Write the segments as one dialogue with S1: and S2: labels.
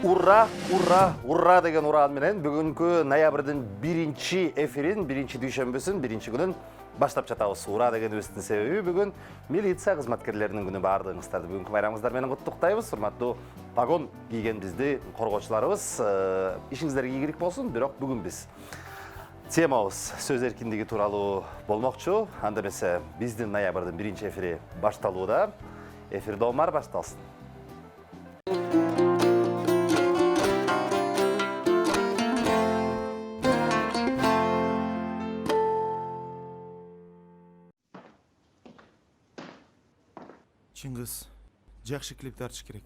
S1: Ура, ура, ура деген уран менен бүгүнкү ноябрдын 1-эфирин, 1-дүйшөмбүсүн, 1-күнүн баштап жатабыз. Ура дегенибиздин себеби бүгүн милиция кызматкерлеринин күнү. Баардыгыңыздарды бүгүнкү байрамыңыздар менен куттуктайбыз. Урматтуу погон кийген бизди коргоочуларыбыз, ишиңиздерге ийгилик болсун. Бирок бүгүн биз темабыз сөз эркиндиги тууралуу болмокчу. Анда эмесе биздин ноябрдын 1-эфири башталууда. Эфирде омар башталсын.
S2: Чыңгыз, жакшы клип тартыш керек.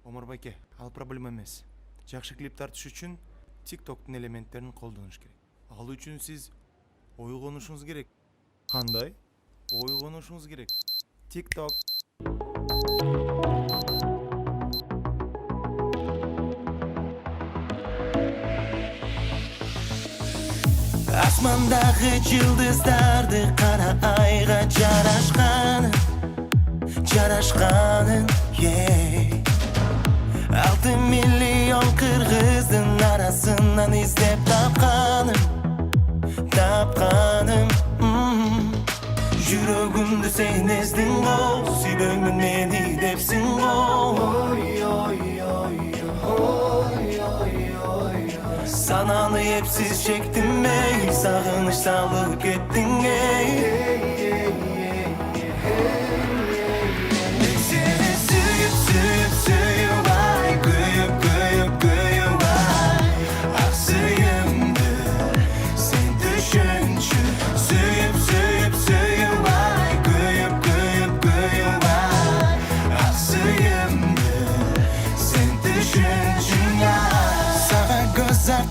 S2: Омар байке, ал проблема эмес. Жакшы клип тартыш үчүн TikToктун элементтерин колдонуш керек. Ал үчүн сиз ойгонушуңуз керек. Кандай? Ойгонушуңуз керек. TikTok.
S3: Асмандагы жылдыздарды кара айга жарашканын, Алты миллион кыргыздын арасынан издеп тапканым Жүрөгүмдү сен эздиң го, сүйбөймүн мени депсиң го. Сананы эпсиз чектим эй, сагыныч салып кеттиң эй.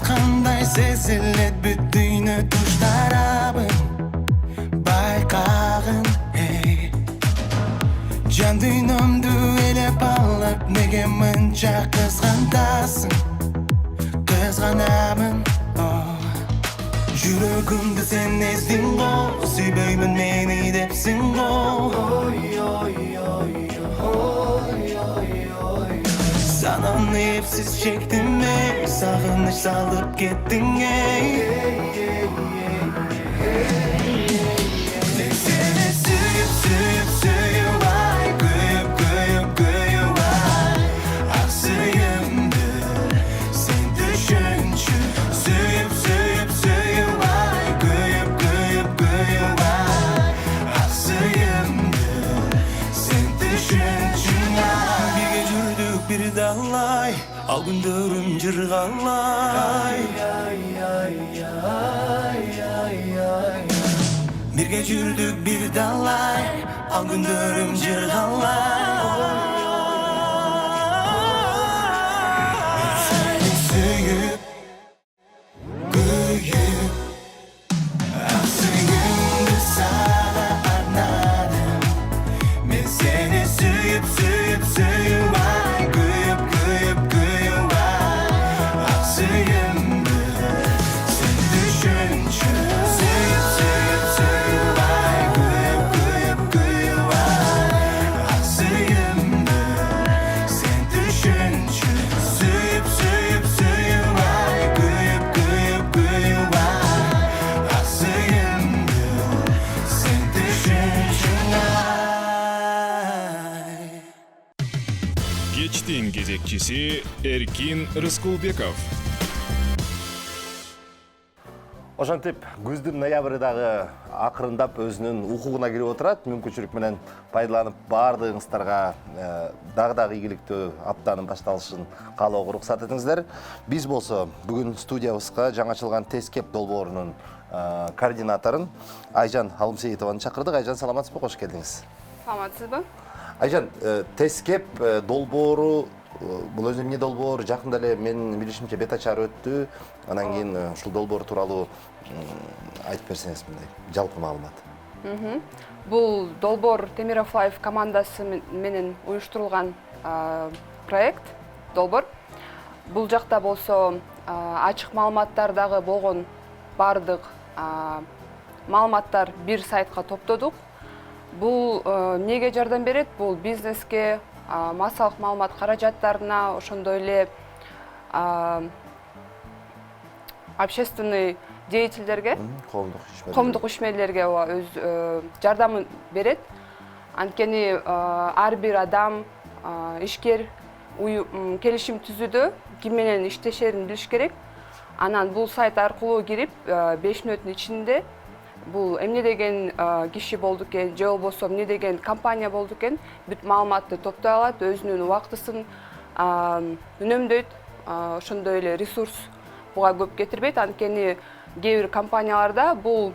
S3: Кандай сезилет бүт дүйнө туштарабын байкагын эй. Жан дүйнөмдү элеп алып неге мынча кызганамын. Жүрөгүмдү сен эздиң го, сүйбөймүн мени депсиң го. Сананы эпсиз чектим эй, сагыныч салып кеттиң эй. Сени сүйүп ай, күйүп ай. Ак сүйүмдү сен түшүнчү. Сүйүп ай, күйүп ай. Ак сүйүмдү сен түшүнчү. Бирге жүрдүк бир далай, ал күндөрүм жыргалай. Бирге жүрдүк бир далай, ал күндөрүм жыргалай. Сени сүйүп, күйүп, ак сүйүмдү сага арнадым. Мен сени сүйүп ай, күйүп ай. Ак сүйүмдү сен түшүнчү. Сүйүп ай, күйүп ай. Ак сүйүмдү сен түшүнчү. Сүйүп ай, күйүп ай. Ак сүйүмдү сен түшүнчү.
S4: Кечтин кезекчиси Эркин Рыскулбеков.
S1: Ошентип, күздүн ноябры дагы акырындап өзүнүн укугуна кирип отурат. Мүмкүнчүлүк менен пайдаланып баардыгыңыздарга дагы ийгиликтүү аптанын башталышын каалоого уруксат этиңиздер. Биз болсо бүгүн студиябызга жаңачылган Тескеп долбоорунун координаторун Айжан Алымсейитованы чакырдык. Айжан, саламатсызбы? Кош келдиңиз.
S5: Саламатсызбы?
S1: Айжан, Тескеп долбоору бул өзү эмне долбоор? Жакында эле менин билишимче бет ачары өттү. Анан кийин ушул долбоор тууралуу айтып берсеңиз, мындай жалпы маалымат.
S5: Бул долбоор Темиров Лайф командасы менен уюштурулган проект, долбоор. Бул жакта болсо ачык маалыматтар дагы болгон бардык маалыматтар бир сайтка топтодук. Бул неге жардам берет? Бул бизнеске, массалык маалымат каражаттарына, ошондой эле общественный деятельдерге,
S1: коомдук
S5: ишмерлерге өз жардамын берет. Анткени ар бир адам ишкер келишим түзүүдө ким менен иштешерин билиш керек. Анан бул сайт аркылуу кирип 5 мүнөттүн ичинде бул эмне деген киши болду экен, же болбосо эмне деген компания болду экен, бүт маалыматты топтой алат, өзүнүн убактысын үнөмдөйт. Ошондой эле ресурс буга көп кетирбейт. Анткени кээ бир компанияларда бул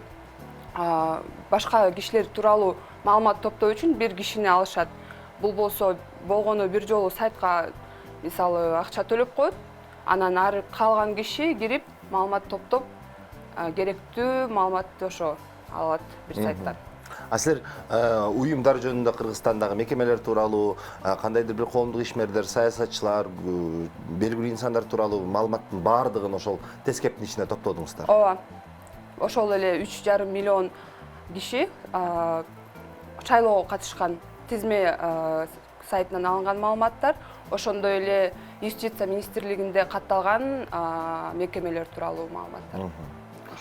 S5: башка кишилер тууралуу маалымат топтоо үчүн бир кишини алышат. Бул болсо болгону бир жолу сайтка мисалы акча төлөп коет. Анан ар калган киши кирип маалымат топтоп керектүү маалыматты ошо алат бир сайттан.
S1: Силер уюмдар жөнүндө Кыргызстандагы мекемелер тууралуу, кандайдыр бир коомдук ишмерлер, саясатчылар, белгилүү инсандар тууралуу маалыматтын баардыгын ошол тескептин ичине топтодуңуздар.
S5: Ооба. Ошол эле 3,5 миллион киши шайлоого катышкан тизме сайтынан алынган маалыматтар, ошондой эле Юстиция министрлигинде катталган мекемелер тууралуу маалыматтар.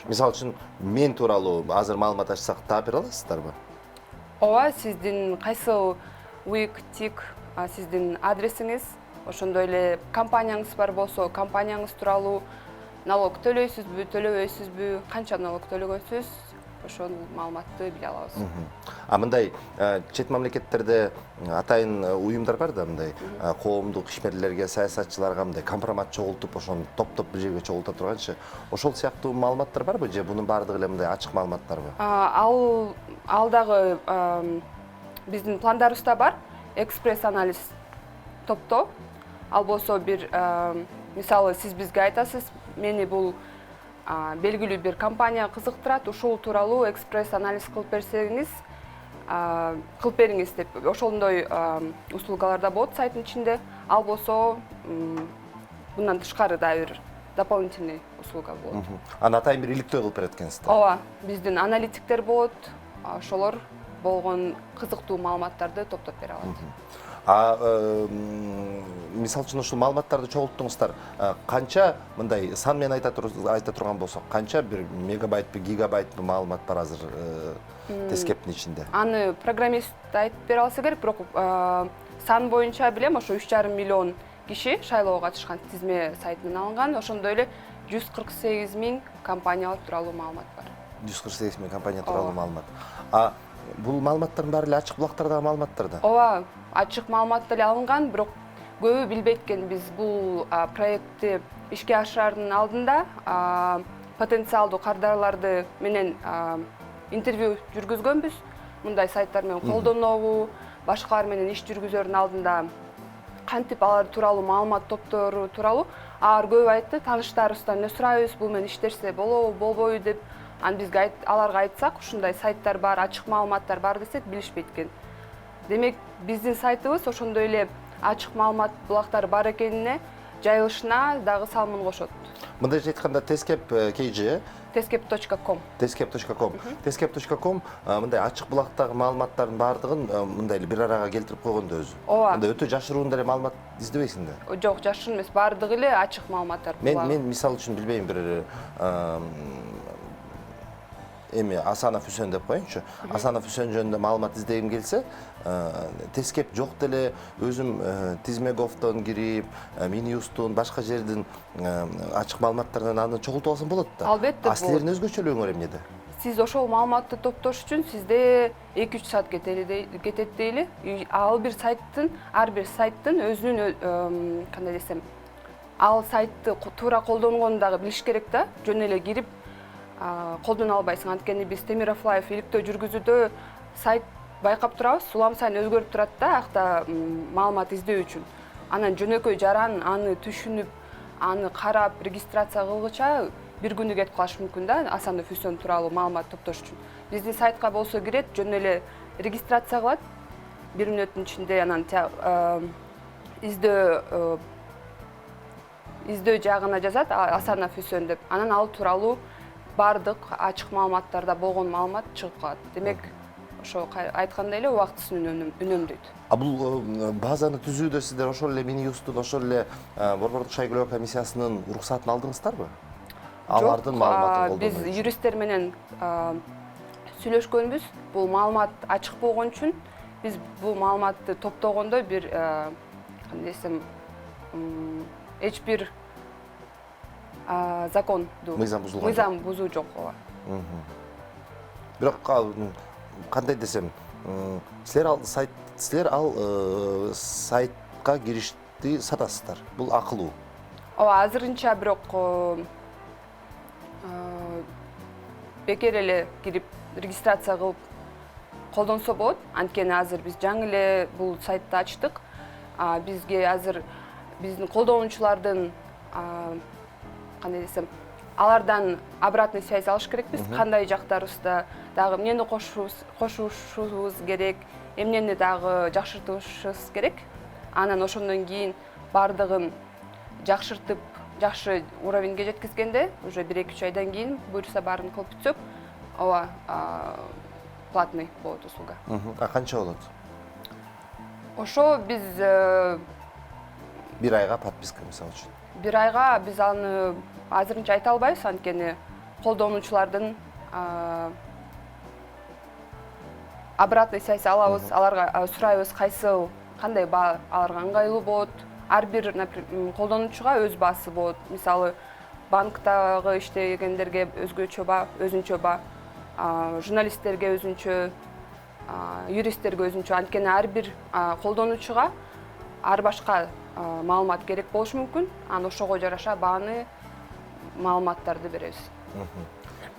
S1: Мисалы үчүн мен тууралуу азыр маалымат ачсак таап бере аласыздарбы?
S5: Ооба, сиздин кайсыл уик, тик, сиздин адресиңиз, ошондой эле компанияңыз бар болсо, компанияңыз тууралуу налог төлөйсүзбү, төлөбөйсүзбү, канча налог төлөгөнсүз, ошол маалыматты биле алабыз.
S1: Мындай чет мамлекеттерде атайын уюмдар бар да, мындай коомдук ишмерлерге, саясатчыларга мындай компромат чогултуп, ошону топтоп бир жерге чогулта турганчы, ошол сыяктуу маалыматтар барбы же бунун баардыгы эле мындай ачык маалыматтарбы?
S5: Ал дагы биздин пландарыбызда бар, экспресс анализ топтоо. Ал болсо бир мисалы сиз бизге айтасыз, мени бул белгилүү бир компания кызыктырат, ушул тууралуу экспресс анализ кылып бериңиз деп ошондой услугаларда болот сайттын ичинде. Ал болсо мындан тышкары да бир дополнительный услуга болот.
S1: Аны атайын бир иликтөө кылып берет экенсиздер.
S5: Ооба, биздин аналитиктер болот, ошолор болгон кызыктуу маалыматтарды топтоп бере алат.
S1: Мисалы үчүн ушул маалыматтарды чогулттуңуздар, канча мындай сан менен айта турган болсок, канча бир мегабайтпы, гигабайтпы маалымат бар азыр тескептин ичинде? Аны
S5: программист айтып бере алса керек, бирок сан боюнча билем, ошо 3,5 миллион киши шайлоого катышкан тизме сайтынан алынган, ошондой эле 148 000 компания тууралуу маалымат бар.
S1: 148 000 компания тууралуу маалымат. Бул маалыматтардын баары эле ачык булактардагы маалыматтар да?
S5: Ооба, ачык маалымат деле алынган, бирок көбү билбейт экен. Биз бул проектти ишке ашырардын алдында потенциалдуу кардарларды менен интервью жүргүзгөнбүз. Мындай сайттар менен колдонобу, башкалар менен иш жүргүзөрдүн алдында кантип алар тууралуу маалымат топтору тууралуу алар көп айтты, тааныштарыбыздан эмне сурайбыз, бул менен иштешсе болобу, болбойбу деп. Бизге аларга айтсак, ушундай сайттар бар, ачык маалыматтар бар десек, билишпейт экен. Демек, биздин сайтыбыз ошондой эле ачык маалымат булактары бар экенине жайылышына дагы салымын кошот.
S1: Мындайча айтканда Teskep KG,
S5: teskep.com.
S1: Teskep.com. Teskep.com мындай ачык булактагы маалыматтардын баардыгын мындай эле бир арага келтирип койгондо өзү.
S5: Ооба.
S1: Мындай өтө жашыруун деле маалымат издебейсиң да?
S5: Жок, жашыруун эмес, баардыгы эле ачык маалыматтар.
S1: Мен мисалы үчүн билбейм, бир Асанов Үсөн деп коеюнчу. Асанов Үсөн жөнүндө маалымат издегим келсе, Teskep жок деле өзүм Тизмеговдон кирип, Минюстун, башка жердин ачык маалыматтарынан аны чогултуп алсам болот да.
S5: Албетте болот.
S1: Силердин өзгөчөлүгүңөр эмнеде?
S5: Сиз ошол маалыматты топтош үчүн сизде 2-3 саат кетет дейли. Ар бир сайттын өзүнүн кандай десем, ал сайтты туура колдонгонун дагы билиш керек да. Жөн эле кирип колдоно албайсың. Анткени биз Темиров Лайф иликтөө жүргүзүүдө сайт байкап турабыз, улам сайын өзгөрүп турат да, акта маалымат издөө үчүн. Анан жөнөкөй жаран аны түшүнүп, аны карап, регистрация кылгыча бир күнү кетип калышы мүмкүн да, Асанов Үсөн тууралуу маалымат топтош үчүн. Биздин сайтка болсо кирет, жөн эле регистрация кылат, бир мүнөттүн ичинде, анан издөө жагына жазат Асанов Үсөн деп. Анан ал тууралуу бардык ачык маалыматтарда болгон маалымат чыгып калат. Демек, ошо айткандай эле убактысын үнөмдөйт.
S1: А бул базаны түзүүдө сиздер ошол эле Минюстун, ошол эле Борбордук шайлоо комиссиясынын уруксатын алдыңыздарбы? Алардын маалыматын
S5: Биз
S1: колдонуу үчүн.
S5: юристтер менен сүйлөшкөнбүз. Бул маалымат ачык болгон үчүн биз бул маалыматты топтогондо бир кандай десем, эч бир законду
S1: Мыйзам бузулган
S5: мыйзам бузуу жок.
S1: Бирок кандай десем, силер ал сайтка киришти сатасыздар. Бул акылуу.
S5: Ооба, азырынча бирок бекер эле кирип регистрация кылып колдонсо болот. Анткени азыр биз жаңы эле бул сайтты ачтык. Бизге азыр биздин колдонуучулардын кандай десем, алардан обратный связь алыш керекпиз. Кандай жактарыбызда дагы эмнени кошушубуз керек, эмнени дагы жакшыртышыбыз керек. Анан ошондон кийин бардыгын жакшыртып, жакшы уровеньге жеткизгенде, уже 1-2 айдан кийин буюрса баарын кылып бүтсөк, ооба, платный болот услуга.
S1: А канча болот?
S5: Ошо биз
S1: Бир айга подписка мисалы үчүн.
S5: бир айга биз аны азырынча айта албайбыз, анткени колдонуучулардын обратный связь алабыз, аларга сурайбыз кайсыл кандай баа аларга ыңгайлуу болот. Ар бир колдонуучуга өз баасы болот. Мисалы, банктагы иштегендерге өзүнчө баа, журналисттерге өзүнчө, юристтерге өзүнчө. Анткени ар бир колдонуучуга ар башка маалымат керек болушу мүмкүн. Анан ошого жараша бааны, маалыматтарды беребиз.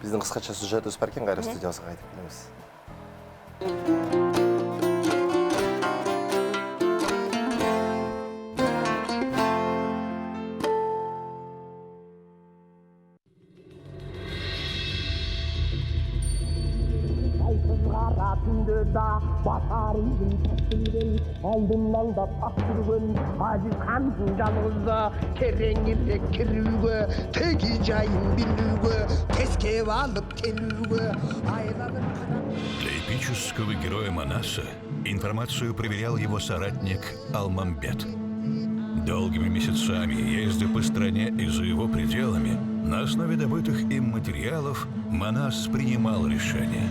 S1: Биздин кыскача сюжетибиз бар экен, кайра студиябызга кайтып келебиз.
S6: da batarıydım tektiğin aldımdan da taktırgın acıkan canımızda terengirde kirüge teki cayın bilüge teske alıp telüge aylanıp
S7: Для эпического героя Манаса информацию проверял его соратник Алмамбет. Долгими месяцами, ездя по стране и за его пределами, на основе добытых им материалов Манас принимал решения.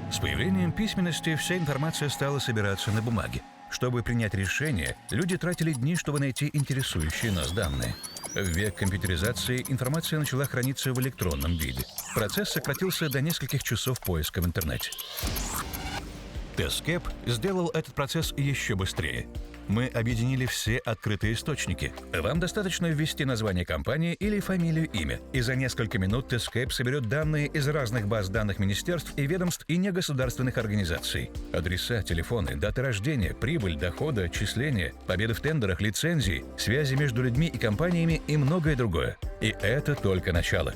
S7: С появлением письменности вся информация стала собираться на бумаге. Чтобы принять решение, люди тратили дни, чтобы найти интересующие нас данные. В век компьютеризации информация начала храниться в электронном виде. Процесс сократился до нескольких часов поиска в интернете. Tezkep сделал этот процесс еще быстрее. Мы объединили все открытые источники. Вам достаточно ввести название компании или фамилию, имя. И за несколько минут Tezkep соберет данные из разных баз данных министерств и ведомств и негосударственных организаций. Адреса, телефоны, даты рождения, прибыль, дохода, отчисления, победы в тендерах, лицензии, связи между людьми и компаниями и многое другое. И это только начало.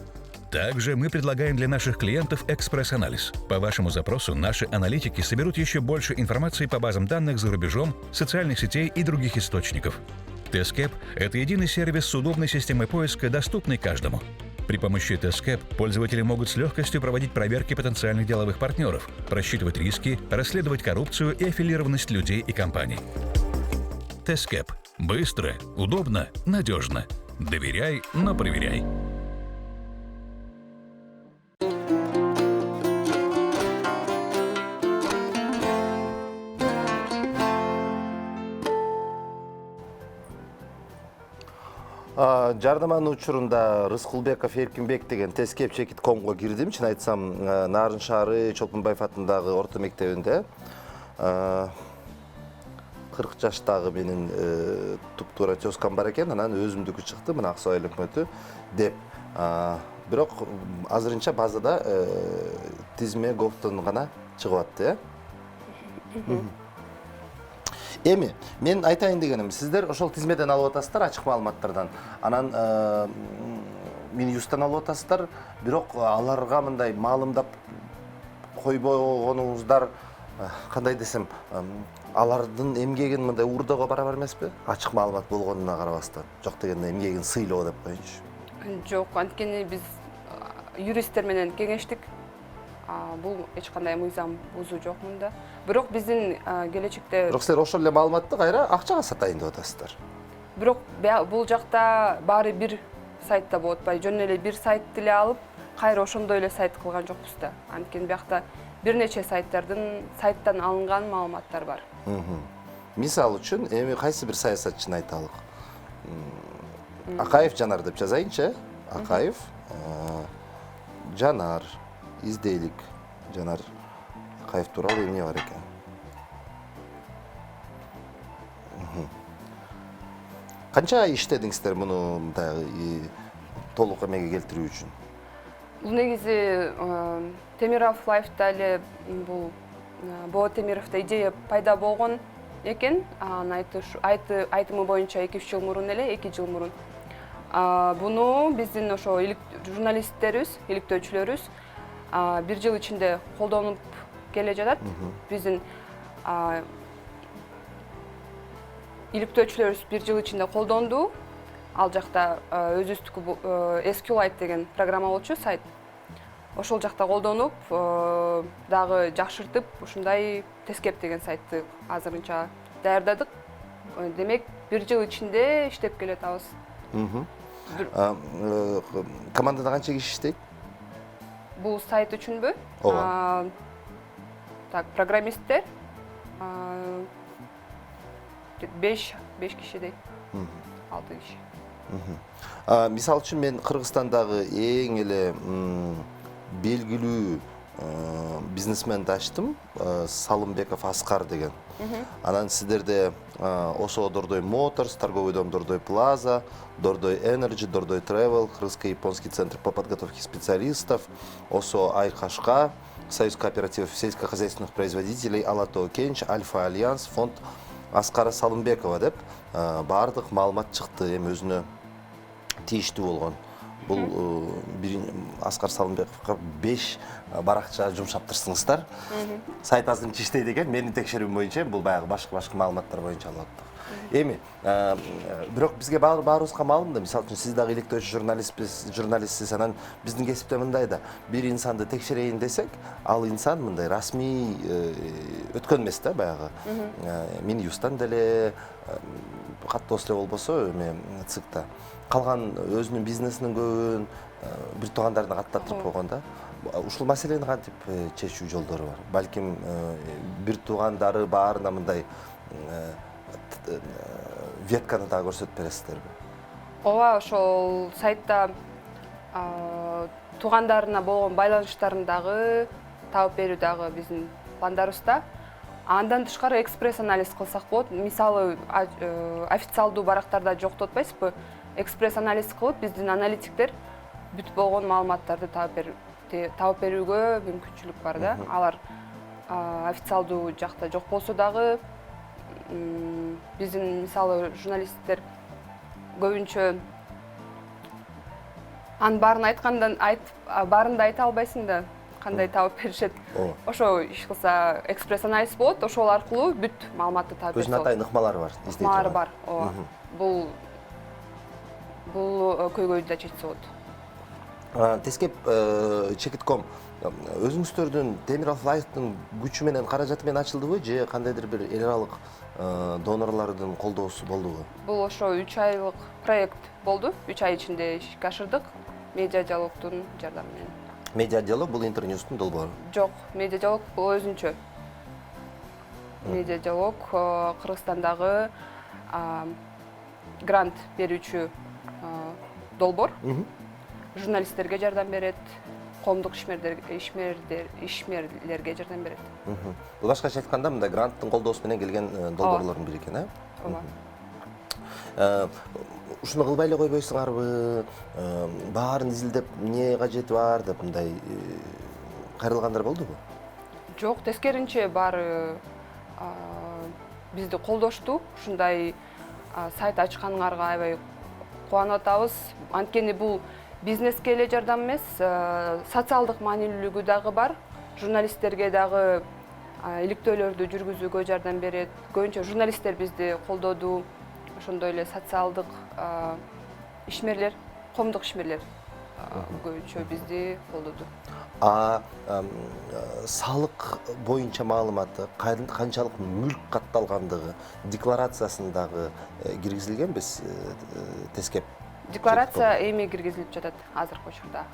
S7: Также мы предлагаем для наших клиентов экспресс-анализ. По вашему запросу наши аналитики соберут еще больше информации по базам данных за рубежом, социальных сетей и других источников. Tezkep – это единый сервис с удобной системой поиска, доступный каждому. При помощи Tezkep пользователи могут с легкостью проводить проверки потенциальных деловых партнеров, просчитывать риски, расследовать коррупцию и аффилированность людей и компаний. Tezkep – быстро, удобно, надежно. Доверяй, но проверяй.
S1: Жардаманын учурунда Рыскулбеков Эркинбек деген Tezkep Chekit.com'го кирдим. Чын айтсам, Нарын шаары Чолпунбаев атындагы орто мектебинде 40 жаштагы менин туптуура тезкам бар экен, анан өзүмдүкү чыкты, мына Аксай өкмөтү деп. Бирок азырынча базада тизме Gov'тон гана чыгып атты, Эми, мен айтайын дегеним, сиздер ошол тизмеден алып атасыздар, ачык маалыматтардан. Анан Минюсттан алып атасыздар, бирок аларга мындай маалымдап койбогонуңуздар, кандай десем, алардын эмгегин мындай уурдоого барабар эмеспи? Ачык маалымат болгонуна карабастан. Жок дегенде эмгегин сыйлоо деп коеюнчу.
S5: Жок, анткени биз юристтер менен кеңештик. Бул эч кандай мыйзам бузуу жок мында. Бирок биздин келечекте
S1: Бирок силер ошол эле маалыматты кайра акчага сатайын деп атасыздар.
S5: бирок бул жакта баары бир сайтта болуп атпайбы. Жөн эле бир сайтты эле алып, кайра ошондой эле сайт кылган жокпуз да. Анткени биякта бир нече сайттан алынган маалыматтар бар.
S1: Мисал үчүн эми кайсы бир саясатчыны айталык. Акаев Жанар деп жазайынчы. Акаев Жанар издейлик. Жанар Акаев тууралуу эмне бар экен? Канча иштедиңиздер муну мындай толук эмеге келтирүү үчүн?
S5: Бул негизи Темиров Лайфта эле бул Болот Темировдо идея пайда болгон экен. Айтымы боюнча 2 жыл мурун эле, 2 жыл мурун. Буну биздин ошо журналисттерибиз, иликтөөчүлөрүбүз 1 жыл ичинде колдонуп келе жатат. Биздин иликтөөчүлөрүбүз 1 жыл ичинде колдонду. Ал жакта өзүбүздүкү SQLite деген программа болчу, сайт. Ошол жакта колдонуп, дагы жакшыртып, ушундай Тескеп деген сайтты азырынча даярдадык. Демек, 1 жыл ичинде иштеп келе атабыз.
S1: Командада канча киши иштейт?
S5: Бул сайт үчүнбү?
S1: Ооба.
S5: Так, программисттер 5 кишидей. 6 киши.
S1: Мисал үчүн мен Кыргызстандагы эң эле белгилүү бизнесменди ачтым, Салымбеков Аскар деген. Анан сиздерде Осо Дордой Моторс, торговый дом Дордой Плаза, Дордой Энерджи, Дордой Тревел, Крымско-японский центр по подготовке специалистов, Осо Айрхашка, Союз кооперативов сельскохозяйственных производителей, Алато Кенч, Альфа Альянс, фонд Аскара Салымбекова деп баардык маалымат чыкты, эми өзүнө тийиштүү болгон. Бул Аскар Салымбековго 5 баракча жумшаптырсыңыздар. Сайт азырынча иштейт экен. Менин текшерүүм боюнча бул баягы башка маалыматтар боюнча алып аттык. Эми бирок бизге баарыбызга маалым да, мисалы үчүн сиз дагы иликтөөчү журналистсиз, анан биздин кесипте мындай да, бир инсанды текшерейин десек, ал инсан мындай расмий өткөн эмес да, баягы. Минюстан деле каттоос эле болбосо, эми ЦИКта калган өзүнүн бизнесинин көбүн бир туугандарына каттатып койгон да. Ушул маселени кантип чечүү жолдору бар? Балким бир туугандары баарына мындай ветканы дагы көрсөтүп бересиздерби?
S5: Ооба, ошол сайтта туугандарына болгон байланыштарын дагы таап берүү дагы биздин пландарыбызда. Андан тышкары экспресс анализ кылсак болот. Мисалы, официалдуу барактарда жок деп атпайсызбы? Экспресс анализ кылып, биздин аналитиктер бүт болгон маалыматтарды таап берүүгө мүмкүнчүлүк бар да. Алар официалдуу жакта жок болсо дагы биздин мисалы журналисттер көбүнчө анын баарын баарын да айта албайсың да, кандай таап беришет. Ошо иш кылса экспресс анализ болот, ошол аркылуу бүт маалыматты таап берсе болот.
S1: Өзүнүн атайын ыкмалары бар,
S5: ыкмалары бар, ооба. Бул көйгөйдү да чечсе болот.
S1: Тескеп Чекитком өзүңүздөрдүн Темиров Лайфтын күчү менен, каражаты менен ачылдыбы, же кандайдыр бир эл аралык донорлордун колдоосу болдубу?
S5: Бул ошо 3 айлык проект болду. 3 ай ичинде ишке ашырдык. Медиа диалогдун жардамы менен.
S1: Медиа диалог бул Интерньюстун долбоору?
S5: Жок, медиа диалог бул өзүнчө. Медиа диалог Кыргызстандагы грант берүүчү долбоор. Журналисттерге жардам берет, коомдук ишмерлерге жардам берет.
S1: Бул башкача айтканда мындай гранттын колдоосу менен келген долбоорлордун бири экен,
S5: Ооба.
S1: Ушуну кылбай эле койбойсуңарбы? Баарын изилдеп, эмне кажети бар деп мындай кайрылгандар болдубу?
S5: Жок, тескеринче баары бизди колдошту. Ушундай сайт ачканыңарга аябай кубанып атабыз. Анткени бул бизнеске эле жардам эмес, социалдык маанилүүлүгү дагы бар. Журналисттерге дагы иликтөөлөрдү жүргүзүүгө жардам берет. Көбүнчө журналисттер бизди колдоду. Ошондой эле социалдык ишмерлер, коомдук ишмерлер көбүнчө бизди колдоду.
S8: Салык боюнча маалыматы, канчалык мүлк катталгандыгы декларациясындагы киргизилгенбиз тескеп.
S5: Декларация эми киргизилип жатат азыркы учурда.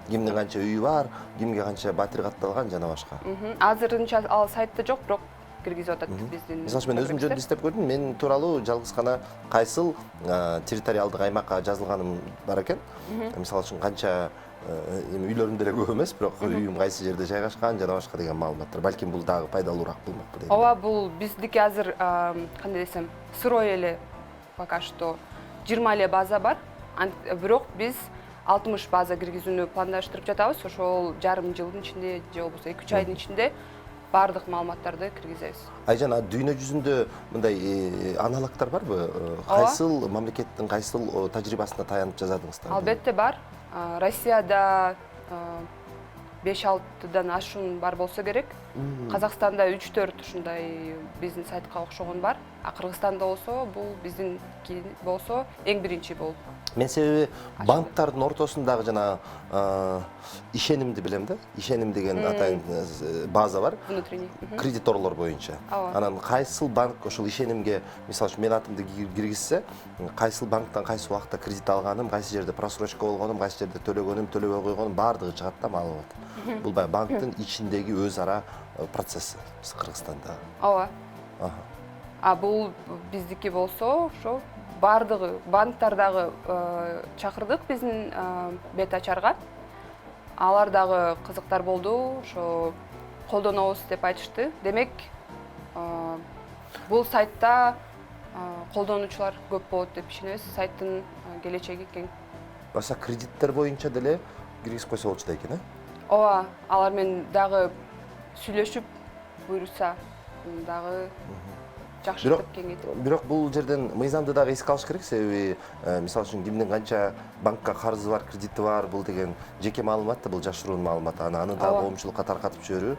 S8: Кимдин канча үйү бар, кимге канча батир катталган жана башка.
S5: Азырынча ал сайтта жок, бирок киргизип атат биздин.
S8: Мисалы үчүн мен өзүм жөнүндө издеп көрдүм. Мен тууралуу жалгыз гана кайсыл территориалдык аймакка жазылганым бар экен. Мисалы үчүн канча үйлөрүм деле көп эмес, бирок үйүм кайсы жерде жайгашкан жана башка деген маалыматтар. Балким бул дагы пайдалуураак болмокпу дейм.
S5: Ооба, бул биздики азыр кандай десем, сырой эле пока что 20 эле база бар. Бирок биз 60 база киргизүүнү пландаштырып жатабыз. Ошол жарым жылдын ичинде же болбосо 2-3 айдын ичинде бардык маалыматтарды киргизебиз.
S8: Айжан, дүйнө жүзүндө мындай аналогтор барбы? Кайсыл мамлекеттин кайсыл тажрыйбасына таянып жазадыңыздар?
S5: Албетте бар. Россияда 5-6-дан ашуун бар болсо керек. Казакстанда 3-4 ушундай биздин сайтка окшогон бар. А Кыргызстанда болсо бул биздинки болсо эң биринчи болуп.
S8: Мен себеби банктардын ортосундагы жана ишенимди билем да. Ишеним деген атайын база бар.
S5: Внутренний.
S8: Кредиторлор боюнча. Анан кайсыл банк ошол ишенимге, мисалы үчүн мен атымды киргизсе, кайсыл банктан кайсы убакта кредит алганым, кайсы жерде просрочка болгонум, кайсы жерде төлөгөнүм, төлөбөй койгонум баардыгы чыгат да маалымат. Бул баягы банктын ичиндеги өз ара процесс Кыргызстанда.
S5: Ооба. Бул биздики болсо, ошо бардыгы банктардагы чакырдык биздин бет ачарга. Алар дагы кызыктар болду, ошо колдонобуз деп айтышты. Демек, бул сайтта колдонуучулар көп болот деп ишенебиз. Сайттын келечеги кең.
S8: Баса кредиттер боюнча деле киргизип койсо болчу да экен, э?
S5: Ооба, алар менен дагы сүйлөшүп, буйруса дагы жакшыртып кеңейтип.
S8: Бирок бул жерден мыйзамды дагы эске алыш керек, себеби мисалы үчүн кимдин канча банкка карызы бар, кредити бар, бул деген жеке маалымат да, бул жашыруун маалымат. Аны дагы коомчулукка таркатып жиберүү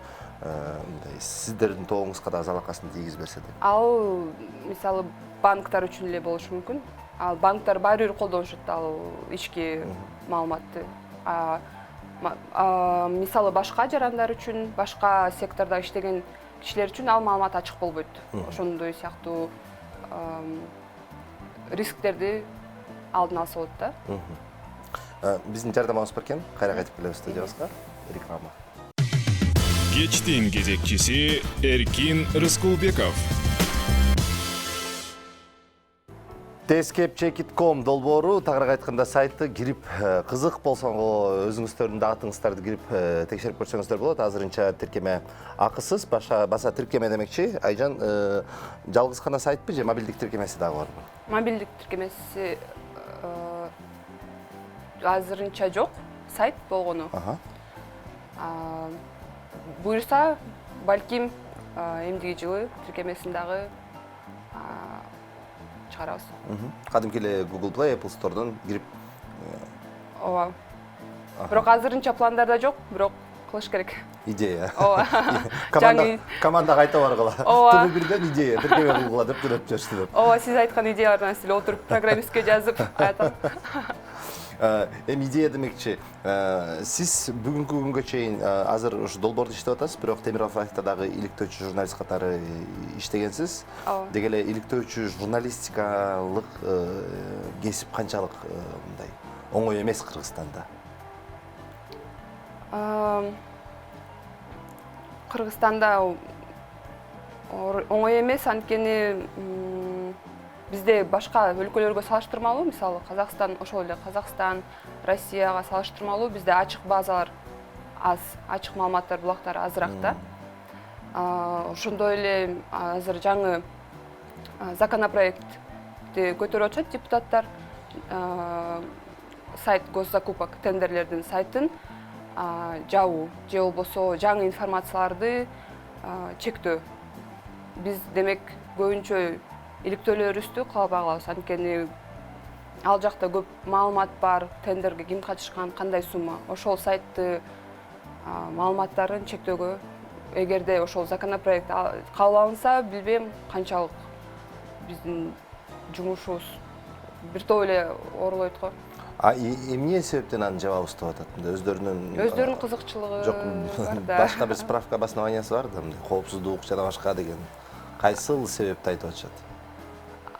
S8: сиздердин тобуңузга да залакасын тийгизбесе деп.
S5: Ал мисалы банктар үчүн эле болушу мүмкүн. Ал банктар баары бир колдонушат ал ички маалыматты. Мисалы башка жарандар үчүн, башка сектордо иштеген кишилер үчүн ал маалымат ачык болбойт. Ошондой сыяктуу рисктерди алдын алса болот да.
S8: Биздин жардамыбыз бар экен. Кайра кайтып келебиз студиябызга. Реклама.
S4: Кечтин кезекчиси Эркин Рыскулбеков.
S1: Teskep.com долбоору, тагыраак айтканда сайты кирип кызык болсо өзүңүздөрдүн атыңыздарды кирип текшерип көрсөңүздөр болот. Азырынча тиркеме акысыз, баса тиркеме демекчи. Айжан, жалгыз гана сайтпы же мобилдик тиркемеси дагы барбы?
S5: Мобилдик тиркемеси азырынча жок, сайт болгону. Буйруса, балким эмдиги жылы тиркемесин дагы чыгарабыз.
S8: Кадимки эле Google Play, Apple Store'дон кирип.
S5: Ооба. Бирок азырынча пландарда жок, бирок кылыш керек.
S8: Идея.
S5: Ооба.
S8: Команда кайта баргыла.
S5: Ооба.
S8: Түбү бирден идея, тиркеме кылгыла деп төлөп жүрүштү деп.
S5: Ооба, сиз айткан идеялардан эле отуруп программистке жазып айтам.
S8: Эми идея демекчи, сиз бүгүнкү күнгө чейин азыр ушу долбоорду иштеп атасыз, бирок Темиров Радиода дагы иликтөөчү журналист катары иштегенсиз. Деги эле иликтөөчү журналистикалык кесип канчалык мындай оңой эмес Кыргызстанда?
S5: Кыргызстанда оңой эмес, анткени бизде башка өлкөлөргө салыштырмалуу, мисалы Казакстан, ошол эле Казакстан, Россияга салыштырмалуу бизде ачык базалар аз, ачык маалыматтар, булактар азыраак да. Ошондой эле азыр жаңы законопроектти көтөрүп атышат депутаттар. Сайт госзакупок тендерлердин сайтын жабуу же болбосо жаңы информацияларды чектөө. Биз демек көбүнчө иликтөөлөрүбүздү калбай калабыз, анткени ал жакта көп маалымат бар, тендерге ким катышкан, кандай сумма. Ошол сайттын маалыматтарын чектөөгө, эгерде ошол законопроект кабыл алынса, билбейм канчалык биздин жумушубуз бир топ эле оролойт го.
S8: Эмне себептен анын жабабы уктап атат?
S5: Өздөрүнүн кызыкчылыгы
S8: Жок,
S5: бар да.
S8: башка бир справка обоснованиясы бар да, коопсуздук жана башка деген. Кайсыл себепти айтып атышат?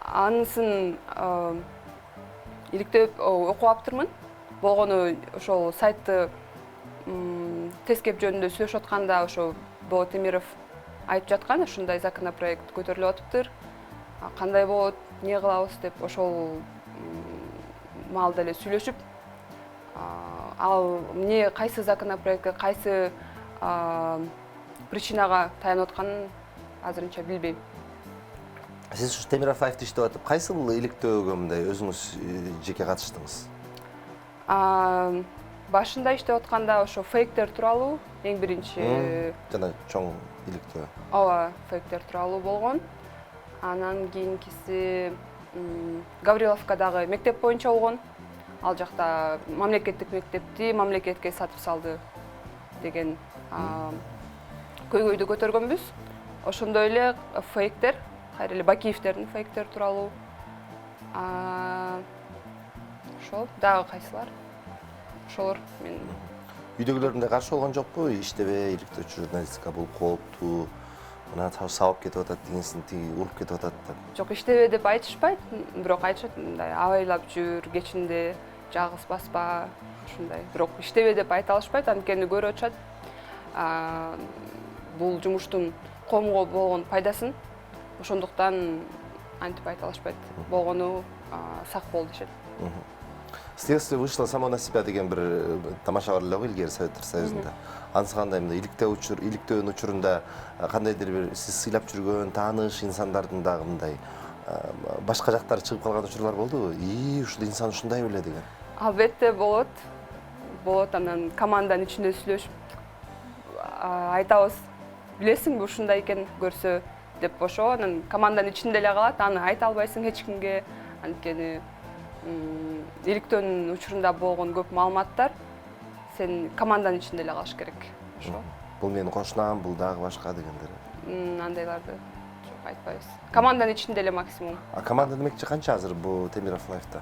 S5: Анысын иликтеп окуп аптырмын. Болгону ошол сайтты тескеп жөнүндө сүйлөшүп атканда ошо Болот Темиров айтып жаткан, ушундай законопроект көтөрүлүп атыптыр. Кандай болот, эмне кылабыз деп ошол маалда эле сүйлөшүп, ал эмне кайсы законопроектке, кайсы причинага таянып атканын азырынча билбейм.
S8: Сиз ушу Темиров Лайфты иштеп атып, кайсыл иликтөөгө мындай өзүңүз жеке катыштыңыз?
S5: Башында иштеп атканда ошо фейктер тууралуу эң биринчи
S8: Жана чоң иликтөө.
S5: ооба, фейктер тууралуу болгон. Анан кийинкиси Гавриловкадагы мектеп боюнча болгон. Ал жакта мамлекеттик мектепти мамлекетке сатып салды деген көйгөйдү көтөргөнбүз. Ошондой эле фейктер, кайра эле Бакиевтердин фейктер тууралуу. Ошол дагы кайсылар? Ошолор мен
S8: Үйдөгүлөрүндө каршы болгон жокпу? Иштебей, иликтөөчү журналистика бул кооптуу, мына сабап кетип атат, дегенсин тиги уруп кетип атат деп.
S5: жок, иштебе деп айтышпайт, бирок айтышат мындай абайлап жүр, кечинде жагыз баспа, ушундай. Бирок иштебе деп айта алышпайт, анткени көрүп атышат бул жумуштун коомго болгон пайдасын. Ошондуктан антип айта алышпайт. Болгону сак бол дешет.
S8: Следствие вышло само на себя деген бир тамаша бар эле го илгери Советтер Союзунда. Анысы кандай мындай иликтөөнүн учурунда кандайдыр бир сиз сыйлап жүргөн тааныш инсандардын дагы мындай башка жактары чыгып калган учурлар болдубу? Ушул инсан ушундай беле деген.
S5: Албетте болот. Анан команданын ичинде сүйлөшүп айтабыз. Билесиңби ушундай экен көрсө деп ошо анан команданын ичинде эле калат. Аны айта албайсың эч кимге. Анткени иликтөөнүн учурунда болгон көп маалыматтар сен команданын ичинде эле калыш керек. Ошо.
S8: Бул менин кошунам, бул дагы башка дегендер.
S5: Андайларды жок айтпайбыз. Команданын ичинде эле максимум.
S8: Команда демекчи канча азыр бул Темиров Лайфта?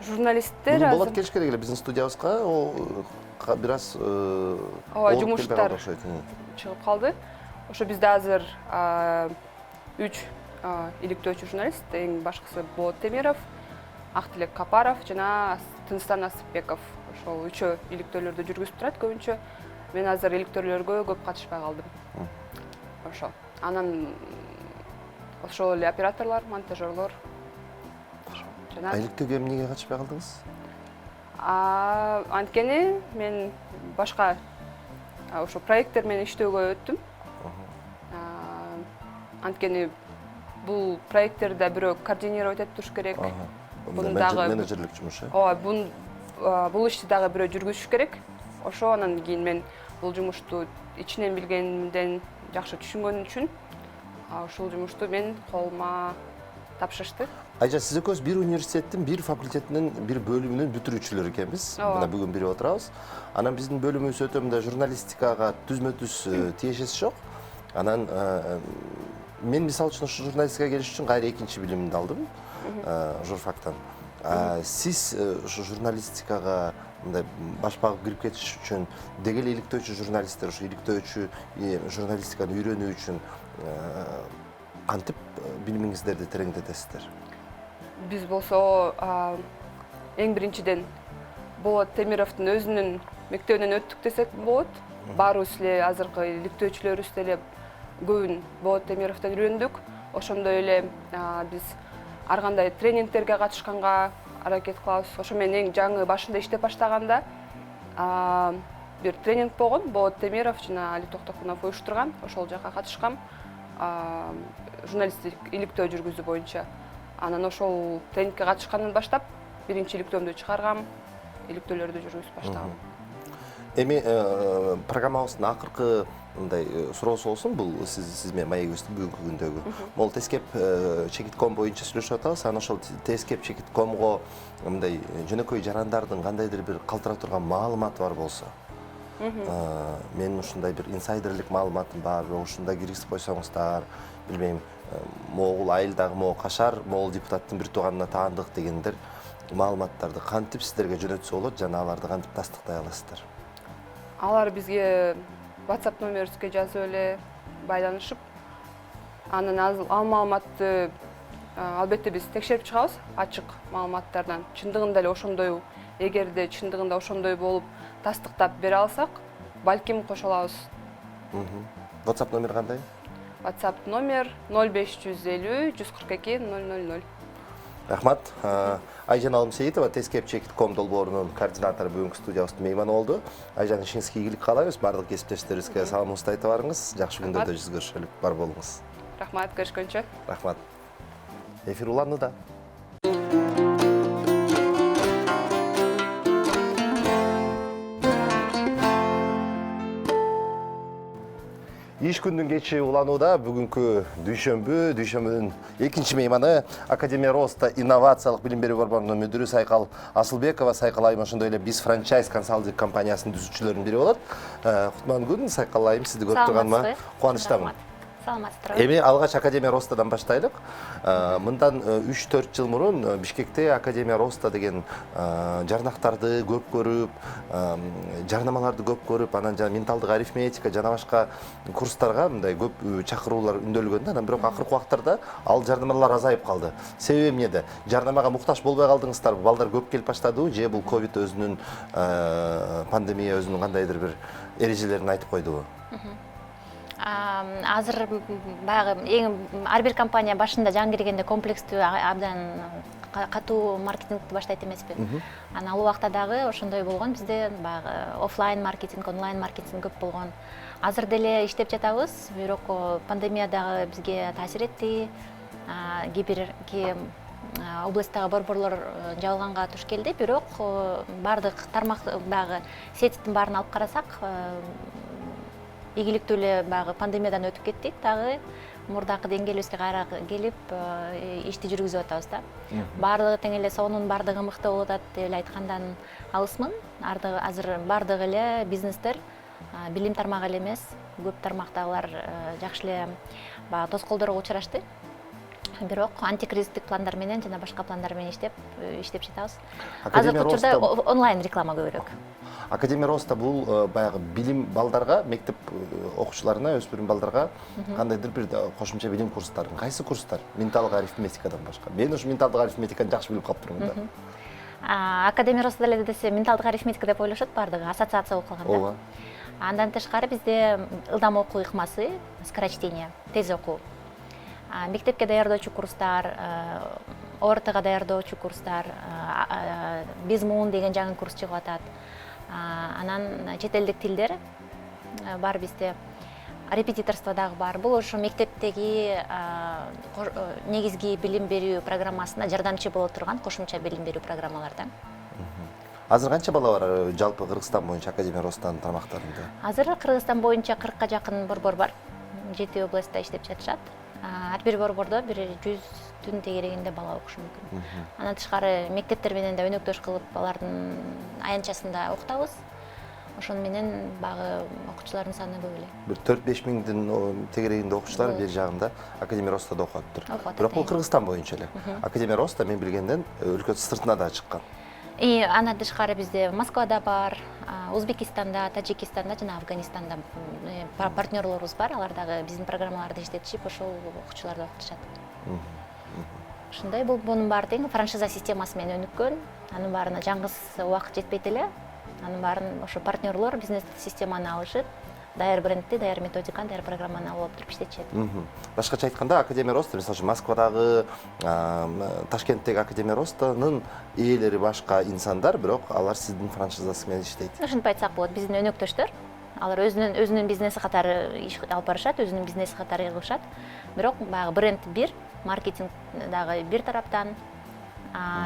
S5: Журналисттер
S8: Болот келиш керек эле биздин студиябызга, бир аз
S5: ооба, жумуштар чыгып калды. Ошо бизде азыр 3 иликтөөчү журналист, эң башкысы Болот Темиров, Актилек Капаров жана Тыныстан Асыпбеков. Ошол үчөө иликтөөлөрдү жүргүзүп турат көбүнчө. Мен азыр иликтөөлөргө көп катышпай калдым. Ошо. Анан ошол эле операторлор, монтажерлор. Жана
S8: иликтөөгө эмнеге катышпай калдыңыз?
S5: Анткени мен башка ошо проекттер менен иштөөгө өттүм. Анткени бул проекттерди бирөө координировать этип туруш керек.
S8: Бул дагы менеджерлик жумуш,
S5: ооба, бул ишти дагы бирөө жүргүзүш керек. Ошо анан кийин мен бул жумушту ичинен билгенден жакшы түшүнгөн үчүн ушул жумушту мен колума тапшырышты.
S8: Айжан, сиз экөөбүз бир университеттин бир факультетинин бир бөлүмүнүн бүтүрүүчүлөрү экенбиз. Мына бүгүн бирип отурабыз. Анан биздин бөлүмүбүз өтө мындай журналистикага түзмө-түз тиешеси жок. Анан мен мисалы үчүн ушу журналистикага келиш үчүн кайра экинчи билимимди алдым журфактан. Сиз ушу журналистикага мындай баш багып кирип кетиш үчүн деги эле иликтөөчү журналисттер ушу иликтөөчү журналистиканы үйрөнүү үчүн кантип билимиңиздерди тереңдетесиздер?
S5: Биз болсо эң биринчиден Болот Темировдун өзүнүн мектебинен өттүк десек болот. Баарыбыз эле азыркы иликтөөчүлөрүбүз деле көбүн Болот Темировдон үйрөндүк. Ошондой эле биз ар кандай тренингтерге катышканга аракет кылабыз. Ошо менен эң жаңы башында иштеп баштаганда бир тренинг болгон. Болот Темиров жана Али Токтокунов уюштурган. Ошол жака катышкам. Журналисттик иликтөө жүргүзүү боюнча. Анан ошол тренингке катышкандан баштап биринчи иликтөөмдү чыгаргам, иликтөөлөрдү жүргүзүп баштагам.
S8: Эми программабыздын акыркы мындай суроосу болсун, бул сиз менен маегибиздин бүгүнкү күндөгү. Могул Тескеп Чекитком боюнча сүйлөшүп атабыз. Анан ошол Тескеп Чекиткомго мындай жөнөкөй жарандардын кандайдыр бир калтырап турган маалыматы бар болсо. Менин ушундай бир инсайдерлик маалыматым бар, ушунда киргизип койсоңуздар, билбейм, могул айылдагы могул Кашар, могул депутаттын бир тууганына таандык дегендер маалыматтарды кантип сиздерге жөнөтсө болот жана аларды кантип тастыктай аласыздар?
S5: Алар бизге WhatsApp номерибизге жазып эле байланышып, анан ал маалыматты албетте биз текшерип чыгабыз, ачык маалыматтардан. Чындыгында эле ошондойбу? Эгерде чындыгында ошондой болуп тастыктап бере алсак, балким кошо алабыз.
S8: WhatsApp номер кандай?
S5: WhatsApp номер 0550 142 000.
S8: Рахмат. Айжан Алымсейитова Tezkepchek.com долбоорунун координатору бүгүнкү студиябыздын мейманы болду. Айжан, ишиңизге ийгилик каалайбыз. Бардык кесиптештерибизге саламыңызды айтып барыңыз. Жакшы күндөрдө жүз көрүшөлүк. Бар болуңуз.
S5: Рахмат, көрүшкөнчө.
S8: Рахмат. Эфир уланууда. Иш күндүн кечи уланууда бүгүнкү дүйшөмбүнүн экинчи мейманы Академия Роста инновациялык билим берүү борборунун мүдүрү Сайкал Асылбекова. Сайкал айым ошондой эле биз франчайз консалтинг компаниясынын түзүүчүлөрүнүн бири болот. Кутман күн, Сайкал айым, сизди көрүп турганыма кубанычтамын.
S9: Саламатсыздарбы.
S8: Эми алгач Академия Ростадан баштайлык. Мындан 3-4 жыл мурун Бишкекте Академия Роста деген жарнактарды көп көрүп, жарнамаларды көп көрүп, анан жана менталдык арифметика жана башка курстарга мындай көп чакыруулар үндөлгөндө, анан бирок акыркы убактарда ал жарнамалар азайып калды. Себеби эмнеде? Жарнамага муктаж болбой калдыңыздарбы? Балдар көп келип баштадыбы? Же бул ковид өзүнүн пандемия өзүнүн кандайдыр бир эрежелерин айтып койдубу?
S9: Азыр баягы ар бир компания башында жаңы киргенде комплекстүү абдан катуу маркетингди баштайт эмеспи. Анан ал убакта дагы ошондой болгон, бизде баягы офлайн маркетинг, онлайн маркетинг көп болгон. Азыр деле иштеп жатабыз, бирок пандемия дагы бизге таасир этти. Кээ областтагы борборлор жабылганга туш келди, бирок бардык тармак баягы сетиттин баарын алып карасак, ийгиликтүү эле баягы пандемиядан өтүп кеттик, дагы мурдакы деңгээлибизге кайра келип ишти жүргүзүп атабыз да. Бардыгы тең эле сонун, бардыгы мыкты болуп атат деп эле айткандан алысмын. Азыр бардыгы эле бизнестер билим тармагы эле эмес, көп тармактагылар жакшы эле баягы тоскоолдорго учурашты. Бирок антикризистик пландар менен жана башка пландар менен иштеп жатабыз. Азыркы учурда онлайн реклама көбүрөөк.
S8: Академия Роста бул баягы билим балдарга, мектеп окуучуларына, өспүрүм балдарга кандайдыр бир кошумча билим курстарын, кайсы курстар? Менталдык арифметикадан башка. Мен ушу менталдык арифметиканы жакшы билип калыптырмын да.
S9: Академия Роста деле десе менталдык арифметика деп ойлошот бардыгы, ассоциация болуп калган да.
S8: Ооба.
S9: Андан тышкары бизде ылдам окуу ыкмасы, скорочтение, тез окуу. Мектепке даярдоочу курстар, ОРТга даярдоочу курстар, Безмун деген жаңы курс чыгып атат. Анан чет элдик тилдер бар бизде. Репетиторство дагы бар. Бул ошо мектептеги негизги билим берүү программасына жардамчы боло турган кошумча билим берүү программалардан.
S8: Азыр канча бала бар жалпы Кыргызстан боюнча Академия Ростанын тармактарында?
S9: Азыр Кыргызстан боюнча 40ка жакын борбор бар. 7 областта иштеп жатышат. Ар бир борбордо 100-түн тегерегинде бала окушу мүмкүн. Андан тышкары мектептер менен да өнөктөш кылып, алардын аянтчасында окутабыз. Ошону менен багы окуучулардын саны көп эле.
S8: Бир 4-5 миңдин тегерегинде окуучулар бер жагында Академия Ростада окуп атыптыр. Бирок бул Кыргызстан боюнча эле. Академия Роста мен билгенден өлкө сыртына да чыккан.
S9: Андан тышкары бизде Москвада бар, Узбекистанда, Таджикистанда жана Афганистанда партнерлорубуз бар. Алар дагы биздин программаларды иштетишип, ошол окуучуларды окутушат. Ушундай бунун баары тең франшиза системасы менен өнүккөн. Анын баарына жаңгыз убакыт жетпейт эле. Анын баарын ошо партнерлор бизнес системаны алышып, даяр брендти, даяр методиканы, даяр программаны алып отуруп иштетишет.
S8: Башкача айтканда, Академия Роста, мисалы үчүн Москвадагы, Ташкенттеги Академия Ростанын ээлери башка инсандар, бирок алар сиздин франшизасы менен иштейт.
S9: Ушинтип айтсак болот, биздин өнөктөштөр. Алар өзүнүн бизнеси катары иш алып барышат, өзүнүн бизнеси катары кылышат. Бирок баягы бренд бир, маркетинг дагы бир тараптан,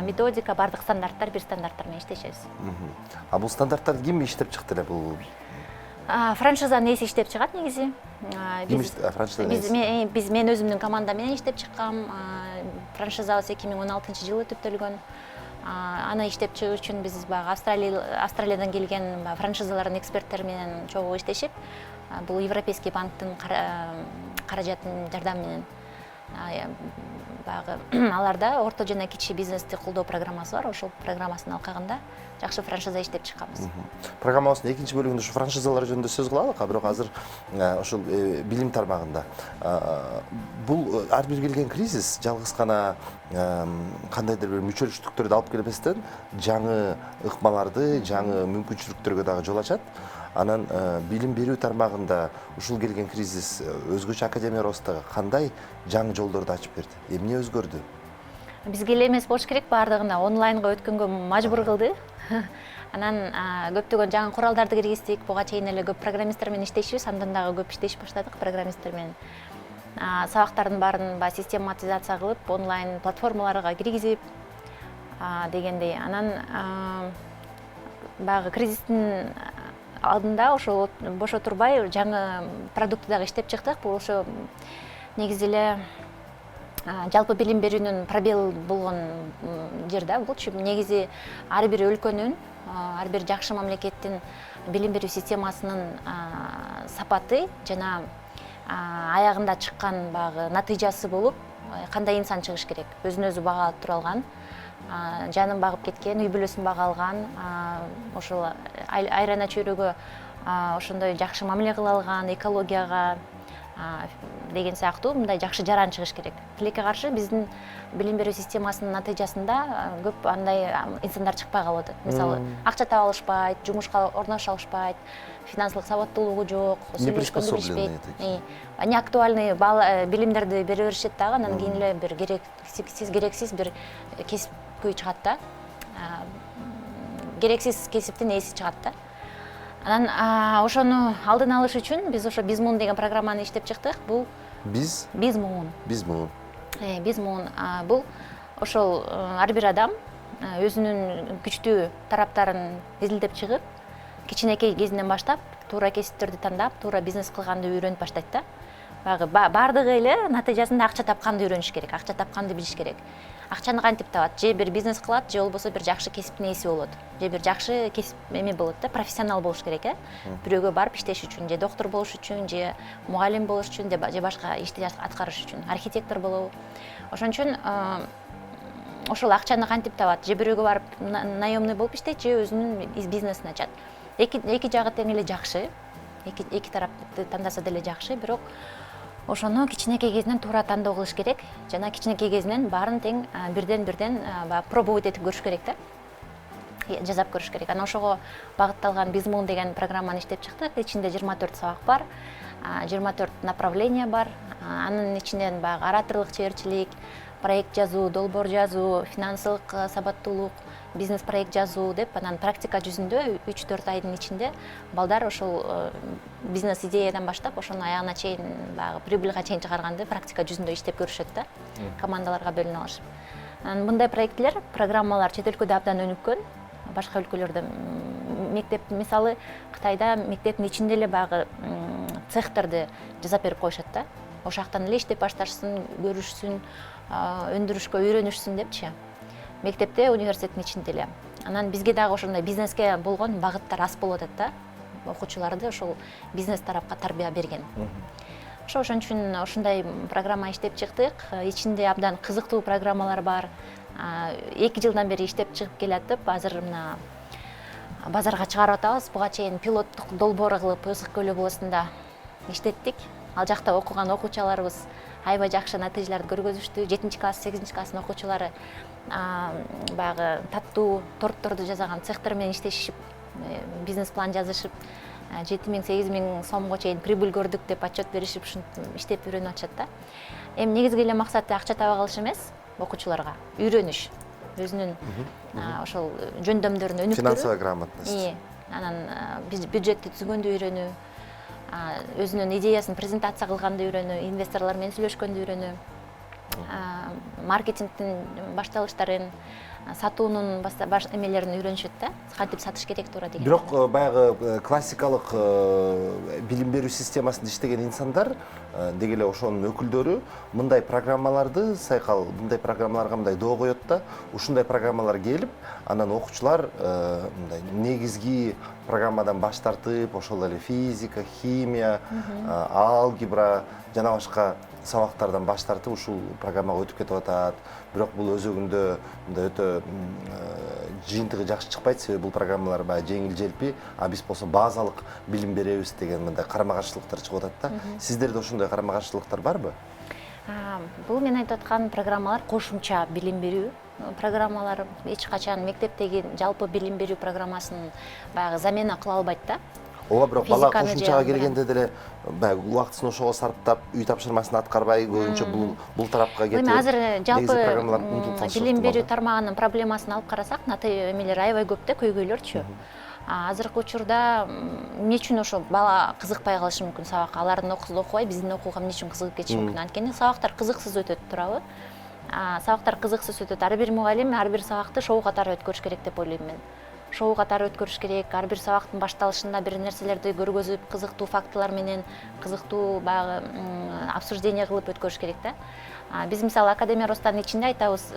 S9: методика, бардык стандарттар бир стандарттар менен иштешебиз.
S8: Бул стандарттарды ким иштеп чыкты эле бул?
S9: Франшизанын ээси иштеп чыгат негизи. Мен өзүмдүн команда менен иштеп чыккам. Франшизабыз 2016-жылы түптөлгөн. Аны иштеп чыгуу үчүн биз баягы Австралиядан келген франшизалардын эксперттери менен чогуу иштешип, бул Европейский банктын каражатын жардамы менен Баягы аларда орто жана кичи бизнести колдоо программасы бар. Ошол программасын алкагында жакшы франшиза иштеп чыкканбыз.
S8: Программабыздын экинчи бөлүгүндө ушу франшизалар жөнүндө сөз кылалык, бирок азыр ошол билим тармагында бул ар бир келген кризис жалгыз гана кандайдыр бир мүчөлүштүктөрдү алып келбестен жаңы ыкмаларды, жаңы мүмкүнчүлүктөргө дагы жол ачат. Анан билим берүү тармагында ушул келген кризис өзгөчө академия Ростага кандай жаңы жолдорду ачып берди? Эмне өзгөрдү?
S9: Бизге эле эмес болуш керек, баардыгына онлайнга өткөнгө мажбур кылды. Анан көптөгөн жаңы куралдарды киргиздик. Буга чейин эле көп программисттер менен иштешибиз, андан дагы көп иштеш баштадык программисттер менен. Сабактардын баарын систематизация кылып, онлайн платформаларга киргизип дегендей. Анан баягы кризистин алдында ошол бошо турбай жаңы продуктты дагы иштеп чыктык. Бул ошо негизи эле жалпы билим берүүнүн пробел болгон жер да. Бул негизи ар бир өлкөнүн, ар бир жакшы мамлекеттин билим берүү системасынын сапаты жана аягында чыккан баягы натыйжасы болуп, кандай инсан чыгыш керек. Өзүн өзү баалап тура алган, жанын багып кеткен, үй бүлөсүн бага алган, ошол айрана чөйрөгө ошондой жакшы мамиле кыла алган, экологияга деген сыяктуу мындай жакшы жаран чыгыш керек. Тилекке каршы биздин билим берүү системасынын натыйжасында көп андай инсандар чыкпай калып атат. Мисалы, акча таба алышпайт, жумушка орношо алышпайт, финансылык сабаттуулугу жок, сүйлөшкөндү билишпейт. Неактуальный билимдерди бере беришет дагы, анан кийин эле бир керексиз бир кесипкөй чыгат да. Керексиз кесиптин ээси чыгат да. Анан ошону алдын алыш үчүн биз ошо Bizmoon деген программаны иштеп чыктык. Бул Bizmoon. Bizmoon бул ошол ар бир адам өзүнүн күчтүү тараптарын изилдеп чыгып, кичинекей кезинен баштап туура кесиптерди тандап, туура бизнес кылганды үйрөнүп баштайт да. Баягы бардыгы эле натыйжасында акча тапканды үйрөнүш керек, акча тапканды билиш керек. Акчаны кантип табат? Же бир бизнес кылат, же болбосо бир жакшы кесиптин ээси болот. Же бир жакшы кесип эме болот да, профессионал болуш керек, бирөөгө барып иштеш үчүн, же доктор болуш үчүн, же мугалим болуш үчүн, же башка ишти аткарыш үчүн, архитектор болобу. Ошон үчүн ошол акчаны кантип табат? Же бирөөгө барып наемный болуп иштейт, же өзүнүн бизнесин ачат. Эки жагы тең эле жакшы. Эки тарапты тандаса деле жакшы, бирок ошону кичинекей кезинен туура тандоо кылыш керек. Жана кичинекей кезинен баарын тең бирден пробовать этип көрүш керек да. Жазап көрүш керек. Анан ошого багытталган Bizmoon деген программаны иштеп чыктык. Ичинде 24 сабак бар, 24 направление бар. Анын ичинен баягы ораторлук, чеберчилик, проект жазуу, долбоор жазуу, финансылык сабаттуулук, бизнес проект жазуу деп, анан практика жүзүндө 3-4 айдын ичинде балдар ошол бизнес идеядан баштап ошонун аягына чейин баягы прибыльга чейин чыгарганды практика жүзүндө иштеп көрүшөт да. Командаларга бөлүнүп алышып. Анан мындай проекттер, программалар чет өлкөдө абдан өнүккөн. Башка өлкөлөрдө мектеп, мисалы Кытайда мектептин ичинде эле баягы цехтерди жасап берип коюшат да. Ошол жактан эле иштеп башташсын, көрүшсүн, өндүрүшкө үйрөнүшсүн депчи. Мектепте, университеттин ичинде эле. Анан бизге дагы ошондой бизнеске болгон багыттар аз болуп атат да. Окуучуларды ошол бизнес тарапка тарбия берген. Ошон үчүн ошондой программа иштеп чыктык. Ичинде абдан кызыктуу программалар бар. 2 жылдан бери иштеп чыгып келатып, азыр мына базарга чыгарып атабыз. Буга чейин пилоттук долбоор кылып Ысык көлү областында иштеттик. Ал жакта окуган окуучуларыбыз аябай жакшы натыйжаларды көргөзүштү. 7-класс, 8-класстын окуучулары баягы таттуу тортторду жасаган цехтер менен иштешип, бизнес план жазышып, 7-000–8 000 сомго чейин прибыль көрдүк деп отчет беришип, ушинтип иштеп үйрөнүп атышат да. Эми негизги эле максаты акча таба калыш эмес, окуучуларга үйрөнүш, өзүнүн ошол жөндөмдөрүн өнүктүрүү,
S8: финансовая грамотность.
S9: Анан бюджетти түзгөндү үйрөнүү, өзүнүн идеясын презентация кылганды үйрөнүү, инвесторлор менен сүйлөшкөндү үйрөнүү, маркетингдин башталыштарын, сатуунун баш эмелерин үйрөнүшөт да, кантип сатыш керек туура деген.
S8: Бирок баягы классикалык билим берүү системасында иштеген инсандар деги эле ошонун өкүлдөрү мындай программаларды сайкал, мындай программаларга мындай доо коёт да, ушундай программалар келип, анан окуучулар мындай негизги программадан баш тартып, ошол эле физика, химия, алгебра жана башка сабактардан баш тартып ушул программага өтүп кетип атат. Бирок бул өзөгүндө мындай өтө жыйынтыгы жакшы чыкпайт, себеби бул программалар баягы жеңил желпи, а биз болсо базалык билим беребиз деген мындай карама-каршылыктар чыгып атат да. Сиздерде ошондой карама-каршылыктар барбы?
S9: Бул мен айтып аткан программалар кошумча билим берүү программалары. Эч качан мектептеги жалпы билим берүү программасын баягы замена кыла албайт да.
S8: Ооба, бирок бала
S9: Физиканы
S8: кошумчага
S9: же
S8: келгенде деле баягы убактысын ошого сарптап, үй тапшырмасын аткарбай көбүнчө бул тарапка кетип.
S9: Эми азыр жалпы билим берүү
S8: тармагы
S9: тармагынын проблемасын алып карасак, эмелер аябай көп да, көйгөйлөрчү. Азыркы учурда эмне үчүн ошо бала кызыкпай калышы мүмкүн сабакка, алардын окуусун окубай биздин окууга эмне үчүн кызыгып кетиши мүмкүн? Анткени сабактар кызыксыз өтөт туурабы? Сабактар кызыксыз өтөт. Ар бир мугалим ар бир сабакты шоу катары өткөрүш керек деп ойлойм мен. Шоу катары өткөрүш керек. Ар бир сабактын башталышында бир нерселерди көргөзүп, кызыктуу фактылар менен, кызыктуу баягы обсуждение кылып өткөрүш керек да. Биз мисалы Академия Ростанын ичинде айтабыз,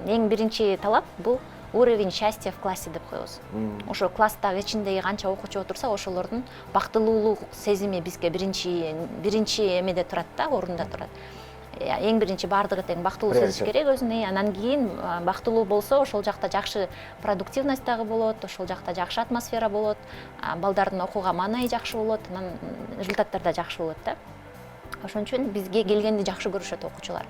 S9: эң биринчи талап бул уровень счастья в классе деп коебуз. Ошо класстагы ичиндеги канча окуучу отурса, ошолордун бактылуулук сезими бизге биринчи эмеде турат да, орунда турат. Эң биринчи баардыгы тең бактылуу сезиш керек өзүнө. Анан кийин бактылуу болсо, ошол жакта жакшы продуктивность дагы болот, ошол жакта жакшы атмосфера болот, балдардын окууга маанайы жакшы болот, анан результаттар да жакшы болот да. Ошон үчүн бизге келгенди жакшы көрүшөт окуучулар.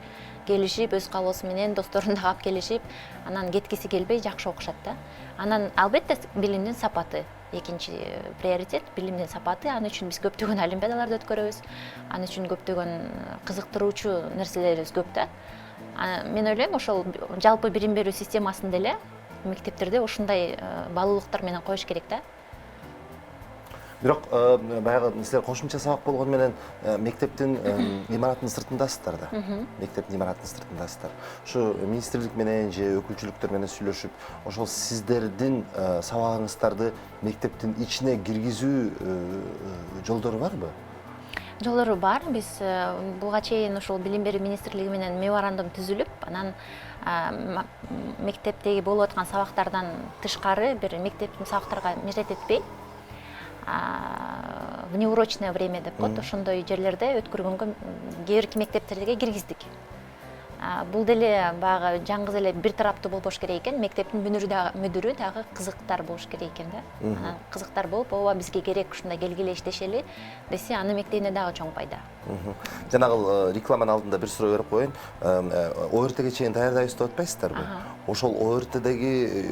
S9: Келишип, өз каалоосу менен досторун да алып келишип, анан кеткиси келбей жакшы окушат да. Анан албетте билимдин сапаты экинчи приоритет, билимдин сапаты. Аны үчүн биз көптөгөн олимпиадаларды өткөрөбүз. Аны үчүн көптөгөн кызыктыруучу нерселерибиз көп да. Мен ойлойм, ошол жалпы билим берүү системасын деле мектептерде ушундай баалуулуктар менен коюш керек да.
S8: Бирок баягы силер кошумча сабак болгону менен мектептин имаратынын сыртындасыздар да. Мектептин имаратынын сыртындасыздар. Ушу министрлик менен же өкүлчүлүктөр менен сүйлөшүп, ошол сиздердин сабагыңыздарды мектептин ичине киргизүү жолдору барбы?
S9: Жолдору бар. Биз буга чейин ошол билим берүү министрлиги менен меморандум түзүлүп, анан мектептеги болуп аткан сабактардан тышкары бир мектептин сабактарга мирет этпей, внеурочное время деп коет, ошондой жерлерде өткөргөнгө кээ бир мектептерге киргиздик. Бул деле баягы жаңгыз эле бир тараптуу болбош керек экен, мектептин мүдүрү дагы кызыктар болуш керек экен да. Анан кызыктар болуп, ооба бизге керек, ушундай келгиле иштешели десе, анын мектебине дагы чоң пайда.
S8: Жанагы рекламанын алдында бир суроо берип коеюн. ОРТге чейин даярдайбыз деп атпайсыздарбы? Ошол ОРТдеги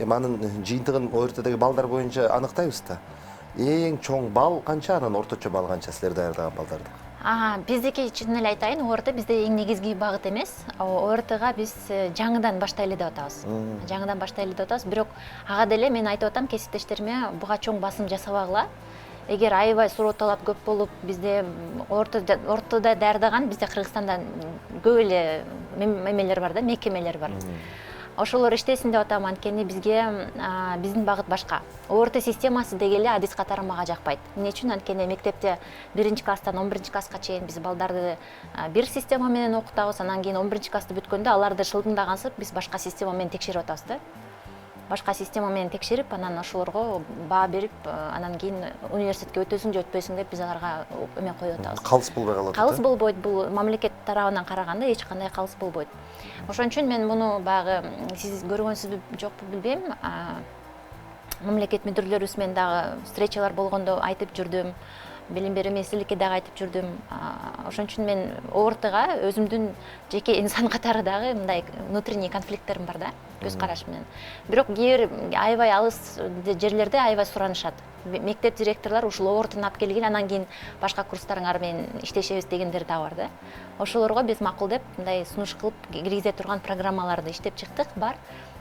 S8: анын жыйынтыгын ОРТдеги балдар боюнча аныктайбыз да. Эң чоң бал канча, анан орточо бал канча силер даярдаган балдардын?
S9: Биздики чын эле айтайын, ОРТ бизде эң негизги багыт эмес. ОРТга биз жаңыдан баштайлы деп атабыз. Жаңыдан баштайлы деп атабыз, бирок ага деле мен айтып атам кесиптештериме, буга чоң басым жасабагыла. Эгер аябай суроо талап көп болуп, бизде ОРТда даярдаган, бизде Кыргызстанда көп эле эмелер бар да, мекемелер бар. Ошолор иштесин деп атам, анткени бизге биздин багыт башка. ОРТ системасы дегеле адис катары мага жакпайт. Эмне үчүн? Анткени мектепте 1-класстан 11-класска чейин биз балдарды бир система менен окутабыз, анан кийин 11-классты бүткөндө аларды шылдыңдагансып биз башка система менен текшерип атабыз да. Башка система менен текшерип, анан ошолорго баа берип, анан кийин университетке өтөсүң же өтпөйсүң деп биз аларга эме коюп атабыз.
S8: Калыс болбой калат.
S9: Калыс болбойт, бул мамлекет тарабынан караганда эч кандай калыс болбойт. Ошон үчүн мен муну баягы сиз көргөнсүзбү жокпу билбейм, мамлекет мүдүрлөрүбүз менен дагы встречалар болгондо айтып жүрдүм. Билим берүү министрликке дагы айтып жүрдүм. Ошон үчүн мен ОРТга өзүмдүн жеке инсан катары дагы мындай внутренний конфликттерим бар да, көз караш менен. Бирок кээ бир аябай алыс жерлерде аябай суранышат. Мектеп директорлор ушул ОРТны алып келгиле, анан кийин башка курстарыңар менен иштешебиз дегендер дагы бар да. Ошолорго биз макул деп мындай сунуш кылып киргизе турган программаларды иштеп чыктык, бар.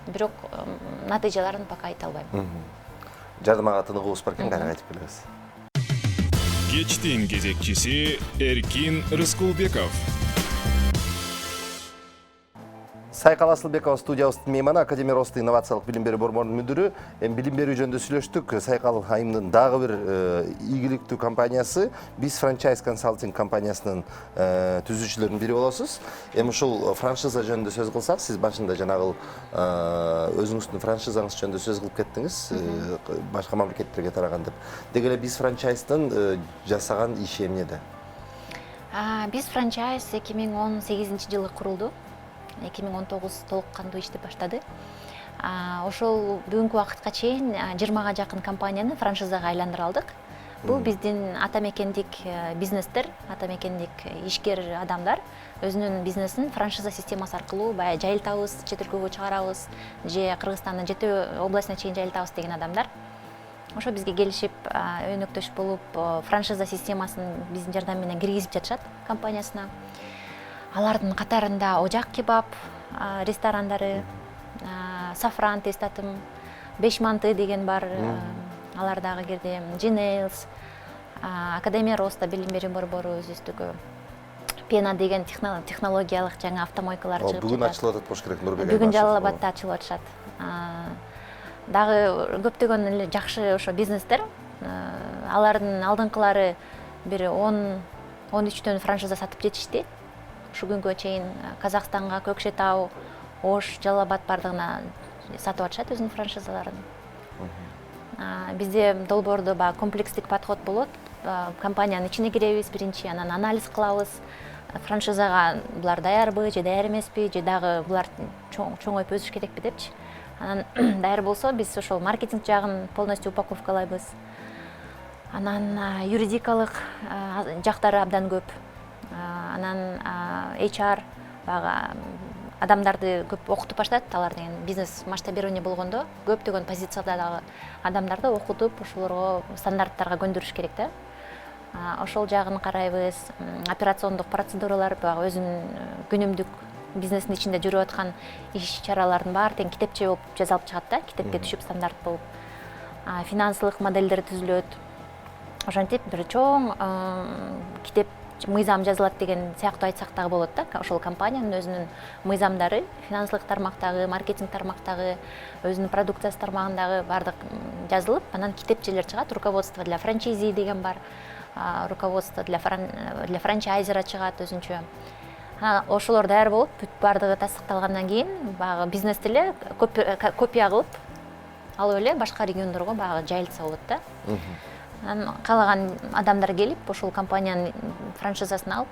S9: Бирок натыйжаларын пока айта албайм.
S8: Жардамга тыныгыбыз бар экен, кайра айтып келебиз.
S4: Кечтин кезекчиси Эркин Рыскулбеков.
S8: Сайкал Асылбекова студиябыздын мейманы, Академия Роста инновациялык билим берүү борборунун мүдүрү. Билим берүү жөнүндө сүйлөштүк. Сайкал айымдын дагы бир ийгиликтүү компаниясы, биз франчайз консалтинг компаниясынын түзүүчүлөрүнүн бири болосуз. Ушул франшиза жөнүндө сөз кылсак, сиз башында жанагы өзүңүздүн франшизаңыз жөнүндө сөз кылып кеттиңиз, башка мамлекеттерге тараган деп. Деги эле биз франчайздын жасаган иши эмнеде?
S9: Биз франчайз 2018 жылы курулду. 2019 толук кандуу иштеп баштады. Ошол бүгүнкү убакытка чейин 20га жакын компанияны франшизага айландыра алдык. Бул биздин ата мекендик бизнестер, ата мекендик ишкер адамдар өзүнүн бизнесин франшиза системасы аркылуу баягы жайылтабыз, чет өлкөгө чыгарабыз, же Кыргызстандын Жети областына чейин жайылтабыз деген адамдар. Ошо бизге келишип, өнөктөш болуп, франшиза системасын биздин жардам менен киргизип жатышат компаниясына. Алардын катарында Ожак кебаб ресторандары, Сафран тестатым, Бешманты деген бар, алар дагы кирди, Джинейлс, Академия Роста билим берүү борбору өзүздүгү, Пена деген технологиялык жаңа автомойкалар чыгып жатат.
S8: Бүгүн ачылып атат болуш керек, Нурбек.
S9: Бүгүн Жалал Абадта ачылып атышат. Дагы көптөгөн эле жакшы ошо бизнестер, алардын алдыңкылары бир 10-13төн франшиза сатып жетишти. Ушу күнгө чейин Казакстанга, Көкшетау, Ош, Жалал Абад бардыгына сатып атышат өзүнүн франшизаларын. Бизде долбоордо комплекстик подход болот. Компаниянын ичине киребиз, биринчи анан анализ кылабыз. Франшизага булар даярбы, же даяр эмеспи, же дагы булар чоңоюп өсүш керекпи депчи. Анан даяр болсо биз ошол маркетинг жагын полностью упаковкалайбыз. Анан юридикалык жактары абдан көп. Анан HR бага адамдарды көп окутуп баштайт. Алар деген бизнес масштабирование болгондо көптөгөн позициядагы адамдарды окутуп, ошолорго стандарттарга көндүрүш керек да. Ошол жагын карайбыз. Операциондук процедуралар бага өзүнүн күнүмдүк бизнестин ичинде жүрүп аткан иш чаралардын баары тең китепче болуп жазылып чыгат да, китепке түшүп стандарт болуп. Финансылык моделдер түзүлөт. Ошентип бир чоң китеп мыйзам жазылат деген сыяктуу айтсак дагы болот да. Ошол компаниянын өзүнүн мыйзамдары, финансылык тармактагы, маркетинг тармактагы, өзүнүн продукциясы тармагындагы бардык жазылып, анан китепчелер чыгат. Руководство для франчайзи деген бар, руководство для франчайзера чыгат өзүнчө. Ошолор даяр болуп, бүт бардыгы тастыкталгандан кийин баягы бизнес эле копия кылып алып эле башка региондорго баягы жайылтса болот да. Анан каалаган адамдар келип, ошол компаниянын франшизасын алып,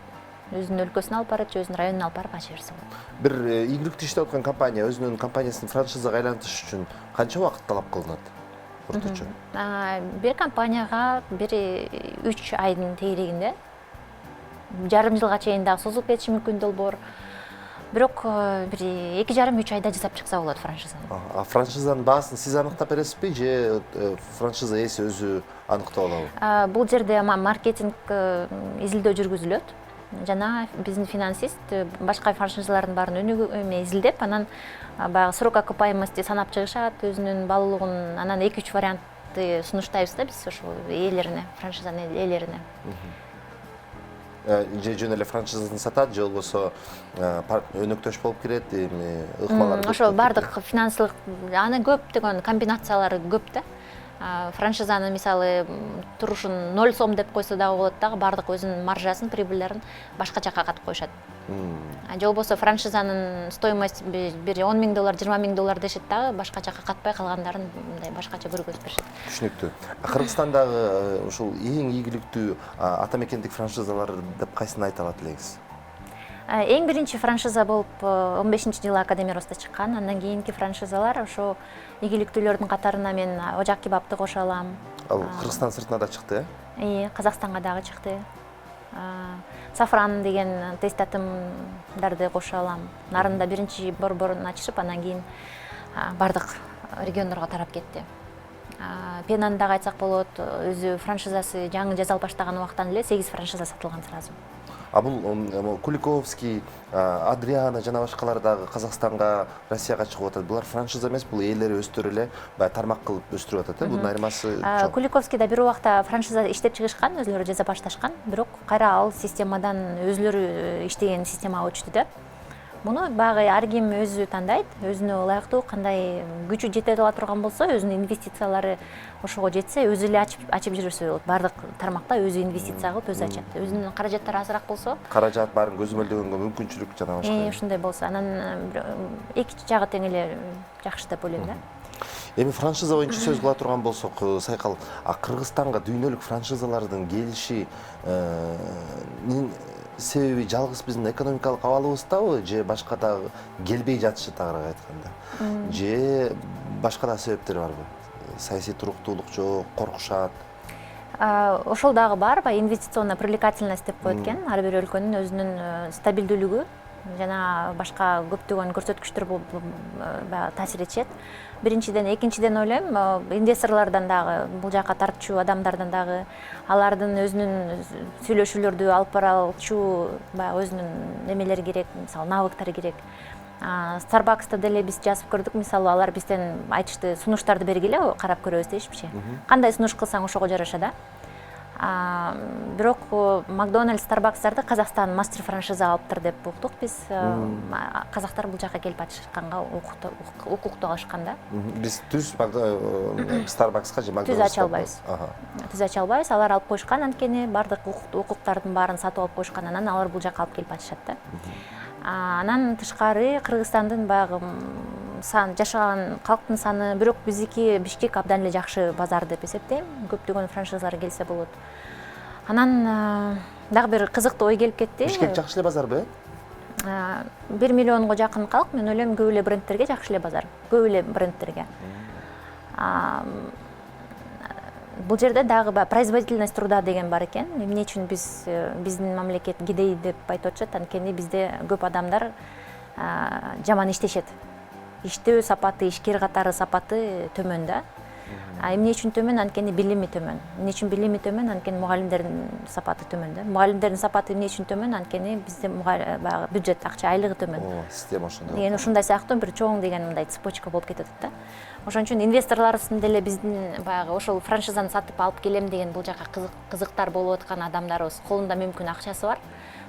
S9: өзүнүн өлкөсүнө алып барып, өзүнүн районуна алып барып ача берсе болот.
S8: Бир ийгиликтүү иштеп аткан компания өзүнүн компаниясын франшизага айлантыш үчүн канча убакыт талап кылынат? Орточо.
S9: Бир компанияга 1-3 айдын тегерегинде жарым жылга чейин дагы созулуп кетиши мүмкүн долбоор. Бирок бир 2,5-3 айда жасап чыкса болот франшизаны.
S8: Франшизанын баасын сиз аныктап бересизби же франшиза ээси өзү аныктап алабы?
S9: Бул жерде маркетинг изилдөө жүргүзүлөт. Жана биздин финансист башка франшизалардын баарын изилдеп, анан баягы срок окупаемости санап чыгышат, өзүнүн баалуулугун, анан 2-3 вариантты сунуштайбыз да биз ошол ээлерине, франшизанын ээлерине.
S8: Же жөн эле франшизасын сатат, же болбосо өнөктөш болуп кирет, ыкмалар.
S9: Ошол бардык финансылык аны көптөгөн комбинациялары көп да. Франшизаны мисалы турушун 0 сом деп койсо дагы болот дагы, бардык өзүнүн маржасын, прибыльдерин башка жакка катып коюшат. Же болбосо франшизанын стоимость бир $10,000, $20,000 дешет дагы, башка жакка катпай калгандарын мындай башкача көргөзүп беришет.
S8: Түшүнүктүү. Кыргызстандагы ушул эң ийгиликтүү ата мекендик франшизалар деп кайсын айта алат элеңиз?
S9: Эң биринчи франшиза болуп 15-жылы Академия Роста чыккан. Андан кийинки франшизалар ошо ийгиликтүүлөрдүн катарына мен Ожак кебабты кошо алам.
S8: Ал Кыргызстан сыртына да чыкты,
S9: Казакстанга дагы чыкты. Сафран деген тестатымдарды кошо алам. Нарында биринчи борборун ачышып, андан кийин бардык региондорго тарап кетти. Пенаны дагы айтсак болот, өзү франшизасы жаңы жасалып баштаган убактан эле 8 франшиза сатылган сразу.
S8: Бул Куликовский, Адриана жана башкалар дагы Казакстанга, Россияга чыгып атат. Булар франшиза эмес, бул ээлери өстүрүп эле тармак кылып өстүрүп атат, бунун айырмасы.
S9: Куликовскийда бир убакта франшиза иштеп чыгышкан, өзүлөрү жасап башташкан, бирок кайра ал системадан өзүлөрү иштеген системага өтүштү да. Муну багы ар ким өзү тандайт, өзүнө ылайыктуу кандай күчү жете ала турган болсо, өзүнүн инвестициялары ошого жетсе, өзү эле ачып жүрөсө болот. Бардык тармакта өзү инвестиция кылып өзү ачат. Өзүнүн каражаттары азыраак болсо,
S8: каражат баарын көзөмөлдөгөнгө мүмкүнчүлүк жана башка.
S9: Ушундай болсо, анан эки жагы тең эле жакшы деп ойлойм да.
S8: Эми франшиза боюнча сөз кыла турган болсок, Сайкал, Кыргызстанга дүйнөлүк франшизалардын келиши себеби жалгыз биздин экономикалык абалыбыздабы же башка дагы келбей жатышы тагыраак айтканда же башка да себептер барбы? Саясий туруктуулук жок, коркушат.
S9: Ошол дагы бар, инвестиционная привлекательность деп коет экен. Ар бир өлкөнүн өзүнүн стабилдүүлүгү жана башка көптөгөн көрсөткүчтөр таасир этишет. Биринчиден, экинчиден ойлойм, инвесторлордон дагы, бул жака тартчу адамдардан дагы, алардын өзүнүн сүйлөшүүлөрдү алып барачу өзүнүн немелери керек, мисалы навыктары керек. Starbucks'та деле биз жазып көрдүк, мисалы алар бизден айтышты, сунуштарды бергиле, карап көрөбүз дейишпи. Кандай сунуш кылсаң ошого жараша да. Бирок Макдональдс, Starbucks'тарды Казакстан мастер франшиза алыптыр деп уктук биз. Казактар бул жака келип атышканга укукту алышкан да.
S8: Биз түз Starbucks'ка же
S9: Макдональдс түз ача албайбыз. Түз ача албайбыз. Алар алып койшкан, анткени бардык укуктардын баарын сатып алып койшкан, анан алар бул жака алып келип атышат да. Анан тышкары Кыргызстандын баягы жашаган калктын саны, бирок биздики Бишкек абдан эле жакшы базар деп эсептейм. Көптөгөн франшизалар келсе болот. Анан дагы бир кызыктуу ой келип кетти.
S8: Бишкек жакшы эле базарбы?
S9: 1 миллионго жакын калк, мен ойлойм көп эле брендтерге жакшы эле базар. Көп эле брендтерге. Бул жерде дагы производительность труда деген бар экен. Эмне үчүн биздин мамлекет кедей деп айтып атышат, анткени бизде көп адамдар жаман иштешет. Иштөө сапаты, ишкер катары сапаты төмөн да. Эмне үчүн төмөн? Анткени билими төмөн. Эмне үчүн билими төмөн? Анткени мугалимдердин сапаты төмөн да. Мугалимдердин сапаты эмне үчүн төмөн? Анткени бизде баягы бюджет, акча, айлыгы төмөн.
S8: Система ошондой.
S9: Эми ушундай сыяктуу бир чоң деген мындай цепочка болуп кетет да. Ошон үчүн инвесторлордун деле биздин баягы ошол франшизаны сатып алып келем деген бул жака кызыктар болуп аткан адамдарыбыз колунда мүмкүн акчасы бар,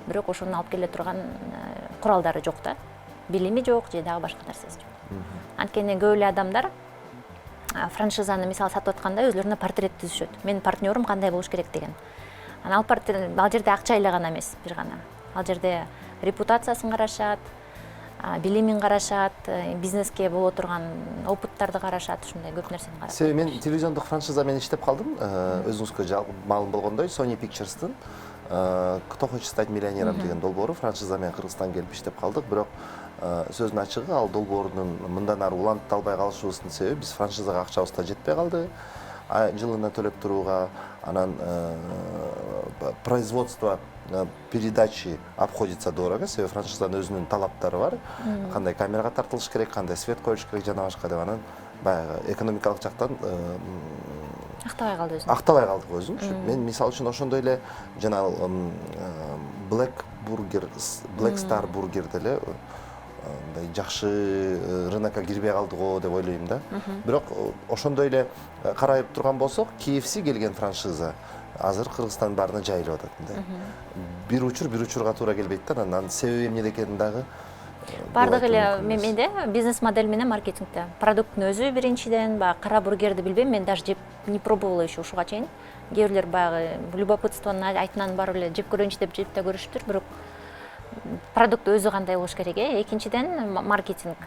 S9: бирок ошону алып келе турган куралдары жок да. Билими жок же дагы башка нерсеси жок. Анткени көп эле адамдар франшизаны мисалы сатып атканда өзлөрүнө портрет түзүшөт. Менин партнерым кандай болуш керек деген. Анан ал жерде акча эле гана эмес, бир гана. Ал жерде репутациясын карашат, билимин карашат, бизнеске боло турган опыттарды карашат, ушундай көп нерсени карашат.
S8: Себеби мен телевизиондук франшиза менен иштеп калдым. Өзүңүзгө маалым болгондой, Sony Pictures'тын Кто хочет стать миллионером деген долбоору франшиза менен Кыргызстанга келип иштеп калдык, бирок сөздүн ачыгы ал долбоордун мындан ары улантып албай калышыбыздын себеби биз франшизага акчабыз да жетпей калды. Жылына төлөп турууга, анан производство передачи обходится дорого, себеби франшизанын өзүнүн талаптары бар. Кандай камерага тартылыш керек, кандай свет коюш керек жана башка деп, анан баягы экономикалык жактан
S9: актабай калды өзүн.
S8: Актабай калдык өзүн. Мен мисалы үчүн ошондой эле жана Black Star Burger деле мындай жакшы рынокко кирбей калдык го деп ойлойм да. Бирок ошондой эле карап турган болсок, KFC келген франшиза азыр Кыргызстандын баарына жайылып атат да. Бир учурга туура келбейт да, анан себеби эмнеде экенин дагы
S9: бардык эле менде бизнес модель менен маркетингде. Продукттун өзү биринчиден, кара бургерди билбейм, мен даже жеп не пробовала еще ушуга чейин. Кээ бирлер баягы любопытствонун айтынан барып эле жеп көрөйүнчү деп жеп да көрүшүптүр, бирок продукт өзү кандай болуш керек. Экинчиден маркетинг.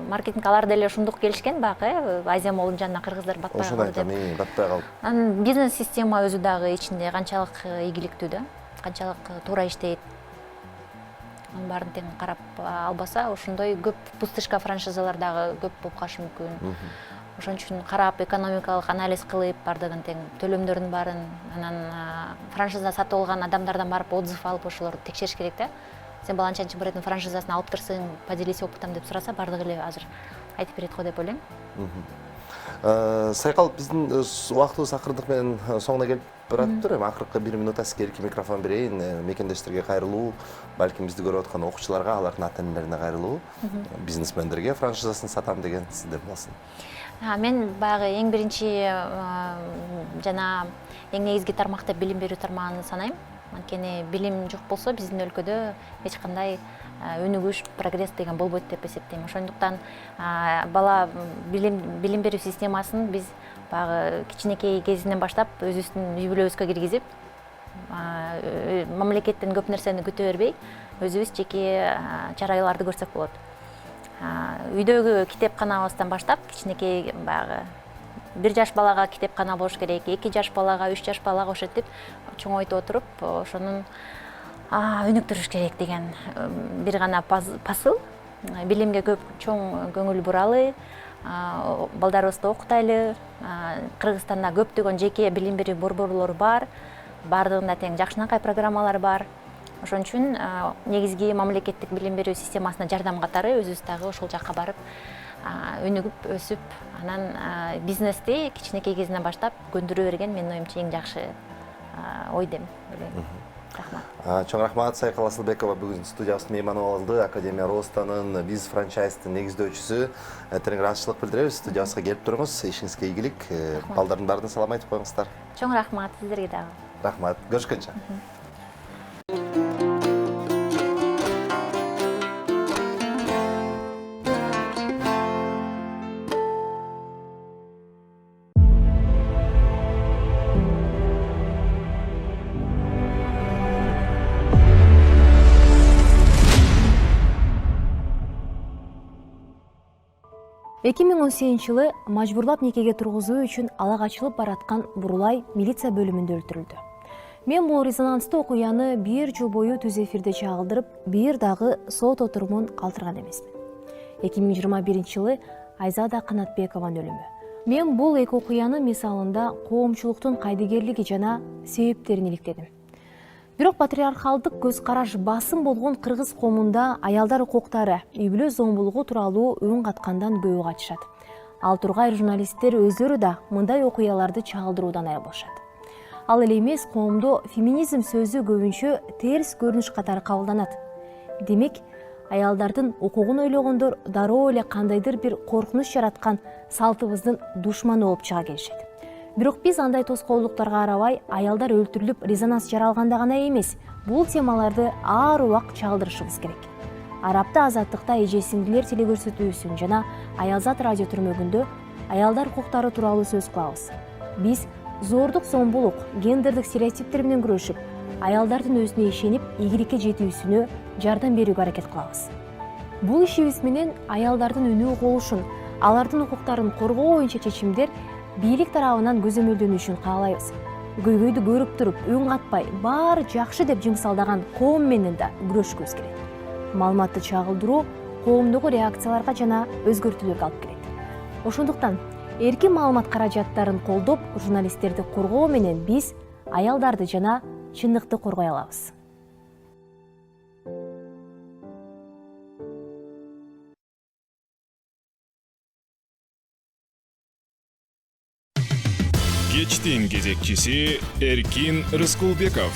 S9: Маркетинг алар деле ушундук келишкен баягы Азия молдун жанына кыргыздар батпай калды деп.
S8: Батпай калды.
S9: Анан бизнес система өзү дагы ичинде канчалык ийгиликтүү да, канчалык туура иштейт. Анын баарын тең карап албаса, ошондой көп пустышка франшизалар дагы көп болуп калышы мүмкүн. Ошон үчүн карап, экономикалык анализ кылып, бардыгын тең төлөмдөрдүн баарын, анан франшиза сатып алган адамдардан барып отзыв алып ошолорду текшериш керек да. Сен баланчанчы бирдин франшизасын алып турсаң, поделись опытом деп сураса, бардыгы эле азыр айтып берет го деп ойлойм.
S8: Сайкал, биздин убактыбыз акырдык менен соңуна келип баратыптыр. Акыркы 1 минутта сизге эркин микрофон берейин. Мекендештерге кайрылуу, балким бизди көрүп аткан окуучуларга, алардын ата-энелерине кайрылуу, бизнесмендерге франшизасын сатам деген сизде болсун.
S9: Мен баягы эң биринчи жана эң негизги тармак деп билим берүү тармагын санайм. Анткени билим жок болсо биздин өлкөдө эч кандай өнүгүш, прогресс деген болбойт деп эсептейм. Ошондуктан бала билим берүү системасын биз баягы кичинекей кезинен баштап өзүбүздүн үй бүлөбүзгө киргизип, мамлекеттен көп нерсени күтө бербей, өзүбүз жеке чараларды көрсөк болот. Үйдөгү китепканабыздан баштап кичинекей баягы 1 жаш балага китепкана болуш керек, 2 жаш балага, 3 жаш балага ошентип чоңойтуп отуруп, ошонун өнүктүрүш керек деген бир гана посыл. Билимге көп чоң көңүл буралы, балдарыбызды окутайлы. Кыргызстанда көптөгөн жеке билим берүү борборлору бар. Бардыгында тең жакшынакай программалар бар. Ошон үчүн негизги мамлекеттик билим берүү системасына жардам катары өзүбүз дагы ошол жакка барып өнүгүп, өсүп, анан бизнести кичинекей кезинен баштап көндүрө берген менин оюмча эң жакшы ой деп ойлойм. Рахмат.
S8: Чоң рахмат, Сайкал Асылбекова бүгүн студиябыздын мейманы болду. Академия Ростанын биз франчайздын негиздөөчүсү. Терең ыраазычылык билдиребиз. Студиябызга келип туруңуз. Ишиңизге ийгилик. Балдардын баарына салам айтып коюңуздар.
S9: Чоң рахмат сиздерге дагы.
S8: Рахмат. Көрүшкөнчө.
S10: Эки миң 18-жылы мажбурлап некеге тургузуу үчүн ала качылып бараткан Бурулай милиция бөлүмүндө өлтүрүлдү. Мен бул резонанстуу окуяны бир жыл бою түз эфирде чагылдырып, бир дагы сот отурумун калтырган эмесмин. 2021-жылы Айзада Канатбекованын өлүмү. Мен бул эки окуяны мисалында коомчулуктун кайдыгерлиги жана себептерин иликтедим. Бирок патриархалдык көз караш басым болгон кыргыз коомунда аялдар укуктары, үй-бүлө зомбулугу тууралуу үн каткандан көбү качышат. Ал тургай журналисттер өздөрү да мындай окуяларды чагылдыруудан аябышат. Ал эле эмес, коомдо феминизм сөзү көбүнчө терс көрүнүш катары кабылданат. Демек, аялдардын укугун ойлогондор дароо эле кандайдыр бир коркунуч жараткан салтыбыздын душманы болуп чыга келишет. Бирок биз андай тоскоолдуктарга карабай, аялдар өлтүрүлүп, резонанс жаралганда гана эмес, бул темаларды ар убак чагылдырышыбыз керек. Арабта азаттыкта эже-сиңдилер телекөрсөтүүсүн жана Аялзат радио түрмөгүндө аялдар укуктары тууралуу сөз кылабыз. Биз зордук, зомбулук, гендердик стереотиптер менен күрөшүп, аялдардын өзүнө ишенип, ийгиликке жетүүсүнө жардам берүүгө аракет кылабыз. Бул ишибиз менен аялдардын үнү угулушун, алардын укуктарын коргоо боюнча чечимдер бийлик тарабынан көзөмөлдөнүшүн каалайбыз. Көйгөйдү көрүп туруп, үн катпай, баары жакшы деп жыңсалдаган коом менен да күрөшкүбүз керек. Маалыматты чагылдыруу коомдогу реакцияларга жана өзгөртүүлөргө алып келет. Ошондуктан эркин маалымат каражаттарын колдоп, журналисттерди коргоо менен биз аялдарды жана чындыкты коргой алабыз.
S4: Кечтин кезекчиси Эркин Рыскулбеков.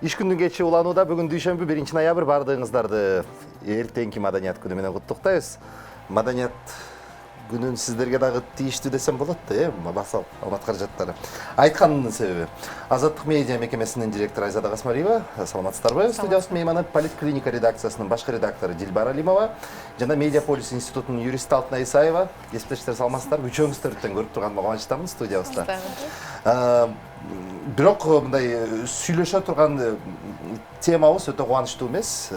S8: Иш күндүн кечи уланууда бүгүн дүйшөмбү 1 ноябрь бардыгыңыздарды эртеңки маданият күнү менен куттуктайбыз. Маданият күнүн сиздерге дагы тийиштүү десем болот да, басал Алмат каражаттары. Айтканымдын себеби Азаттык медиа мекемесинин директору Айзада Касмариева, саламатсыздарбы? Студиябыздын мейманы Политклиника редакциясынын башкы редактору Дилбар Алимова жана Медиаполис институтунун юристи Алтынай Исаева. Кесиптештер, саламатсыздарбы? Үчөөңүздөрдөн көрүп турганыма кубанычтамын студиябызда. Бирок мындай сүйлөшө турган темабыз өтө кубанычтуу эмес.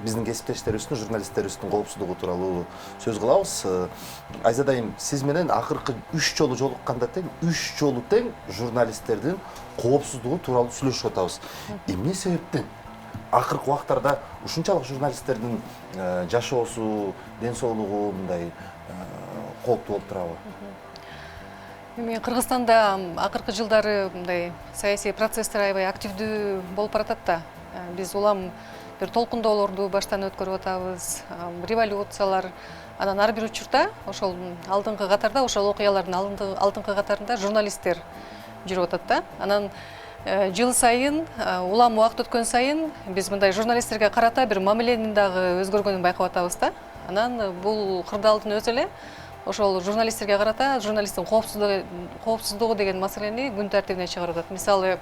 S8: Биздин кесиптештерибиздин, журналисттерибиздин коопсуздугу тууралуу сөз кылабыз. Айзадайым, сиз менен акыркы 3 жолу жолукканда тең, 3 жолу тең журналисттердин коопсуздугу тууралуу сүйлөшүп атабыз. Эмне себептен акыркы убактарда ушунчалык журналисттердин жашоосу, ден соолугу мындай кооптуу болуп турабы?
S11: Эми Кыргызстанда акыркы жылдары мындай саясий процесстер аябай активдүү болуп баратат да. Биз улам бир толкундоолорду баштан өткөрүп атабыз. Революциялар, анан ар бир учурда ошол алдыңкы катарда, ошол окуялардын алдыңкы катарында журналисттер жүрүп атат да. Анан жыл сайын, улам убакыт өткөн сайын биз мындай журналисттерге карата бир мамиленин дагы өзгөргөнүн байкап атабыз да. Анан бул кырдаалдын өзү эле ошол журналисттерге карата журналисттин коопсуздугу деген маселени күн тартибине чыгарып атат. Мисалы,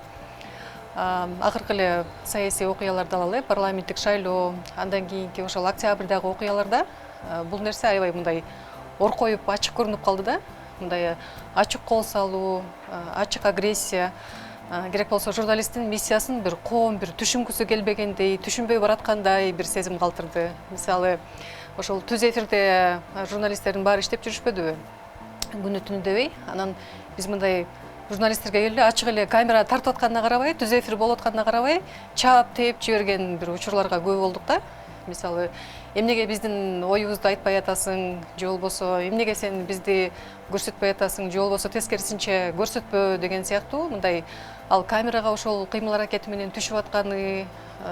S11: акыркы эле саясий окуяларды алалы, парламенттик шайлоо, андан кийинки ошол октябрдагы окуяларда бул нерсе аябай мындай оркоюп, ачык көрүнүп калды да. Мындай ачык кол салуу, ачык агрессия, керек болсо журналисттин миссиясын бир коом бир түшүнгүсү келбегендей, түшүнбөй бараткандай бир сезим калтырды. Мисалы, ошол түз эфирде журналисттердин баары иштеп жүрүшпөдүбү? Күнү түнү дебей, анан биз мындай журналисттерге келди ачык эле камера тартып атканына карабай, түз эфир болуп атканына карабай, чаап тээп жиберген бир учурларга көп болдук да. Мисалы, эмнеге биздин оюбузду айтпай атасың, же болбосо эмнеге сен бизди көрсөтпөй атасың, же болбосо тескерисинче көрсөтпө деген сыяктуу мындай ал камерага ошол кыймыл аракети менен түшүп атканы,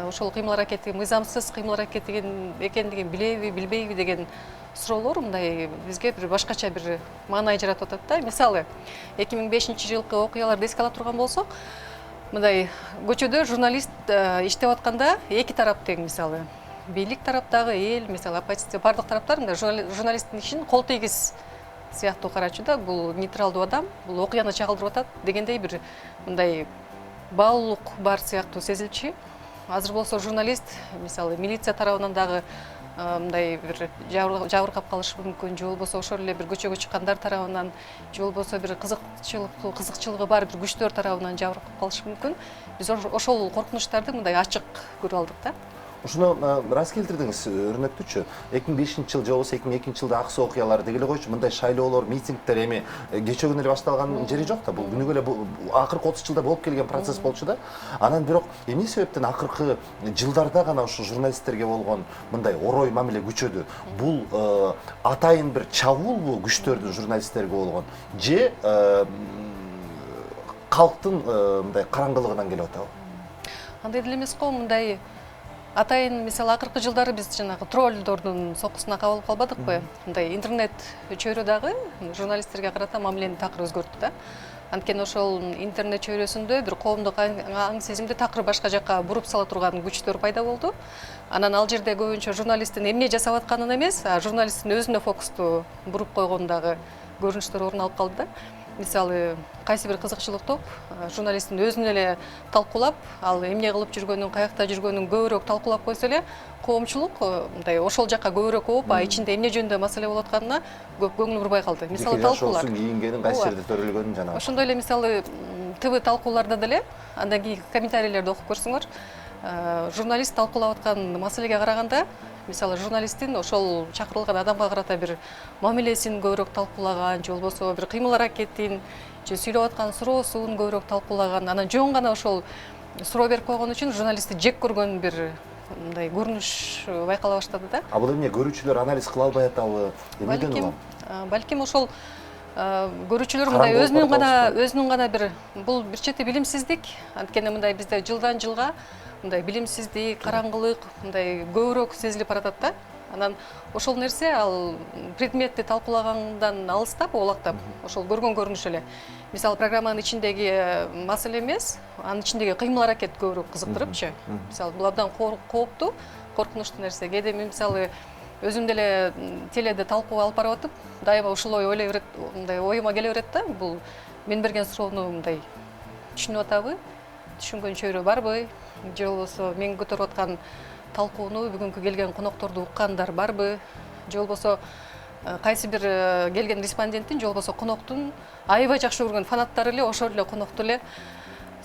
S11: ошол кыймыл аракети мыйзамсыз кыймыл аракети экендигин билеби, билбейби деген суроолор мындай бизге бир башкача бир маанай жаратып атат да. Мисалы, 2005-жылкы окуяларды эске ала турган болсок, мындай көчөдө журналист иштеп атканда эки тарап тең, мисалы бийлик тараптагы эл, мисалы оппозиция бардык тараптар мындай журналисттин ишин кол тийгиз сыяктуу карачу да. Бул нейтралдуу адам, бул окуяны чагылдырып атат дегендей бир мындай баалуулук бар сыяктуу сезилчү. Азыр болсо журналист, мисалы милиция тарабынан дагы мындай бир жабыркап калышы мүмкүн, же болбосо ошол эле бир көчөгө чыккандар тарабынан, же болбосо бир кызыкчылыгы бар бир күчтөр тарабынан жабыркап калышы мүмкүн. Биз ошол коркунучтарды мындай ачык көрүп алдык да.
S8: Ушуну рас келтирдиңиз, өрнөктүүчү. 2005-жыл же болбосо 2002-жылда аксы окуялар дегеле койчу, мындай шайлоолор, митингдер эми кечээ күнү эле башталган жери жок да. Бул күнүгө эле акыркы 30 жылда болуп келген процесс болчу да. Анан бирок эмне себептен акыркы жылдарда гана ушу журналисттерге болгон мындай орой мамиле күчөдү? Бул атайын бир чабуулбу күчтөрдүн журналисттерге болгон же калктын мындай караңгылыгынан келип атабы?
S11: Андай деле эмес го, мындай атайын мисалы акыркы жылдары биз жанагы троллдордун сокусуна кабылып калбадыкпы? Мындай интернет чөйрө дагы журналисттерге карата мамилени такыр өзгөрттү да. Анткени ошол интернет чөйрөсүндө бир коомдук аң сезимди такыр башка жакка буруп сала турган күчтөр пайда болду. Анан ал жерде көбүнчө журналисттин эмне жасап атканын эмес, журналисттин өзүнө фокусту буруп койгондагы көрүнүштөр орун алып калды да. Мисалы, кайсы бир кызыкчылык топ журналисттин өзүн эле талкуулап, ал эмне кылып жүргөнүн, каякта жүргөнүн көбүрөөк талкуулап койсо эле, коомчулук мындай ошол жакка көбүрөөк ооп, ичинде эмне жөнүндө маселе болуп атканына көп көңүл бурбай калды. Мисалы, талкуулар.
S8: Кийингенин кайсы жерде төрөлгөнүн жанагы.
S11: Ошондой эле мисалы ТВ талкууларда деле, андан кийин комментарийлерди окуп көрсөңөр, журналист талкуулап аткан маселеге караганда, мисалы журналисттин ошол чакырылган адамга карата бир мамилесин көбүрөөк талкуулаган, же болбосо бир кыймыл аракетин, же сүйлөп аткан суроосун көбүрөөк талкуулаган. Анан жөн гана ошол суроо берип койгон үчүн журналистти жек көргөн бир мындай көрүнүш байкала баштады да.
S8: Бул эмне көрүүчүлөр анализ кыла албай атабы? Эмнеден улам?
S11: Балким ошол көрүүчүлөр мындай өзүнүн гана бир бул бир чети билимсиздик. Анткени мындай бизде жылдан жылга мындай билимсиздик, караңгылык мындай көбүрөөк сезилип баратат да. Анан ошол нерсе ал предметти талкуулагандан алыстап, олактап, ошол көргөн көрүнүш эле. Мисалы, программанын ичиндеги маселе эмес, анын ичиндеги кыймыл аракет көбүрөөк кызыктырыпчы. Мисалы, бул абдан кооптуу, коркунучтуу нерсе. Кээде мисалы өзүм деле теледе талкуу алып барып атып, дайыма ушул ой ойлой берет, мындай оюма келе берет да. Бул мен берген суроону мындай түшүнүп атабы, түшүнгөн чөйрө барбы, же болбосо мен көтөрүп аткан талкууну бүгүнкү келген конокторду уккандар барбы, же болбосо кайсы бир келген респонденттин же болбосо коноктун аябай жакшы көргөн фанаттары эле ошол эле конокту эле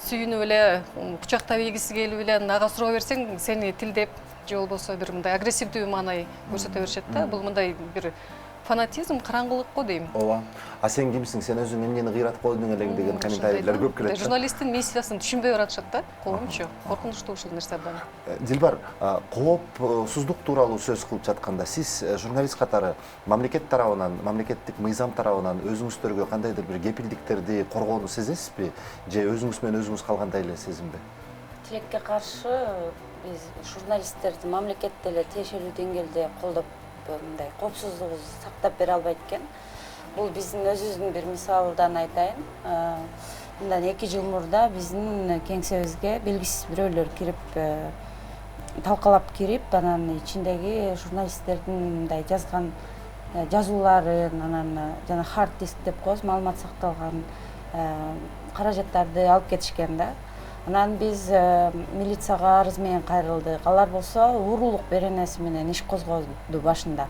S11: сүйүнүп эле кучактап ийгиси келип эле ага суроо берсең сени тилдеп же болбосо бир мындай агрессивдүү маанай көрсөтө беришет да. Бул мындай бир фанатизм, караңгылык го дейм.
S8: Ооба. А сен кимсиң? Сен өзүң эмнени кыйратып койдуң элең деген комментарийлер көп келет.
S11: Журналисттин миссиясын түшүнбөй баратышат да, коомчу. Коркунучтуу ушул нерсе абдан.
S8: Дилбар, коопсуздук тууралуу сөз кылып жатканда, сиз журналист катары мамлекет тарабынан, мамлекеттик мыйзам тарабынан өзүңүздөргө кандайдыр бир кепилдиктерди коргоону сезесизби, же өзүңүз менен өзүңүз калгандай эле сезимби?
S12: Тилекке каршы биз журналисттерди мамлекет деле тиешелүү деңгээлде колдоп мындай коопсуздугубузду сактап бере албайт экен. Бул биздин өзүбүздүн бир мисалдан айтайын. Мындан 2 жыл мурда биздин кеңсебизге белгисиз бирөөлөр кирип, талкалап кирип, анан ичиндеги журналисттердин мындай жазган жазууларын, анан жана хард диск деп коебуз, маалымат сакталган каражаттарды алып кетишкен да. Анан биз милицияга арыз менен кайрылдык. Алар болсо уурулук беренеси менен иш козгоду башында.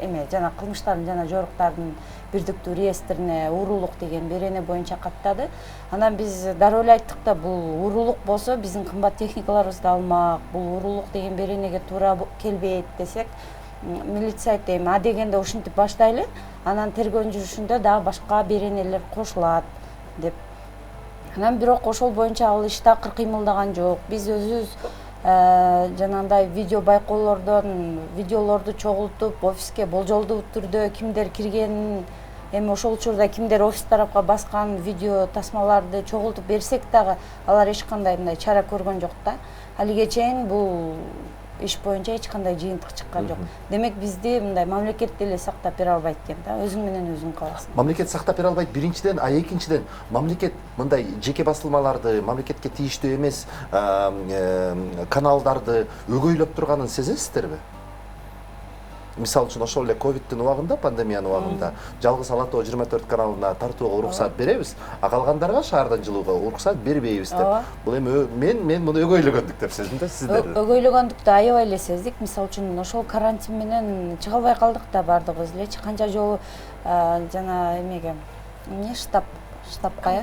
S12: Эме жана кылмыштардын жана жоруктардын бирдиктүү реестрине уурулук деген берене боюнча каттады. Анан биз дароо эле айттык да, бул уурулук болсо биздин кымбат техникаларыбызды алмак, бул уурулук деген беренеге туура келбейт десек, милиция айтты, эми дегенде ушинтип баштайлы, анан тергөө жүрүшүндө дагы башка беренелер кошулат. деп. Анан бирок ошол боюнча ал иш такыр кыймылдаган жок. Биз өзүбүз жанагындай видео байкоолордон видеолорду чогултуп офиске болжолдуу түрдө кимдер киргенин, эми ошол учурда кимдер офис тарапка баскан видео тасмаларды чогултуп берсек дагы алар эч кандай мындай чара көргөн жок да. Алиге чейин бул иш боюнча эч кандай жыйынтык чыккан жок. Демек бизди мындай мамлекет деле сактап бере албайт экен да. Өзүң менен өзүң каласың.
S8: Мамлекет сактап бере албайт биринчиден, а экинчиден мамлекет мындай жеке басылмаларды, мамлекетке тийиштүү эмес каналдарды өгөйлөп турганын сезесиздерби? Мисалы үчүн ошол эле ковидтин убагында, пандемиянын убагында жалгыз Ала Тоо 24 каналына тартууга уруксат беребиз, а калгандарга шаардан жылууга уруксат бербейбиз деп. Бул эми мен муну өгөйлөгөндүк деп сездим да, сиздер.
S12: Өгөйлөгөндүктү аябай эле сездик. Мисалы үчүн ошол карантин менен чыга албай калдык да бардыгыбыз элечи. Канча жолу жана эмеге штабка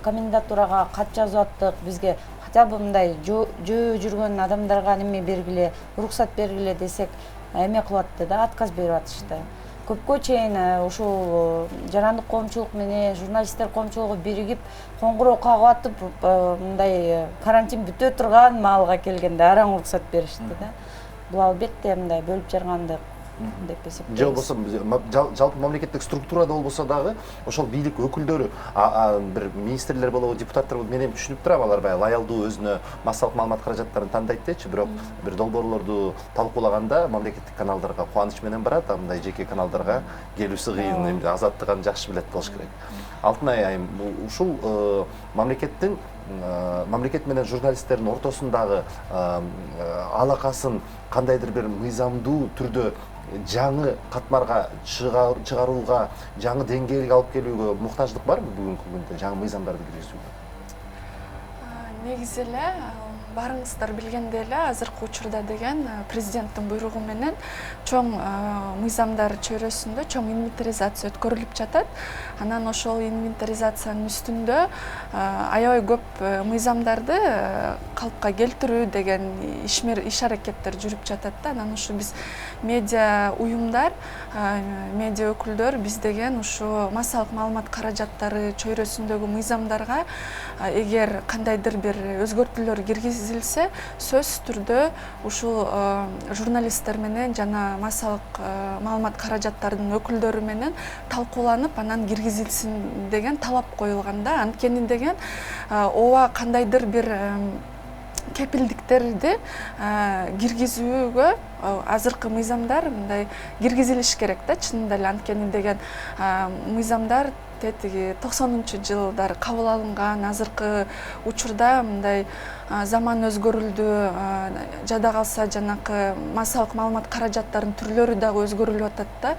S12: комендатурага кат жазып аттык, бизге хотя бы мындай жөө жүргөн адамдарга неме бергиле, уруксат бергиле десек, эме кылып атты да, отказ берип атышты. Көпкө чейин ушул жарандык коомчулук менен журналисттер коомчулугу биригип коңгуроо кагып атып, мындай карантин бүтө турган маалга келгенде араң уруксат беришти да. Бул албетте мындай бөлүп жаргандык деп эсептейбиз.
S8: Же болбосо жалпы мамлекеттик структурада болбосо дагы ошол бийлик өкүлдөрү, бир министрлер болобу, депутаттар болобу, мен эми түшүнүп турам, алар баягы лаялдуу өзүнө массалык маалымат каражаттарын тандайт дечи, бирок бир долбоорлорду талкуулаганда мамлекеттик каналдарга кубаныч менен барат, а мындай жеке каналдарга келүүсү кыйын, азаттыгын жакшы билет болуш керек. Алтынай айым, ушул мамлекет менен журналисттердин ортосундагы алакасын кандайдыр бир мыйзамдуу түрдө жаңы катмарга чыгарууга, жаңы деңгээлге алып келүүгө муктаждык барбы бүгүнкү күндө, жаңы мыйзамдарды киргизүүгө?
S13: Негизи эле барыңыздар билгендей эле азыркы учурда деген президенттин буйругу менен чоң мыйзамдар чөйрөсүндө чоң инвентаризация өткөрүлүп жатат. Анан ошол инвентаризациянын үстүндө аябай көп мыйзамдарды калпка келтирүү деген иш аракеттер жүрүп жатат да. Анан ушу биз медиа уюмдар, медиа өкүлдөр биз деген ушу массалык маалымат каражаттары чөйрөсүндөгү мыйзамдарга эгер кандайдыр бир өзгөртүүлөр киргизилсе, сөзсүз түрдө ушул журналисттер менен жана массалык маалымат каражаттарынын өкүлдөрү менен талкууланып, анан киргизилсин деген талап коюлган да. Анткени деген ооба кандайдыр бир кепилдиктерди киргизүүгө азыркы мыйзамдар мындай киргизилиш керек да, чынында эле. Анткени деген мыйзамдар тетиги 90-жылдары кабыл алынган, азыркы учурда мындай заман өзгөрүлдү, жада калса жанакы массалык маалымат каражаттарынын түрлөрү дагы өзгөрүлүп атат да.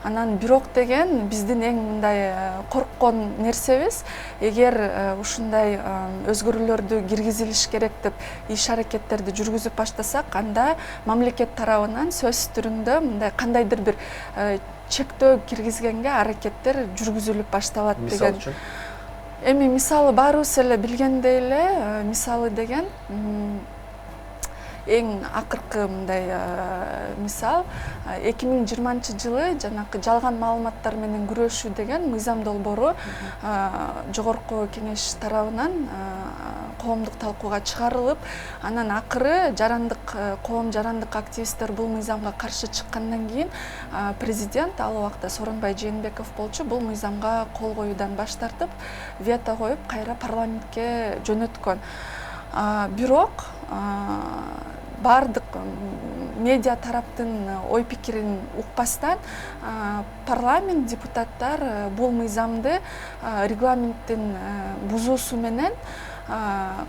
S13: Анан бирок деген биздин эң мындай корккон нерсебиз, эгер ушундай өзгөрүүлөрдү киргизилиш керек деп иш аракеттерди жүргүзүп баштасак, анда мамлекет тарабынан сөзсүз түрүндө мындай кандайдыр бир чектөө киргизгенге аракеттер жүргүзүлүп башталат деген. Эми мисалы баарыбыз эле билгендей эле, мисалы деген эң акыркы мындай мисал 2020-жылы жанакы жалган маалыматтар менен күрөшүү деген мыйзам долбоору жогорку кеңеш тарабынан коомдук талкууга чыгарылып, анан акыры коом жарандык активисттер бул мыйзамга каршы чыккандан кийин президент, ал убакта Сооронбай Жээнбеков болчу, бул мыйзамга кол коюудан баш тартып, вето коюп, кайра парламентке жөнөткөн. Бирок бардык медиа тараптын ой пикирин укпастан парламент депутаттар бул мыйзамды регламенттин бузуусу менен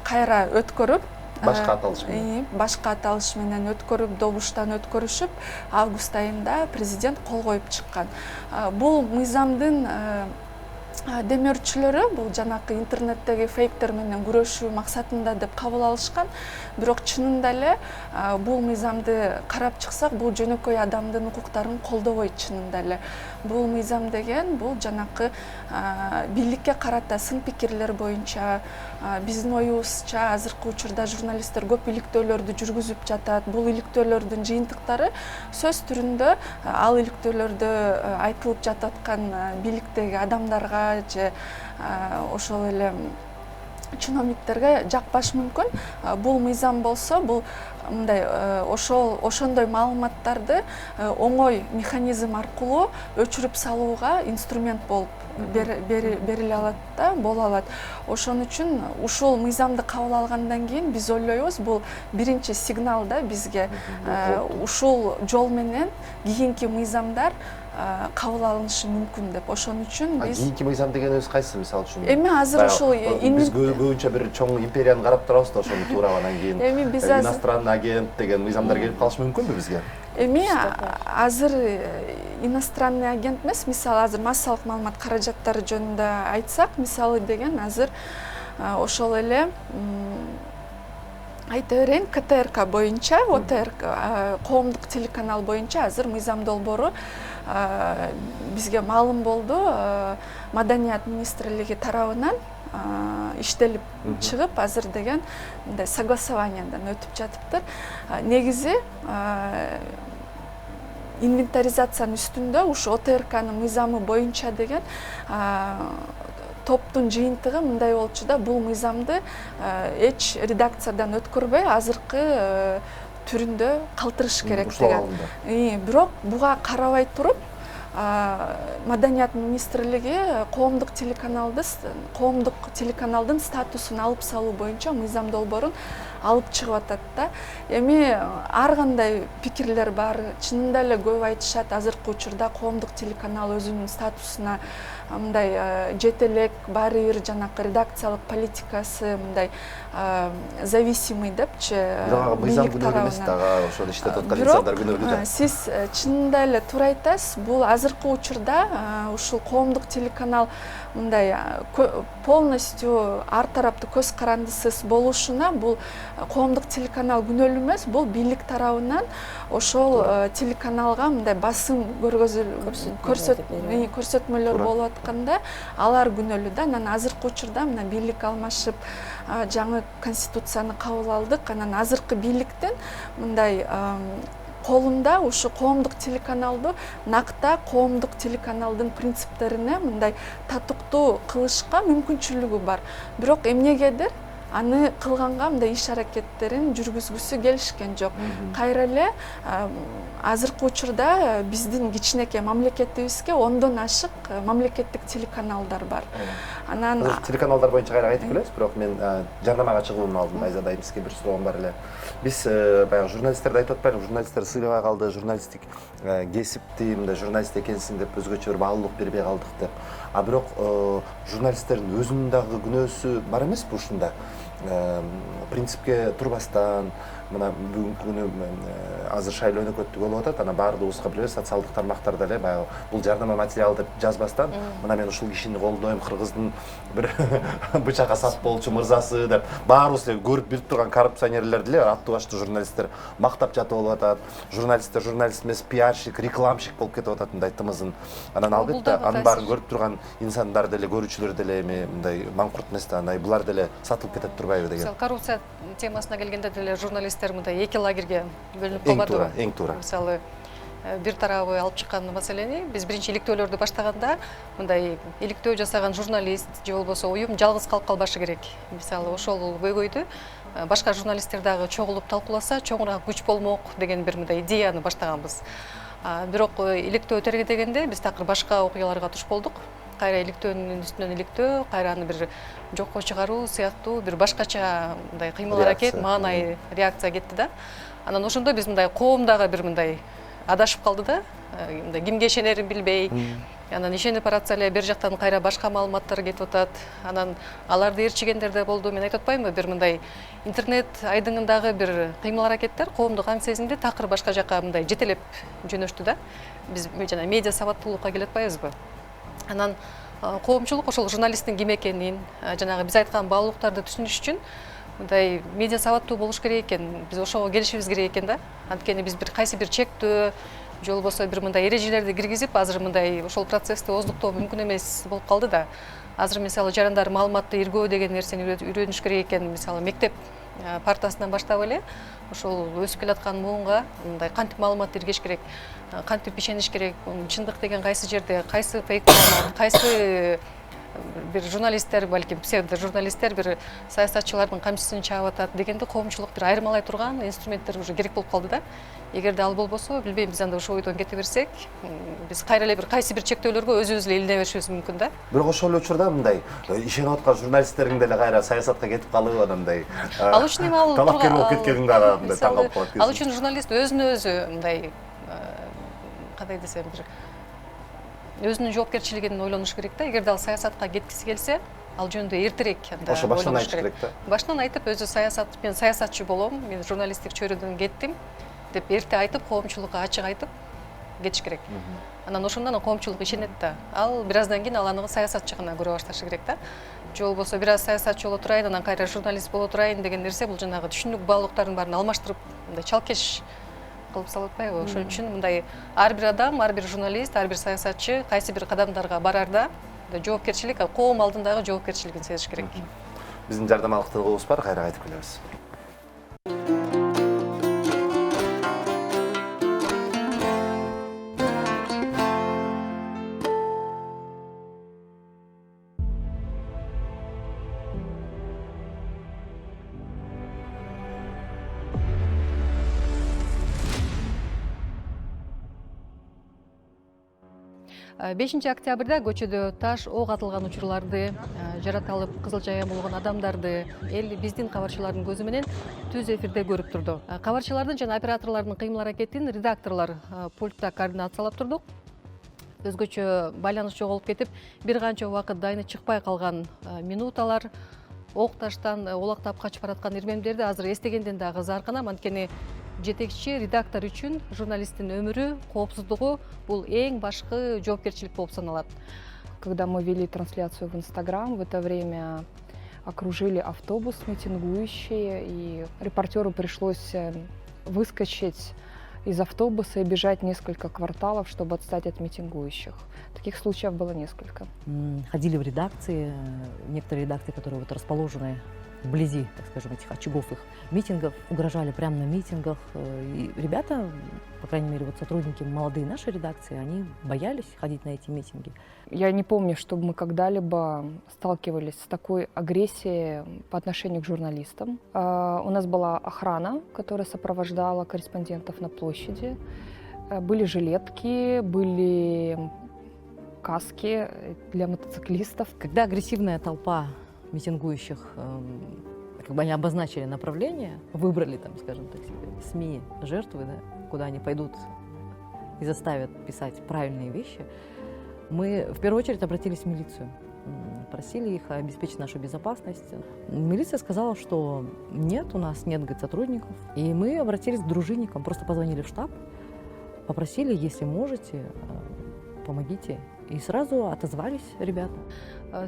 S13: кайра өткөрүп, башка аталыш менен өткөрүп, добуштан өткөрүшүп, август айында президент кол коюп чыккан. Бул мыйзамдын демөөрчүлөрү бул жанакы интернеттеги фейктер менен күрөшүү максатында деп кабыл алышкан. Бирок чынында эле бул мыйзамды карап чыксак, бул жөнөкөй адамдын укуктарын колдобойт чынында эле. Бул мыйзам деген бул жанакы бийликке карата сын пикирлер боюнча биздин оюбузча азыркы учурда журналисттер көп иликтөөлөрдү жүргүзүп жатат. Бул иликтөөлөрдүн жыйынтыктары сөз түрүндө ал иликтөөлөрдө айтылып жататкан бийликтеги адамдарга журналисттерге же ошол эле чиновниктерге жакпашы мүмкүн. Бул мыйзам болсо, бул мындай ошондой маалыматтарды оңой механизм аркылуу өчүрүп салууга инструмент болуп бериле алат да, боло алат. Ошон үчүн ушул мыйзамды кабыл алгандан кийин биз ойлойбуз, бул биринчи сигнал да бизге. Ушул жол менен кийинки мыйзамдар кабыл алынышы мүмкүн деп. Ошон үчүн биз
S8: кийинки мыйзам дегенибиз кайсы, мисалы үчүн?
S13: Эми азыр ушул
S8: биз көбүнчө бир чоң империяны карап турабыз да, ошону туурабынан кийин иностранный агент деген мыйзамдар келип калышы мүмкүнбү бизге?
S13: Эми азыр иностранный агент эмес, мисалы азыр массалык маалымат каражаттары жөнүндө айтсак, мисалы деген азыр ошол эле айта берейин, КТРК боюнча, ОТРК коомдук телеканал боюнча азыр мыйзам долбоору бизге маалым болду. Маданият министрлиги тарабынан иштелип чыгып, азыр деген мындай согласованиядан өтүп жатыптыр. Негизи инвентаризациянын үстүндө ушу ОТРКнын мыйзамы боюнча деген топтун жыйынтыгы мындай болчу да, бул мыйзамды эч редакциядан өткөрбөй азыркы түрүндө калтырыш керек деген. Бирок буга карабай туруп Маданият министрлиги коомдук телеканалдын статусун алып салуу боюнча мыйзам долбоорун алып чыгып атат да. Эми ар кандай пикирлер бар. Чынында эле көп айтышат, азыркы учурда коомдук телеканал өзүнүн статусуна мындай жете элек, баары бир жанакы редакциялык политикасы мындай зависимый депчи.
S8: Мыйзам күнөөлүү эмес дагы, ошону иштетип аткан инсандар күнөөлүү да.
S13: Сиз чынында эле туура айтасыз. Бул азыркы учурда ушул коомдук телеканал мындай полностью ар тараптуу көз карандысыз болушуна бул коомдук телеканал күнөөлүү эмес, бул бийлик тарабынан ошол телеканалга мындай басым көрсөтмөлөр болуп атканда алар күнөөлүү да. Анан азыркы учурда мына бийлик алмашып, жаңы конституцияны кабыл алдык. Анан азыркы бийликтин мындай колунда ушу коомдук телеканалды накта коомдук телеканалдын принциптерине мындай татыктуу кылышка мүмкүнчүлүгү бар. Бирок эмнегедир аны кылганга мындай иш аракеттерин жүргүзгүсү келишкен жок. Кайра эле азыркы учурда биздин кичинекей мамлекетибизге 10дон ашык мамлекеттик телеканалдар бар. Анан
S8: телеканалдар боюнча кайра айтып келебиз, бирок мен жарнамага чыгуунун алдын Айзат айымызга бир суроом бар эле. Биз баягы журналисттерди айтып атпайлыбы, журналисттер сыйлабай калды, журналисттик кесипти, мындай журналист экенсиң деп өзгөчө бир баалуулук бербей калдык деп. Бирок журналисттердин өзүнүн дагы күнөөсү бар эмеспи ушунда? Принципке турбастан, мына бүгүнкү күнү азыр шайлоо өнөкөттүк болуп атат, анан баардыгыбызга билебиз, социалдык тармактарда эле баягы бул жарнама материал деп жазбастан, мына мен ушул кишини колдойм, кыргыздын бир бычакка сап болчу мырзасы деп баарыбыз эле көрүп билип турган коррупционерлерди эле аттуу баштуу журналисттер мактап жатып болуп атат. Журналисттер журналист эмес, пиарщик, рекламщик болуп кетип атат мындай тымызын. Анан албетте анын баарын көрүп турган инсандар деле, көрүүчүлөр деле эми мындай маңкурт эмес да, андай булар деле сатылып кетет турбайбы деген.
S11: Мисалы коррупция темасына келгенде деле журналисттер мындай эки лагерге бөлүнүп калбадыбы?
S8: Эң туура.
S11: Мисалы бир тарабы алып чыккан маселени биз биринчи иликтөөлөрдү баштаганда мындай иликтөө жасаган журналист же болбосо уюм жалгыз калып калбашы керек. Мисалы ошол көйгөйдү башка журналисттер дагы чогулуп талкууласа чоңураак күч болмок деген бир мындай идеяны баштаганбыз. Бирок иликтөө тергедегенде биз такыр башка окуяларга туш болдук. Кайра иликтөөнүн үстүнөн иликтөө, кайра аны бир жокко чыгаруу сыяктуу бир башкача мындай кыймыл аракет, маанай реакция кетти да. Анан ошондо биз мындай коом дагы бир мындай адашып калды да, мындай кимге ишенерин билбей. Анан ишенип баратса эле бер жактан кайра башка маалыматтар кетип атат. Анан аларды ээрчигендер да болду. Мен айтып атпаймынбы, бир мындай интернет айдыңындагы бир кыймыл аракеттер коомдук аң сезимди такыр башка жакка мындай жетелеп жөнөштү да. Биз жана медиа сабаттуулукка келе атпайбызбы? Анан коомчулук ошол журналисттин ким экенин, жанагы биз айткан баалуулуктарды түшүнүш үчүн мындай медиа сабаттуу болуш керек экен. Биз ошого келишибиз керек экен да. Анткени биз бир кайсы бир чектөө же болбосо бир мындай эрежелерди киргизип, азыр мындай ошол процессти оздуктоо мүмкүн эмес болуп калды да. Азыр мисалы жарандар маалыматты иргөө деген нерсени үйрөнүш керек экен. Мисалы мектеп партасынан баштап эле ошол өсүп келаткан муунга мындай кантип маалыматты иргеш керек, кантип ишениш керек, чындык деген кайсы жерде, кайсы фейк маалымат, кайсы бир журналисттер, балким псевдо журналисттер бир саясатчылардын камчысын чаап атат дегенде коомчулук бир айырмалай турган инструменттер уже керек болуп калды да. Эгерде ал болбосо, билбейм, биз анда ошол ойдон кете берсек, биз кайра эле бир кайсы бир чектөөлөргө өзүбүз эле илине беришибиз мүмкүн да.
S1: Бирок ошол учурда мындай ишенип аткан журналисттериң деле кайра саясатка кетип калып анандай.
S11: Ал үчүн эми ал
S1: талапкер болуп кеткениңде мындай таң калып калат.
S11: Ал үчүн журналист өзүнө өзү мындай кандай десем бир өзүнүн жоопкерчилигин ойлонуш керек да. Эгерде ал саясатка кеткиси келсе, ал жөнүндө эртерээк анда
S1: ошо башынан айтыш керек да.
S11: Башынан айтып, өзү мен саясатчы болом, мен журналисттик чөйрөдөн кеттим деп эрте айтып, коомчулукка ачык айтып кетиш керек. Анан ошондон коомчулук ишенет да. Ал бир аздан кийин ал аны саясатчы гана көрө башташы керек да. Же болбосо бир аз саясатчы боло турайын, анан кайра журналист боло турайын деген нерсе бул жанагы түшүнүк баалуулуктардын баарын алмаштырып, мындай чалкеш кылып салып атпайбы? Ошон үчүн мындай ар бир адам, ар бир журналист, ар бир саясатчы кайсы бир кадамдарга барарда жоопкерчилик, коом алдындагы жоопкерчилигин сезиш керек.
S1: Биздин жардамалыктыгыбыз бар, кайра кайтып келебиз.
S11: Бешинчи октябрда көчөдө таш ок атылган учурларды, жаракат алып кызыл жая болгон адамдарды эл биздин кабарчылардын көзү менен түз эфирде көрүп турду. Кабарчылардын жана операторлордун кыймыл-аракетин редакторлор пультта координациялап турдук. Өзгөчө байланыш жоголуп кетип, бир канча убакыт дайыны чыкпай калган минуталар, ок таштан олактап качып бараткан ирмемдерди азыр эстегенден дагы заркынам, анткени жетекчи редактор үчүн журналисттин өмүрү, коопсуздугу бул эң башкы жоопкерчилик болуп саналат.
S5: Когда мы вели трансляцию в Инстаграм, в это время окружили автобус митингующие, и репортеру пришлось выскочить из автобуса и бежать несколько кварталов, чтобы отстать от митингующих. Таких случаев было несколько.
S14: Ходили в редакции, некоторые редакции, которые вот расположены вблизи, так скажем, этих очагов их митингов, угрожали прямо на митингах. И ребята, по крайней мере, вот сотрудники молодые нашей редакции, они боялись ходить на эти митинги.
S5: Я не помню, чтобы мы когда-либо сталкивались с такой агрессией по отношению к журналистам. У нас была охрана, которая сопровождала корреспондентов на площади. Были жилетки, были каски для мотоциклистов.
S14: Когда агрессивная толпа митингующих, как бы они обозначили направление, выбрали там, скажем так, СМИ жертвы, да, куда они пойдут и заставят писать правильные вещи, мы в первую очередь обратились в милицию, просили их обеспечить нашу безопасность. Милиция сказала, что нет, у нас нет, говорит, сотрудников, и мы обратились к дружинникам, просто позвонили в штаб, попросили, если можете, помогите. И сразу отозвались ребята.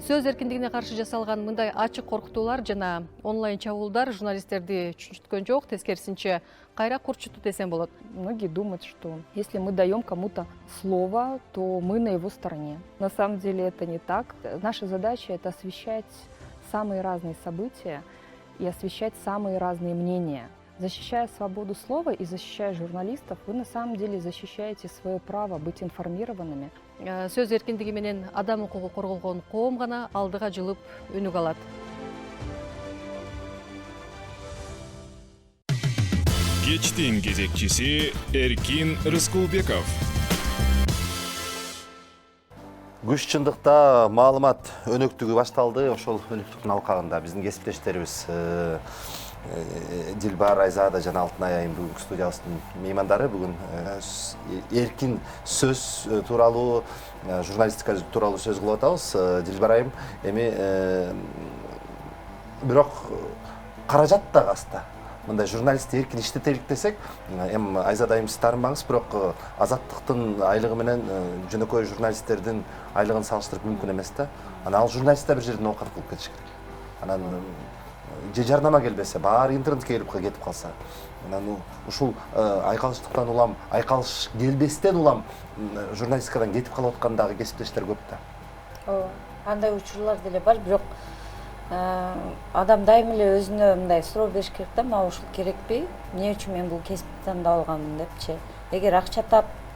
S11: Сөз эркиндигине каршы жасалган мындай ачык коркутуулар жана онлайн чабуулдар журналисттерди чүчүткөн жок, тескерисинче кайра курчутту десем болот.
S5: Многие думают, что если мы даем кому-то слово, то мы на его стороне. На самом деле это не так. Наша задача — это освещать самые разные события и освещать самые разные мнения. Защищая свободу слова и защищая журналистов, вы на самом деле защищаете свое право быть информированными.
S11: Сөз эркиндиги менен адам укугу корголгон коом гана алдыга жылып өнүк алат.
S4: Кечтин кезекчиси Эркин Рыскулбеков.
S1: Күч чындыкта маалымат өнөктүгү башталды. Ошол өнөктүктүн алкагында биздин кесиптештерибиз Дилбар Айзада жана Алтынай Айым бүгүнкү студиябыздын меймандары. Бүгүн эркин сөз тууралуу, журналистика тууралуу сөз кылып атабыз. Дилбар Айым, эми бирок каражат да аста. Мындай журналистти эркин иштетелик десек, эми Айзада Айым сиз таарынбаңыз, бирок Азаттыктын айлыгы менен жөнөкөй журналисттердин айлыгын салыштырып мүмкүн эмес да. Анан ал журналист да бир жерден оокат кылып кетиш керек. Анан же жарнама келбесе, баары интернетке келип кетип калса, анан ушул айкалыштыктан улам, айкалыш келбестен улам журналистикадан кетип калып аткандагы кесиптештер көп да.
S12: Ооба, андай учурлар деле бар, бирок адам дайым эле өзүнө мындай суроо бериш керек да, мага ушул керекпи? Эмне үчүн мен бул кесипти тандап алганмын депчи. Эгер акча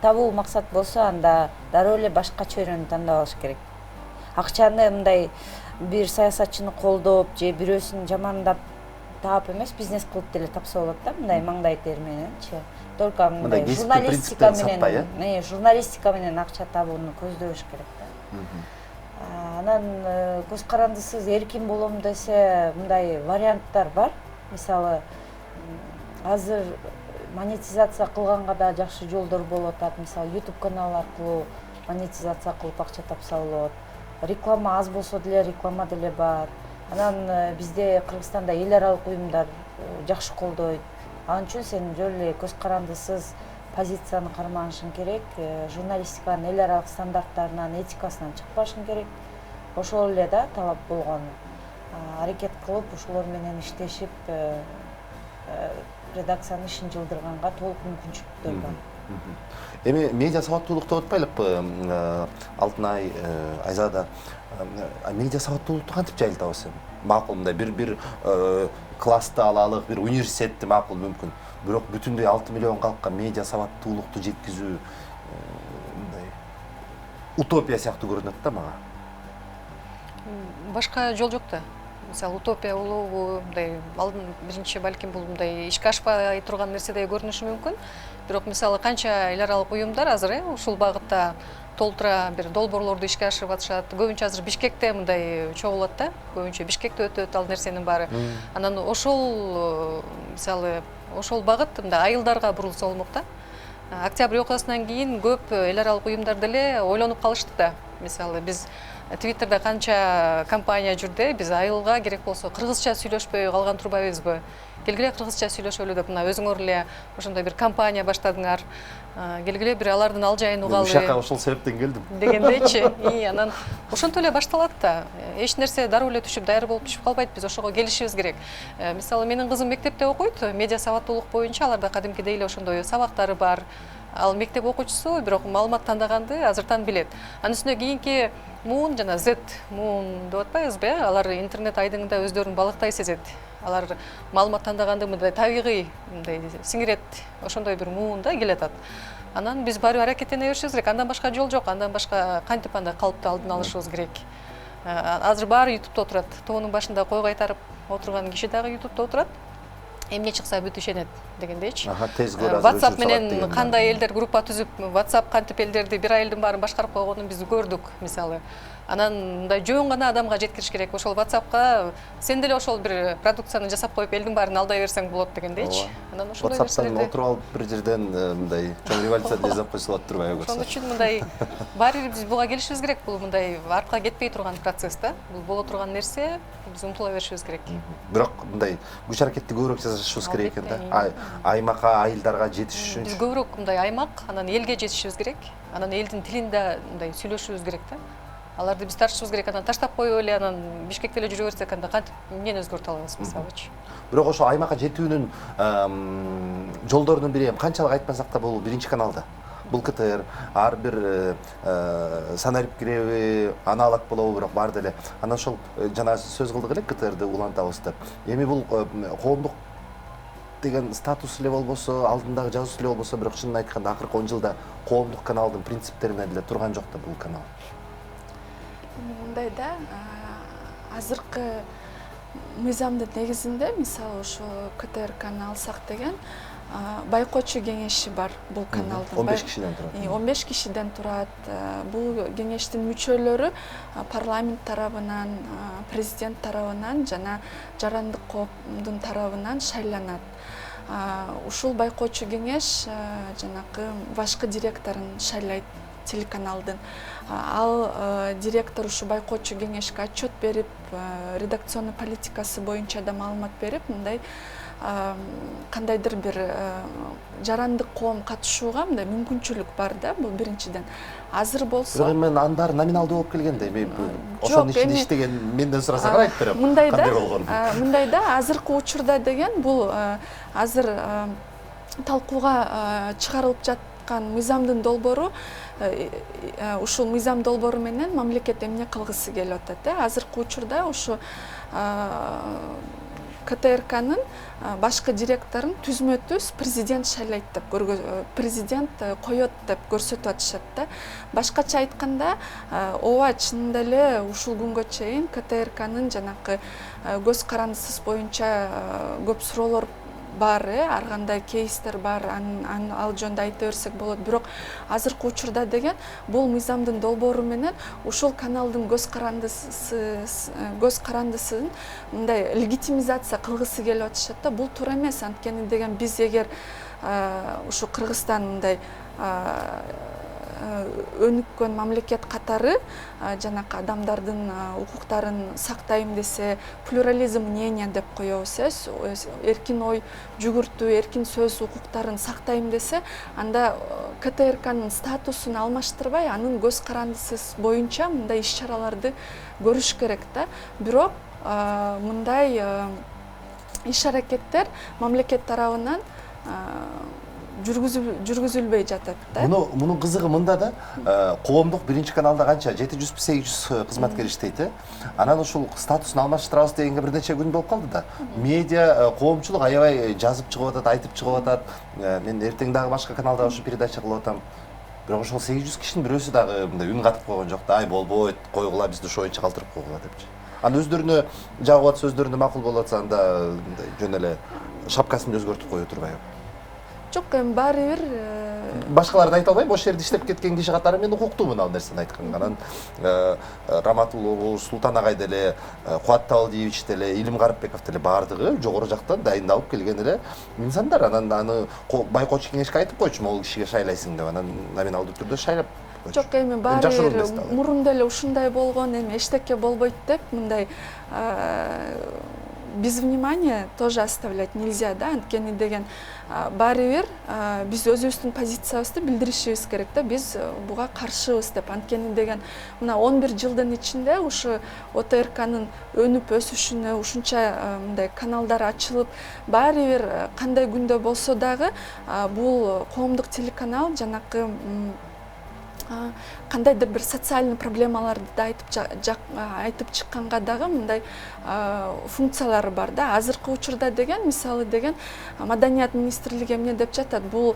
S12: табуу максат болсо, анда дароо эле башка чөйрөнү тандап алыш керек. акчаны мындай бир саясатчыны колдоп же бирөөсүн жамандап таап эмес, бизнес кылып деле тапса болот да, мындай маңдай тер мененчи. Только мындай журналистика менен, журналистика менен акча табууну көздөбөш керек да. Анан көз карандысыз эркин болом десе, мындай варианттар бар. Мисалы, азыр монетизация кылганга да жакшы жолдор болуп атат. Мисалы, YouTube канал аркылуу монетизация кылып акча тапса болот. Реклама аз болсо деле реклама деле бар. Анан бизде Кыргызстанда эл аралык уюмдар жакшы колдойт. Анын үчүн сен жөн эле көз карандысыз позицияны карманышың керек, журналистиканын эл аралык стандарттарынан, этикасынан чыкпашың керек. Ошол эле да талап болгон. Аракет кылып, ошолор менен иштешип, редакциянын ишин жылдырганга толук мүмкүнчүлүктөр бар.
S8: Эми медиа сабаттуулук деп атпайлыкпы, Алтынай, Айзада. Медиа сабаттуулукту кантип жайылтабыз? Макул мындай бир классты алалык, бир университетти макул мүмкүн. Бирок бүтүндөй 6 миллион калкка медиа сабаттуулукту жеткизүү мындай утопия сыяктуу көрүнөт да мага.
S11: Башка жол жок да. Мисалы, утопия болуу, мындай алдын биринчи балким бул мындай ишке ашпай турган нерседей көрүнүшү мүмкүн. Бирок мисалы канча эл аралык уюмдар азыр ушул багытта толтура бир долбоорлорду ишке ашырып атышат. Көбүнчө азыр Бишкекте мындай чогулат да. Көбүнчө Бишкекте өтөт ал нерсенин баары. Анан ошол мисалы ошол багыт мындай айылдарга бурулса болмок да. Октябрь окуясынан кийин көп эл аралык уюмдар деле ойлонуп калышты да. Мисалы, биз Твиттерде канча компания жүрдө, биз айылга керек болсо кыргызча сүйлөшпөй калган турбайбызбы? Келгиле кыргызча сүйлөшөлү деп, мына өзүңөр эле ошондой бир компания баштадыңар. Келгиле бир алардын ал жайын угалы.
S8: Ушака ошол себептен келдим.
S11: Дегендейчи. Анан ошентип эле башталат да. Эч нерсе дароо эле түшүп, даяр болуп түшүп калбайт. Биз ошого келишибиз керек. Мисалы, менин кызым мектепте окуйт, медиа сабаттуулук боюнча аларда кадимкидей эле ошондой сабактары бар. Ал мектеп окуучусу, бирок маалымат тандаганды азыртан билет. Анын үстүнө кийинки муун жана Z муун деп атпайбызбы? Алар интернет айдыңында өздөрүн балыктай сезет. Алар маалымат тандаганды мындай табигый мындай сиңирет, ошондой бир муунда келатат. Анан биз баары аракеттене беришибиз керек. Андан башка жол жок. Андан башка кантип андай калыпты алдын алышыбыз керек. Азыр баары YouTube'да отурат. Тоонун башында кой кайтарып отурган киши дагы YouTube'да отурат. Эмне чыкса бүт ишенет дегендейчи. WhatsApp менен кандай элдер группа түзүп, WhatsApp кантип элдерди бир айылдын баарын башкарып койгонун биз көрдүк, мисалы. Анан мындай жөн гана адамга жеткириш керек. Ошол WhatsAppка сен деле ошол бир продукцияны жасап коюп элдин баарын алдай берсең болот дегендейчи. Анан ошондой
S8: WhatsApp'тан отуруп алып бир жерден мындай чоң революция жасап койсо болот турбайбы?
S11: Ошон үчүн мындай баары бир биз буга келишибиз керек. Бул мындай артка кетпей турган процесс да. Бул боло турган нерсе, биз умтула беришибиз керек.
S8: Бирок мындай күч аракетти көбүрөөк жасашыбыз керек экен да. Аймакка, айылдарга жетиш үчүн.
S11: Биз көбүрөөк мындай аймак, анан элге жетишибиз керек. Анан элдин тилинде мындай сүйлөшүбүз керек да. Аларды биз тартышыбыз керек, анан таштап коюп эле, анан Бишкекте эле жүрө берсек, анда кантип эмнени өзгөртө алабыз мисалычы.
S8: Бирок ошо аймакка жетүүнүн жолдорунун бири канчалык айтпасак да бул биринчи каналда. Бул КТР ар бир санарип киреби, аналог болобу, бирок бар деле. Анан ошол жана сөз кылдык эле КТРди улантабыз деп. Эми бул коомдук деген статус эле болбосо, алдындагы жазуусу эле болбосо, бирок чынын айтканда акыркы 10 жылда коомдук каналдын принциптерине деле турган жок да бул канал.
S13: Мындай да, азыркы мыйзамдын негизинде, мисалы ошо КТРКны алсак деген байкоочу кеңеши бар бул каналдын.
S8: 15 кишиден турат.
S13: 15 кишиден турат. Бул кеңештин мүчөлөрү парламент тарабынан, президент тарабынан жана жарандык коомдун тарабынан шайланат. Ушул байкоочу кеңеш жанакы башкы директорун шайлайт телеканалдын. Ал директор ушу байкоочу кеңешке отчет берип, редакционный политикасы боюнча да маалымат берип, мындай кандайдыр бир жарандык коом катышууга мындай мүмкүнчүлүк бар да, бул биринчиден. Азыр болсо
S8: бирок мен андар номиналдуу болуп келгенде, эми ошонун ичинде иштеген менден сурасак айтып берем.
S13: Мындай да, азыркы учурда деген бул азыр талкууга чыгарылып жаткан мыйзамдын долбоору, ушул мыйзам долбоору менен мамлекет эмне кылгысы келип атат. Азыркы учурда ушу КТРКнын башкы директорун түзмө түз президент шайлайт деп президент коет деп көрсөтүп атышат да. Башкача айтканда, ооба чынында эле ушул күнгө чейин КТРКнын жанакы көз карандысыз боюнча көп суроолор бар, ар кандай кейстер бар, ал жөнүндө айта берсек болот. Бирок азыркы учурда деген бул мыйзамдын долбоору менен ушул каналдын көз карандысын мындай легитимизация кылгысы келип атышат да. Бул туура эмес, анткени деген биз эгер ушу Кыргызстан мындай өнүккөн мамлекет катары жанакы адамдардын укуктарын сактайм десе, плюрализм мнения деп коебуз, эркин ой жүгүртүү, эркин сөз укуктарын сактайм десе, анда КТРКнын статусун алмаштырбай, анын көз карандысы боюнча мындай иш-чараларды көрүш керек да. Бирок мындай иш-аракеттер мамлекет тарабынан жүргүзүлбөй жатат да.
S8: Мунун кызыгы мында да, коомдук биринчи каналда канча 700-800 кызматкер иштейт. Анан ушул статусун алмаштырабыз дегенге бир нече күн болуп калды да. Медиа, коомчулук аябай жазып чыгып атат, айтып чыгып атат. Мен эртең дагы башка каналда ушу передача кылып атам. Бирок ошол 800 кишинин бирөөсү дагы мындай үн катып койгон жок да. Ай болбойт, койгула, бизди ошоюнча калтырып койгула депчи. Анан өздөрүнө жагып атса, өздөрүнө макул болуп атса, анда жөн эле шапкасын өзгөртүп кое турбайбы?
S13: Жок, эми баары бир
S8: башкаларды айта албайм, ошол жерде иштеп кеткен киши катары мен укуктуумун ал нерсени айтканга. Анан Раматуллу, Султан агай деле, Кубат Табалдиевич деле, Илим Карыпбеков деле баардыгы жогору жактан дайындалып келген эле инсандар. Анан аны байкоочу кеңешке айтып койчумун, ол кишиге шайлайсың деп. Анан номиналдуу түрдө шайлап койчу.
S13: Жок, эми баары бир мурун деле ушундай болгон, эми эчтеке болбойт деп мындай без внимания тоже оставлять нельзя, да, анткени деген баары бир биз өзүбүздүн позициябызды билдиришибиз керек да, биз буга каршыбыз деп. Анткени деген мына 11 жылдын ичинде ушу ОТРКнын өнүп өсүшүнө, ушунча мындай каналдар ачылып, баары бир кандай күндө болсо дагы бул коомдук телеканал жанакы кандайдыр бир социальный проблемаларды да айтып чыкканга дагы мындай функциялары бар да. Азыркы учурда деген, мисалы деген Маданият министрлиги эмне деп жатат, бул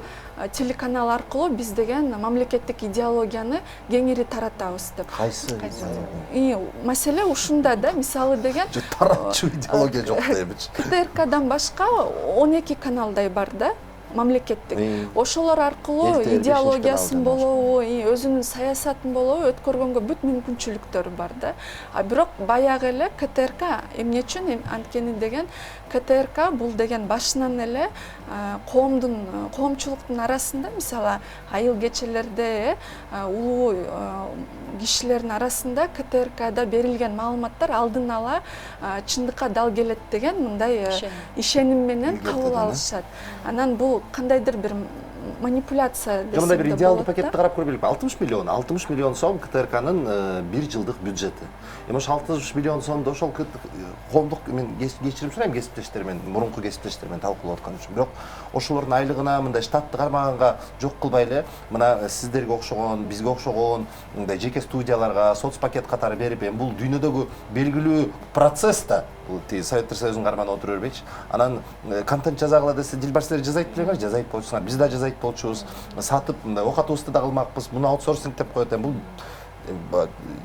S13: телеканал аркылуу биз деген мамлекеттик идеологияны кеңири таратабыз деп.
S8: Кайсы?
S13: Маселе ушунда да, мисалы деген
S8: таратчу идеология жок дейбичи.
S13: КТРКдан башка 12 каналдай бар да. Мамлекеттик. Ошолор аркылуу идеологиясын болобу, өзүнүн саясатын болобу өткөргөнгө бүт мүмкүнчүлүктөрү бар да. Бирок баягы эле КТРК эмне үчүн, анткени деген КТРК бул деген башынан эле коомчулуктун арасында, мисалы айыл кечелерде улуу кишилердин арасында КТРКда берилген маалыматтар алдын ала чындыкка дал келет деген мындай ишеним менен кабыл алышат. Анан бул кандайдыр бир манипуляция десем
S8: да. Бир идеалдуу
S13: болот
S8: пакетти карап көргүлүк. 60 миллион сом КТРКнын бир жылдык бюджети. Эми ошол 60 миллион сомду ошол коомдук, мен кечирим сурайм кесиптештер менен, мурунку кесиптештер менен талкуулап аткан үчүн. Бирок ошолордун айлыгына мындай штатты кармаганга жок кылбай эле, мына сиздерге окшогон, бизге окшогон мындай жеке студияларга соцпакет катары берип, эми бул дүйнөдөгү белгилүү процесс да. Бул Советтер Союзунун кармагына отура бербейчи. Анан контент жазагыла десе, Дилбарсилер жазайт белеңер, жазайт болчусуңар. Биз да жазайт болчубуз. Сатып мындай окатыбызды да кылмакпыз. Муну аутсорсинг деп коет. Бул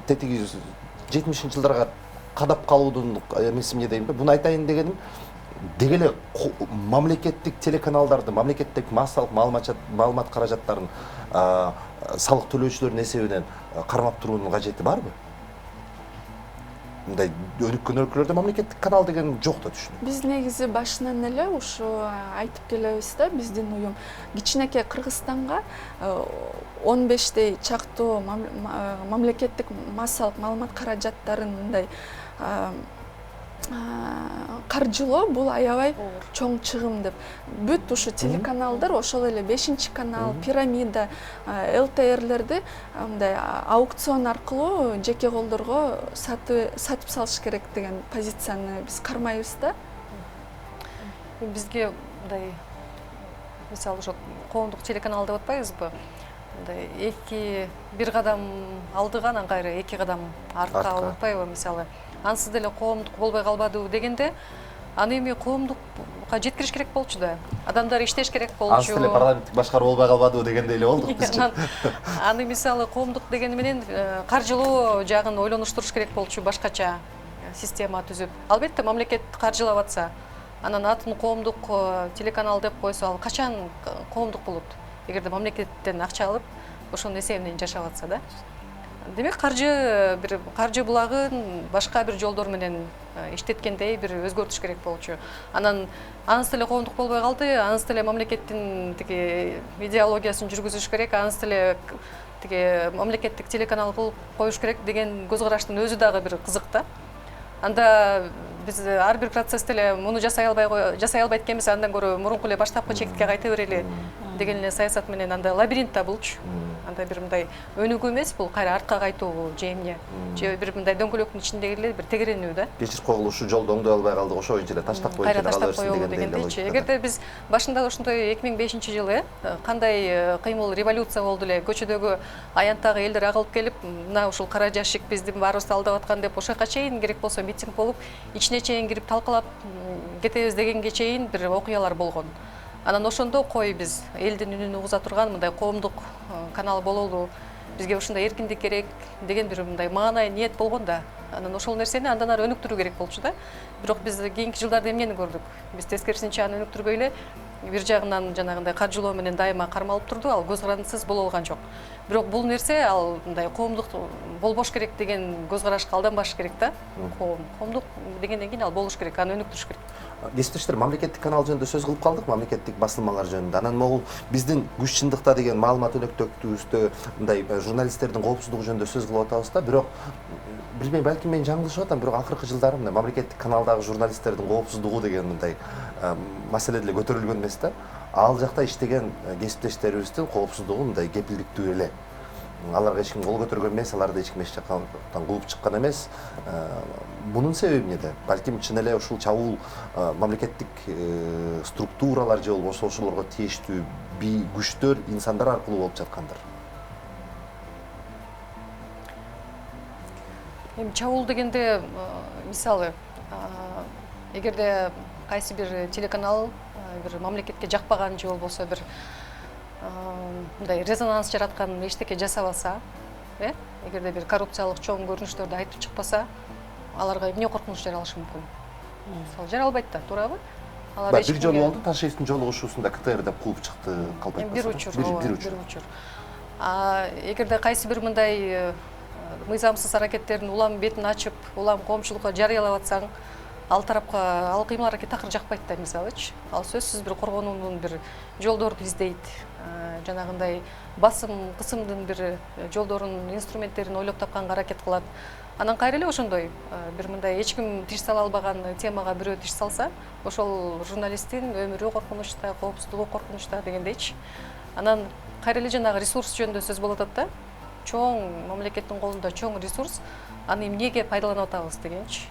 S8: тетиги 70-жылдарга кадап калуудун эмеси эмне дейм да. Буну айтайын дегеним, деги эле мамлекеттик телеканалдарды, мамлекеттик массалык маалымат каражаттарын салык төлөөчүлөрдүн эсебинен кармап туруунун кажети барбы? Мындай өнүккөн өлкөлөрдө мамлекеттик канал деген жок да түшүнөт.
S13: Биз негизи башынан эле ушу айтып келебиз да, биздин уюм кичинекей Кыргызстанга 15дей чактуу мамлекеттик массалык маалымат каражаттарын мындай каржылоо бул аябай чоң чыгым деп. Бүт ушу телеканалдар, ошол эле 5-канал, Пирамида, ЛТРлерди мындай аукцион аркылуу жеке колдорго сатып салыш керек деген позицияны биз кармайбыз да.
S11: Бизге мындай мисалы ошо коомдук телеканал деп атпайбызбы? Мындай бир кадам алдыга, анан кайра 2 кадам артка алып атпайбы, мисалы. Ансыз деле коомдук болбой калбадыбы дегенде, аны эми коомдукка жеткириш керек болчу да. Адамдар иштеш керек
S8: Ансы
S11: болчу.
S8: эле парламенттик башкаруу болбой калбадыбы дегендей эле болдук биз.
S11: Аны мисалы коомдук дегени менен каржылоо жагын ойлонуштуруш керек болчу, башкача система түзүп. Албетте мамлекет каржылап атса, анан атын коомдук телеканал деп койсо, ал качан коомдук болот? Эгерде мамлекеттен акча алып, ошонун эсебинен жашап атса да. Демек каржы булагын башка бир жолдор менен иштеткендей бир өзгөртүш керек болчу. Анан анысы эле коомдук болбой калды, анысы эле мамлекеттин тиги идеологиясын жүргүзүш керек, анысы эле тиги мамлекеттик телеканал кылып коюш керек деген көз караштын өзү дагы бир кызык да. Анда биз ар бир процессте эле муну жасай албайт экенбиз, андан көрө мурунку эле баштапкы чекитке кайта берели деген эле саясат менен анда лабиринт да булчу. Анда бир мындай өнүгүү эмес, бул кайра артка кайтуу же эмне, же бир мындай дөңгөлөктүн ичиндеги эле бир тегеренүү да.
S8: Кечирип койгула ушу жолду оңдой албай калдык, ошо боюнча эле таштап коюп
S11: кайра таштап коелу дегендейчи. Эгерде биз башында ошондой 2005-жылы кандай кыймыл революция болду эле, көчөдөгү аянттагы элдер агылып келип, мына ушул кара жашик биздин баарыбызды алдап аткан деп ошо жака чейин керек болсо митинг болуп, ичине чейин кирип талкалап кетебиз дегенге чейин бир окуялар болгон. Анан ошондо кой биз элдин үнүн угуза турган мындай коомдук канал бололу, бизге ушундай эркиндик керек деген бир мындай маанай ниет болгон да. Анан ошол нерсени андан ары өнүктүрүү керек болчу да. Бирок биз кийинки жылдарда эмнени көрдүк? Биз тескерисинче аны өнүктүрбөй эле бир жагынан жанагындай каржылоо менен дайыма кармалып турду, ал көз карандысыз боло алган жок. Бирок бул нерсе ал мындай коомдук болбош керек деген көз карашка алданбаш керек да. Коомдук дегенден кийин ал болуш керек, аны өнүктүрүш керек.
S8: Кесиптештер, мамлекеттик канал жөнүндө сөз кылып калдык, мамлекеттик басылмалар жөнүндө. Анан могул биздин күч чындыкта деген маалымат өнөктөктүбүздө мындай журналисттердин коопсуздугу жөнүндө сөз кылып атабыз да, бирок билбейм, балким мен жаңылышып атам, бирок акыркы жылдары мындай мамлекеттик каналдагы журналисттердин коопсуздугу деген мындай маселе деле көтөрүлгөн эмес да. Ал жакта иштеген кесиптештерибиздин коопсуздугу мындай кепилдиктүү эле. Аларга эч ким кол көтөргөн эмес, аларды эч ким эч жактан кууп чыккан эмес. Бунун себеби эмнеде? Балким чын эле ушул чабуул мамлекеттик структуралар же болбосо ошолорго тийиштүү күчтөр, инсандар аркылуу болуп жаткандыр.
S11: Эми чабуул дегенде мисалы эгерде кайсы бир телеканал бир мамлекетке жакпаган же болбосо бир мындай резонанс жараткан эчтеке жасабаса, эгерде бир коррупциялык чоң көрүнүштөрдү айтып чыкпаса, аларга эмне коркунуч жаралышы мүмкүн? Мисалы жаралбайт да, туурабы?
S8: Бир жолу болду, Ташиевдин жолугушуусунда КТР деп кууп чыкты, калбайт.
S11: Бир учур. Эгерде кайсы бир мындай мыйзамсыз аракеттердин улам бетин ачып, улам коомчулукка жарыялап атсаң, ал тарапка ал кыймыл аракет такыр жакпайт да, мисалычы. Ал сөзсүз бир коргонуунун бир жолдорду издейт. Жанагындай басым, кысымдын бир жолдорун, инструменттерин ойлоп тапканга аракет кылат. Анан кайра эле ошондой бир мындай эч ким тиш сала албаган темага бирөө тиш салса, ошол журналисттин өмүрү коркунучта, коопсуздугу коркунучта дегендейчи. Анан кайра эле жанагы ресурс жөнүндө сөз болуп атат да. Чоң мамлекеттин колунда чоң ресурс, аны эмнеге пайдаланып атабыз дегенчи.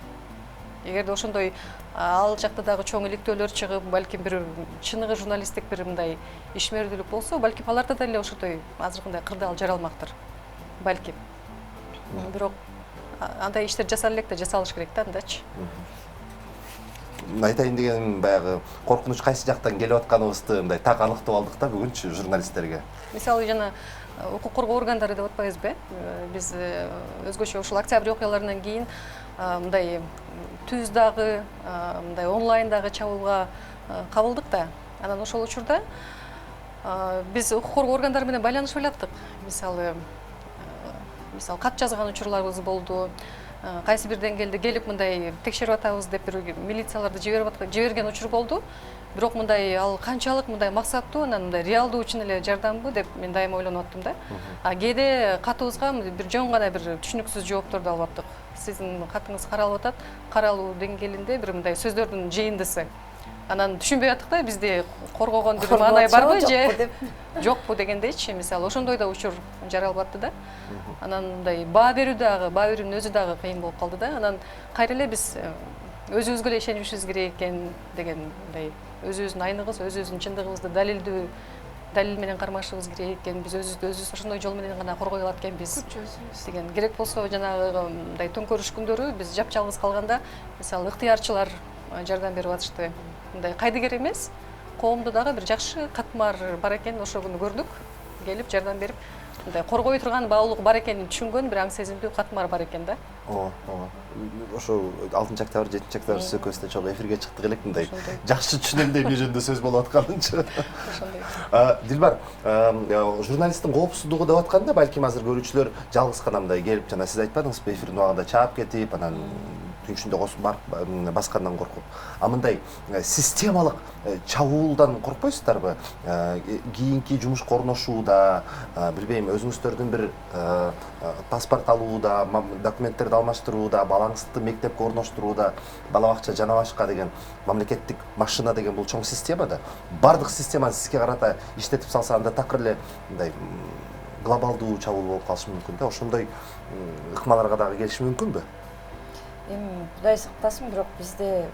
S11: Эгерде ошондой ал жакта дагы чоң иликтөөлөр чыгып, балким бир чыныгы журналисттик бир мындай ишмердүүлүк болсо, балким аларда да эле ошондой азыркындай кырдаал жаралмактыр. Балким. Бирок андай иштер жасала элек да, жасалыш керек да андачы.
S8: Айтайын дегеним баягы коркунуч кайсы жактан келип атканыбызды мындай так аныктап алдык да бүгүнчү журналисттерге.
S11: Мисалы жана укук коргоо органдары деп атпайбызбы? Биз өзгөчө ушул октябрь окуяларынан кийин мындай түз дагы, мындай онлайндагы чабуулга кабылдык да. Анан ошол учурда биз укук коргоо органдары менен байланышып элаттык. Мисалы кат жазган учурларыбыз болду. Кайсы бир деңгээлде келип мындай текшерип атабыз деп бир милицияларды жиберген учур болду. Бирок мындай ал канчалык мындай максаттуу, анан мындай реалдуу үчүн эле жардамбы деп мен дайыма ойлонуп аттым да. Кээде катыбызга бир жөн гана бир түшүнүксүз жоопторду алып аттык. Сиздин катыңыз каралып атат, каралуу деңгээлинде бир мындай сөздөрдүн жыйындысы. Анан түшүнбөй аттык да, бизди коргогон бир маанай барбы же жокпу дегендейчи. Мисалы ошондой да учур жаралып атты да. Анан мындай баа берүүнүн өзү дагы кыйын болуп калды да. Анан кайра эле биз өзүбүзгө эле ишенишибиз керек экен деген мындай өзүбүздүн айныгыбыз, өзүбүздүн чындыгыбызды далил менен кармашыбыз керек экен, биз өзүбүз ошондой жол менен гана коргой алат экенбиз деген. Керек болсо жанагы мындай төңкөрүш күндөрү биз жапжалгыз калганда, мисалы ыктыярчылар жардам берип атышты. Мындай кайдыгер эмес, коомдо дагы бир жакшы катмар бар экенин ошол күнү көрдүк. Келип жардам берип, мындай коргой турган баалуулук бар экенин түшүнгөн бир аң сезимдүү катмар бар экен да.
S8: Ооба. Ошо 6 октябрь, 7 октябрь сөкөстө чогуу эфирге чыктык элек мындай. Жакшы түшүнөм деп жөнүндө сөз болуп атканынча.
S11: Ошондой.
S8: Дилбар, журналисттин коопсуздугу деп атканда, балким азыр көрүүчүлөр жалгыз гана мындай келип, жана сиз айтпадыңызбы, эфирдин убагында чаап кетип, анан түншүндө баскандан коркуп. А мындай системалык чабуулдан коркпойсуздарбы? Кийинки жумушка орношууда, билбейм, өзүңүздөрдүн бир паспорт алууда, документтерди алмаштырууда, балаңызды мектепке орноштурууда, бала бакча жана башка деген мамлекеттик машина деген бул чоң система да. Бардык системаны сизге карата иштетип салса, анда такыр эле мындай глобалдуу чабуул болуп калышы мүмкүн да. Ошондой ыкмаларга дагы келиши мүмкүнбү?
S12: Эми Кудай сактасын, бирок бизде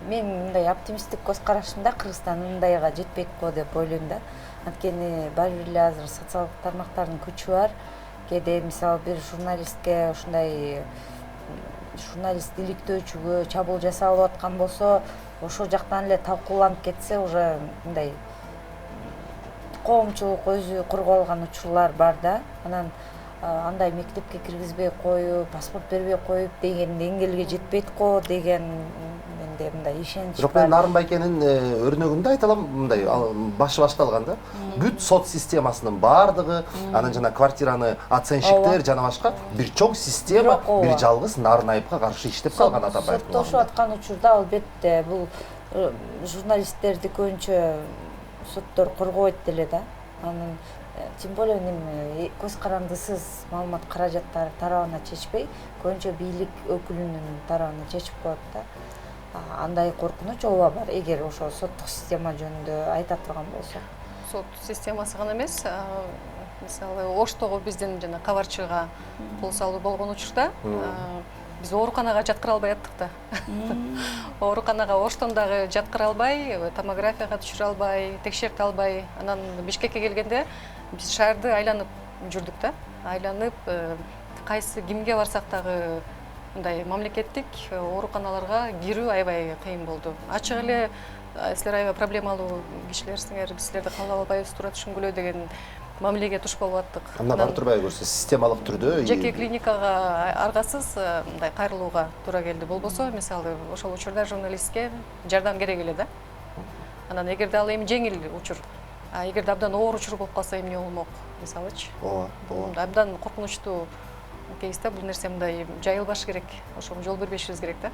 S12: мен мындай оптимисттик көз карашымда Кыргызстан мындайга жетпек го деп ойлойм да. Анткени баары бир эле азыр социалдык тармактардын күчү бар. Кээде мисалы бир журналистке ушундай журналист иликтөөчүгө чабуул жасалып аткан болсо, ошол жактан эле талкууланып кетсе, уже мындай коомчулук өзү кургуп алган учурлар бар да. Анан андай мектепке киргизбей коюп, паспорт бербей коюп деген деңгээлге жетпейт го деген менде мындай ишенич бар.
S8: Бирок мен Нарынбайкенин өрнөгүндө айта алам, мындай башы башталган да. Бүт сот системасынын баардыгы, анан жана квартираны оценщиктер жана башка бир чоң система бир жалгыз Нарынайыпка каршы иштеп калган Атамбаев.
S12: Соттошуп аткан учурда албетте бул журналисттерди көбүнчө соттор коргобойт деле да. Анын тем более көз карандысыз маалымат каражаттары тарабына чечпей, көбүнчө бийлик өкүлүнүн тарабына чечип коет да. Андай коркунуч ооба бар, эгер ошо соттук система жөнүндө айта турган болсок.
S11: Сот системасы гана эмес, мисалы Оштогу биздин жана кабарчыга кол салуу болгон учурда биз ооруканага жаткыра албай аттык да. Ооруканага Оштон дагы жаткыра албай, томографияга түшүрө албай, текшерте албай, анан Бишкекке келгенде биз шаарды айланып жүрдүк да. Айланып кайсы кимге барсак дагы мындай мамлекеттик ооруканаларга кирүү аябай кыйын болду. Ачык эле силер аябай проблемалуу кишилерсиңер, биз силерди кабыл албайбыз, туура түшүнгүлө деген мамилеге туш болуп аттык.
S8: Анда бар турбай көрсө системалык түрдө
S11: жеке клиникага аргасыз мындай кайрылууга туура келди. Болбосо, мисалы, ошол учурда журналистке жардам керек эле да. Анан эгерде ал эми жеңил учур, эгерде абдан оор учур болуп калса эмне болмок, мисалычы.
S8: Ооба.
S11: Абдан коркунучтуу кейсте бул нерсе мындай жайылбаш керек. Ошого жол бербешибиз керек да.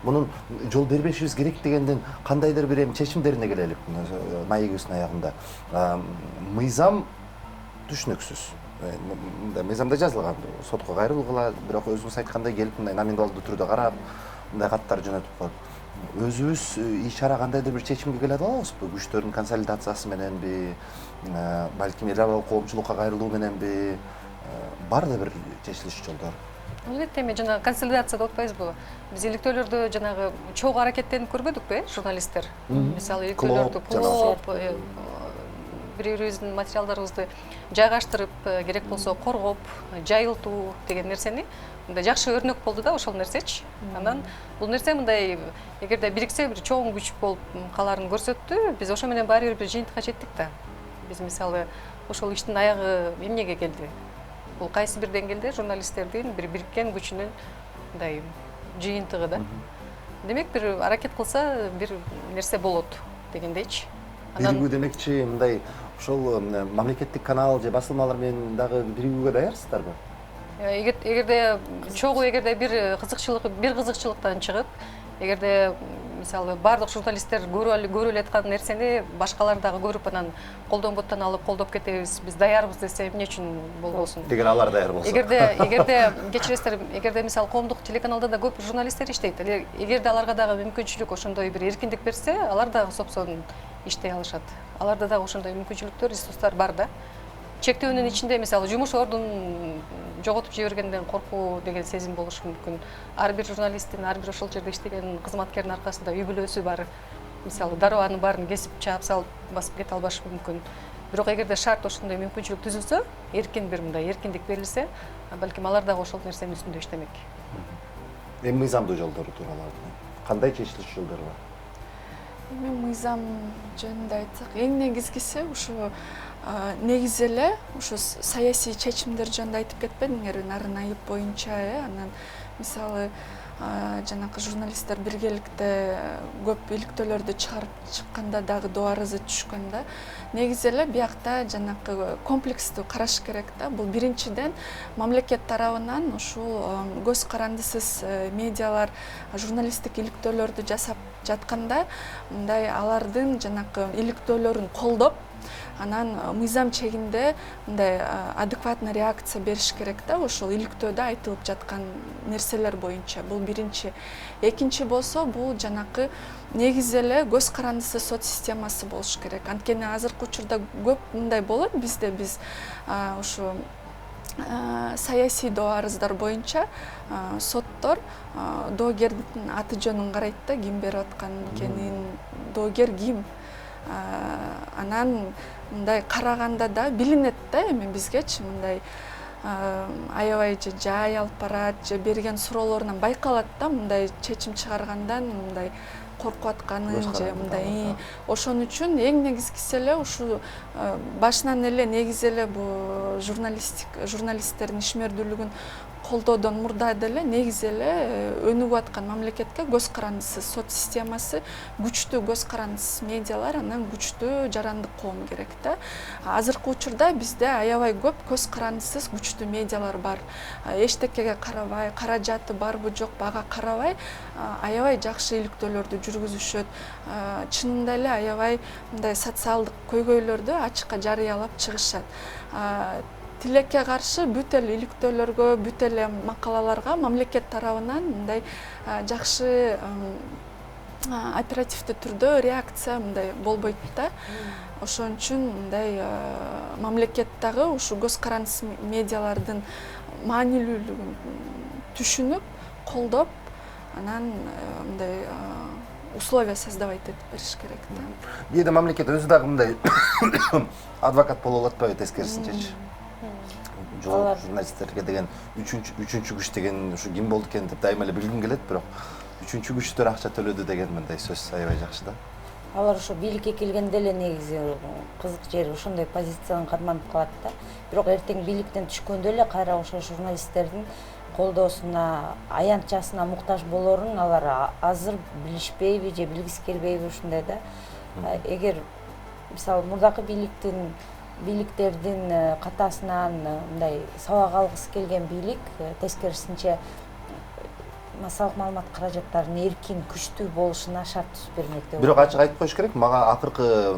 S8: Мунун жол бербешибиз керек дегенден кандайдыр бир эми чечимдерине келелик маегибиздин аягында. Мыйзам түшүнүксүз. Мыйзамда жазылган, сотко кайрылгыла, бирок өзүңүз айткандай келип мындай номиналдуу түрдө карап, мындай каттар жөнөтүп коет. Өзүбүз иш чара кандайдыр бир чечимге келе алабызбы? Күчтөрдүн консолидациясы мененби, балким эл аралык коомчулукка кайрылуу мененби, бар да бир чечилиш жолдору.
S11: Албетте, эми жана консолидация деп атпайбызбы? Биз иликтөөлөрдү жанагы чогуу аракеттенип көрбөдүкпү, журналисттер? Мисалы, иликтөөлөрдү клоп, бири-бирибиздин материалдарыбызды жайгаштырып, керек болсо коргоп, жайылтуу деген нерсени мындай жакшы өрнөк болду да ошол нерсечи. Анан бул нерсе мындай эгерде бириксе бир чоң күч болуп каларын көрсөттү, биз ошо менен баары бир жыйынтыкка жеттик да. Биз мисалы ошол иштин аягы эмнеге келди? Бул кайсы бир деңгээлде журналисттердин бир бириккен күчүнүн мындай жыйынтыгы да. Демек бир аракет кылса бир нерсе болот дегендейчи.
S8: Биригүү демекчи мындай ошол мамлекеттик канал же басылмалар менен дагы биригүүгө даярсыздарбы?
S11: Эгерде чогуу эгерде бир кызыкчылыктан чыгып, эгерде мисалы бардык журналисттер көрүп эле аткан нерсени башкалар дагы көрүп анан колдонботтон алып колдоп кетебиз, биз даярбыз десе эмне үчүн болбосун?
S8: Деген алар даяр болсо.
S11: Эгерде кечиресиздер, эгерде мисалы коомдук телеканалда да көп журналисттер иштейт. Эгерде аларга дагы мүмкүнчүлүк ошондой бир эркиндик берсе, алар дагы сопсон иштей алышат. Аларда дагы ошондой мүмкүнчүлүктөр, ресурстар бар да. Чектөөнүн ичинде мисалы жумуш ордун жоготуп жибергенден коркуу деген сезим болушу мүмкүн. Ар бир журналисттин, ар бир ошол жерде иштеген кызматкердин аркасында үй бүлөсү бар. Мисалы дароо анын баарын кесип чаап салып басып кете албашы мүмкүн. Бирок эгерде шарт ошондой мүмкүнчүлүк түзүлсө, эркин бир мындай эркиндик берилсе, балким алар дагы ошол нерсенин үстүндө иштемек.
S8: Эми мыйзамдуу жолдору тууралуу кандай чечилиш жолдору бар?
S13: Эми мыйзам жөнүндө айтсак, эң негизгиси ушу негизи эле ушу саясий чечимдер жөнүндө айтып кетпедиңерби, нарын айып боюнча, анан мисалы жанакы журналисттер биргеликте көп иликтөөлөрдү чыгарып чыкканда дагы доо арызы түшкөндө, негизи эле биякта жанакы комплекстүү караш керек да. Бул биринчиден мамлекет тарабынан ушул көз карандысыз медиалар журналисттик иликтөөлөрдү жасап жатканда, мындай алардын жанакы иликтөөлөрүн колдоп, анан мыйзам чегинде мындай адекватный реакция бериш керек да, ошол иликтөөдө айтылып жаткан нерселер боюнча. Бул биринчи. Экинчи болсо, бул жанакы негизи эле көз карандысыз сот системасы болуш керек. Анткени азыркы учурда көп мындай болот бизде, биз ушу саясий доо арыздар боюнча соттор доогердин аты жөнүн карайт да, ким берип аткан экенин, доогер ким. Анан мындай караганда да билинет да, эми бизгечи мындай аябай же жай алып барат, же берген суроолорунан байкалат да, мындай чечим чыгаргандан мындай коркуп атканын же мындай. Ошон үчүн эң негизгиси эле ушу башынан эле негизи эле бу журналисттердин ишмердүүлүгүн колдоодон мурда деле негизи эле өнүгүп аткан мамлекетке көз карандысыз сот системасы, күчтүү көз карандысыз медиалар, анан күчтүү жарандык коом керек да. Азыркы учурда бизде аябай көп көз карандысыз күчтүү медиалар бар. Эчтекеге карабай, каражаты барбы жокпу ага карабай, аябай жакшы иликтөөлөрдү жүргүзүшөт. Чынында эле аябай мындай социалдык көйгөйлөрдү ачыкка жарыялап чыгышат. Тилекке каршы бүт эле иликтөөлөргө, бүт эле макалаларга мамлекет тарабынан мындай жакшы оперативдүү түрдө реакция мындай болбойт да. Ошон үчүн мындай мамлекет дагы ушу көз карандысыз медиалардын маанилүүлүгүн түшүнүп, колдоп, анан мындай условия создавать этип бериш керек да.
S8: Бизде мамлекет өзү дагы мындай адвокат боло алат атпайбы, тескерисинчечи? Журналисттерге деген үчүнчү күч деген ушу ким болду экен деп дайыма эле билгим келет, бирок үчүнчү күчтөр акча төлөдү деген мындай сөз аябай жакшы да.
S12: Алар ошо бийликке келгенде эле негизи кызык жери ошондой позицияны карманып калат да. Бирок эртең бийликтен түшкөндө эле кайра ошо журналисттердин колдоосуна, аянтчасына муктаж болорун алар азыр билишпейби же билгиси келбейби ушундай да. Эгер мисалы мурдакы бийликтердин катасынан мындай сабак алгысы келген бийлик тескерисинче массалык маалымат каражаттарынын эркин, күчтүү болушуна шарт түзүп бермек деп.
S8: Бирок ачык айтып коюш керек, мага акыркы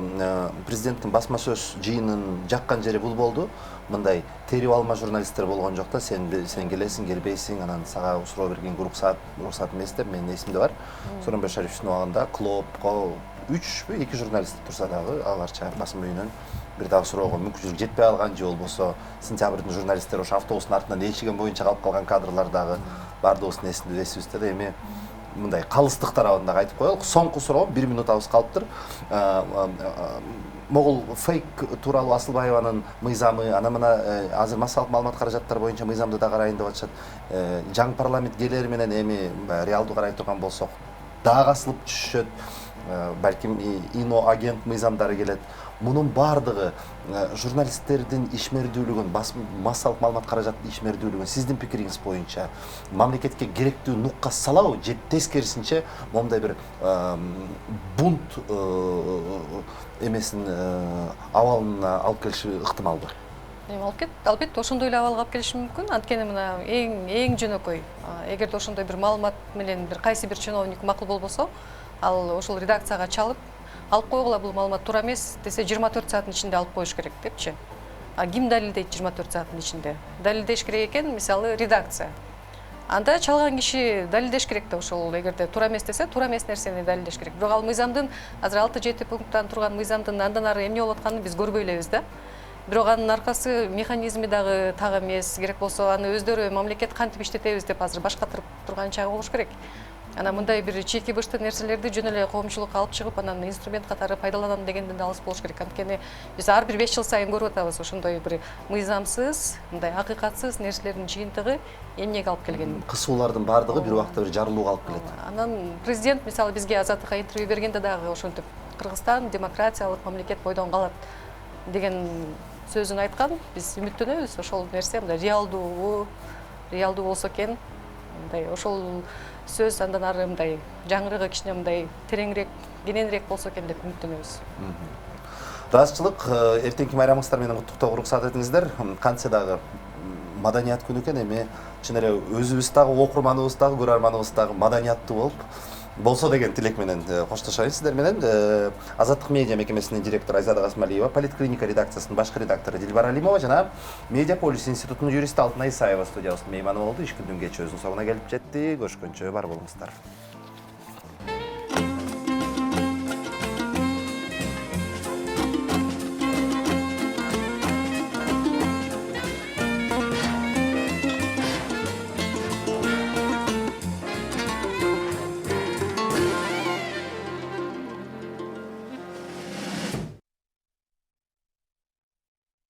S8: президенттин басма сөз жыйынын жаккан жери бул болду. Мындай терип алма журналисттер болгон жок да, сен келесиң, келбейсиң, анан сага суроо берген уруксат эмес деп менин эсимде бар. Сооронбай Шариповичтин убагында клубко 2 журналист турса дагы алар чыгып басма үйүнөн бир дагы суроого мүмкүнчүлүк жетпей алган же болбосо сентябрдын журналисттери ошо автобустун артынан ээлчиген боюнча калып калган кадрлар дагы баардыгыбыздын эсибизде да. Эми мындай калыстык тарабын дагы айтып коелук. Соңку суроо 1 минутабыз калыптыр. Могул фейк тууралуу Асылбаеванын мыйзамы, ана мына азыр массалык маалымат каражаттары боюнча мыйзамды да карайын деп атышат. Жаңы парламент келери менен эми реалдуу карай турган болсок дагы асылып түшүшөт. Балким ино агент мыйзамдары келет. Мунун баардыгы журналисттердин ишмердүүлүгүн, массалык маалымат каражаттын ишмердүүлүгүн сиздин пикириңиз боюнча мамлекетке керектүү нукка салабы же тескерисинче момундай бир бунт эмесин абалына алып келиши ыктымалбы?
S11: Албетте ошондой эле абалга алып келиши мүмкүн. Анткени мына эң жөнөкөй, эгерде ошондой бир маалымат менен бир кайсы бир чиновник макул болбосо, ал ошол редакцияга чалып алып койгула, бул маалымат туура эмес десе 24 сааттын ичинде алып коюш керек депчи. Ким далилдейт 24 сааттын ичинде? Далилдеш керек экен, мисалы редакция. Анда чалган киши далилдеш керек да, ошол эгерде туура эмес десе, туура эмес нерсени далилдеш керек. Бирок ал мыйзамдын азыр 6-7 пункттан турган мыйзамдын андан ары эмне болуп атканын биз көрбөй элебиз да. Бирок анын аркасы механизми дагы так эмес. Керек болсо аны өздөрү мамлекет кантип иштетебиз деп азыр башкатырып турган чагы болуш керек. Анан мындай бир чийки бышты нерселерди жөн эле коомчулукка алып чыгып, анан инструмент катары пайдаланам дегенден да алыс болуш керек. Анткени биз ар бир 5 жыл сайын көрүп атабыз ошондой бир мыйзамсыз, мындай акыйкатсыз нерселердин жыйынтыгы эмнеге алып келгенин.
S8: Кысуулардын баардыгы бир убакта бир жарылууга алып келет.
S11: Анан президент мисалы бизге Азаттыкка интервью бергенде дагы ошентип Кыргызстан демократиялык мамлекет бойдон калат деген сөзүн айткан. Биз үмүттөнөбүз ошол нерсе мындай реалдуу болсо экен. Мындай ошол сөз андан ары мындай жаңырыгы кичине мындай тереңирээк, кененирээк болсо экен деп үмүттөнөбүз.
S8: Ыраазычылык, эртеңки майрамыңыздар менен куттуктоого уруксат этиңиздер. Кантсе дагы маданият күнү экен, эми чын эле өзүбүз дагы окурманыбыз дагы көрөрманыбыз дагы маданияттуу болсо деген тилек менен коштошайын сиздер менен. Азаттык медиа мекемесинин директору Айзада Касмалиева, Политклиника редакциясынын башкы редактору Дилбар Алимова жана Медиаполис институтунун юристи Алтынай Исаева студиябыздын мейманы болду. Иш күндүн кечи өзүнүн соңуна келип жетти. Көрүшкөнчө бар болуңуздар.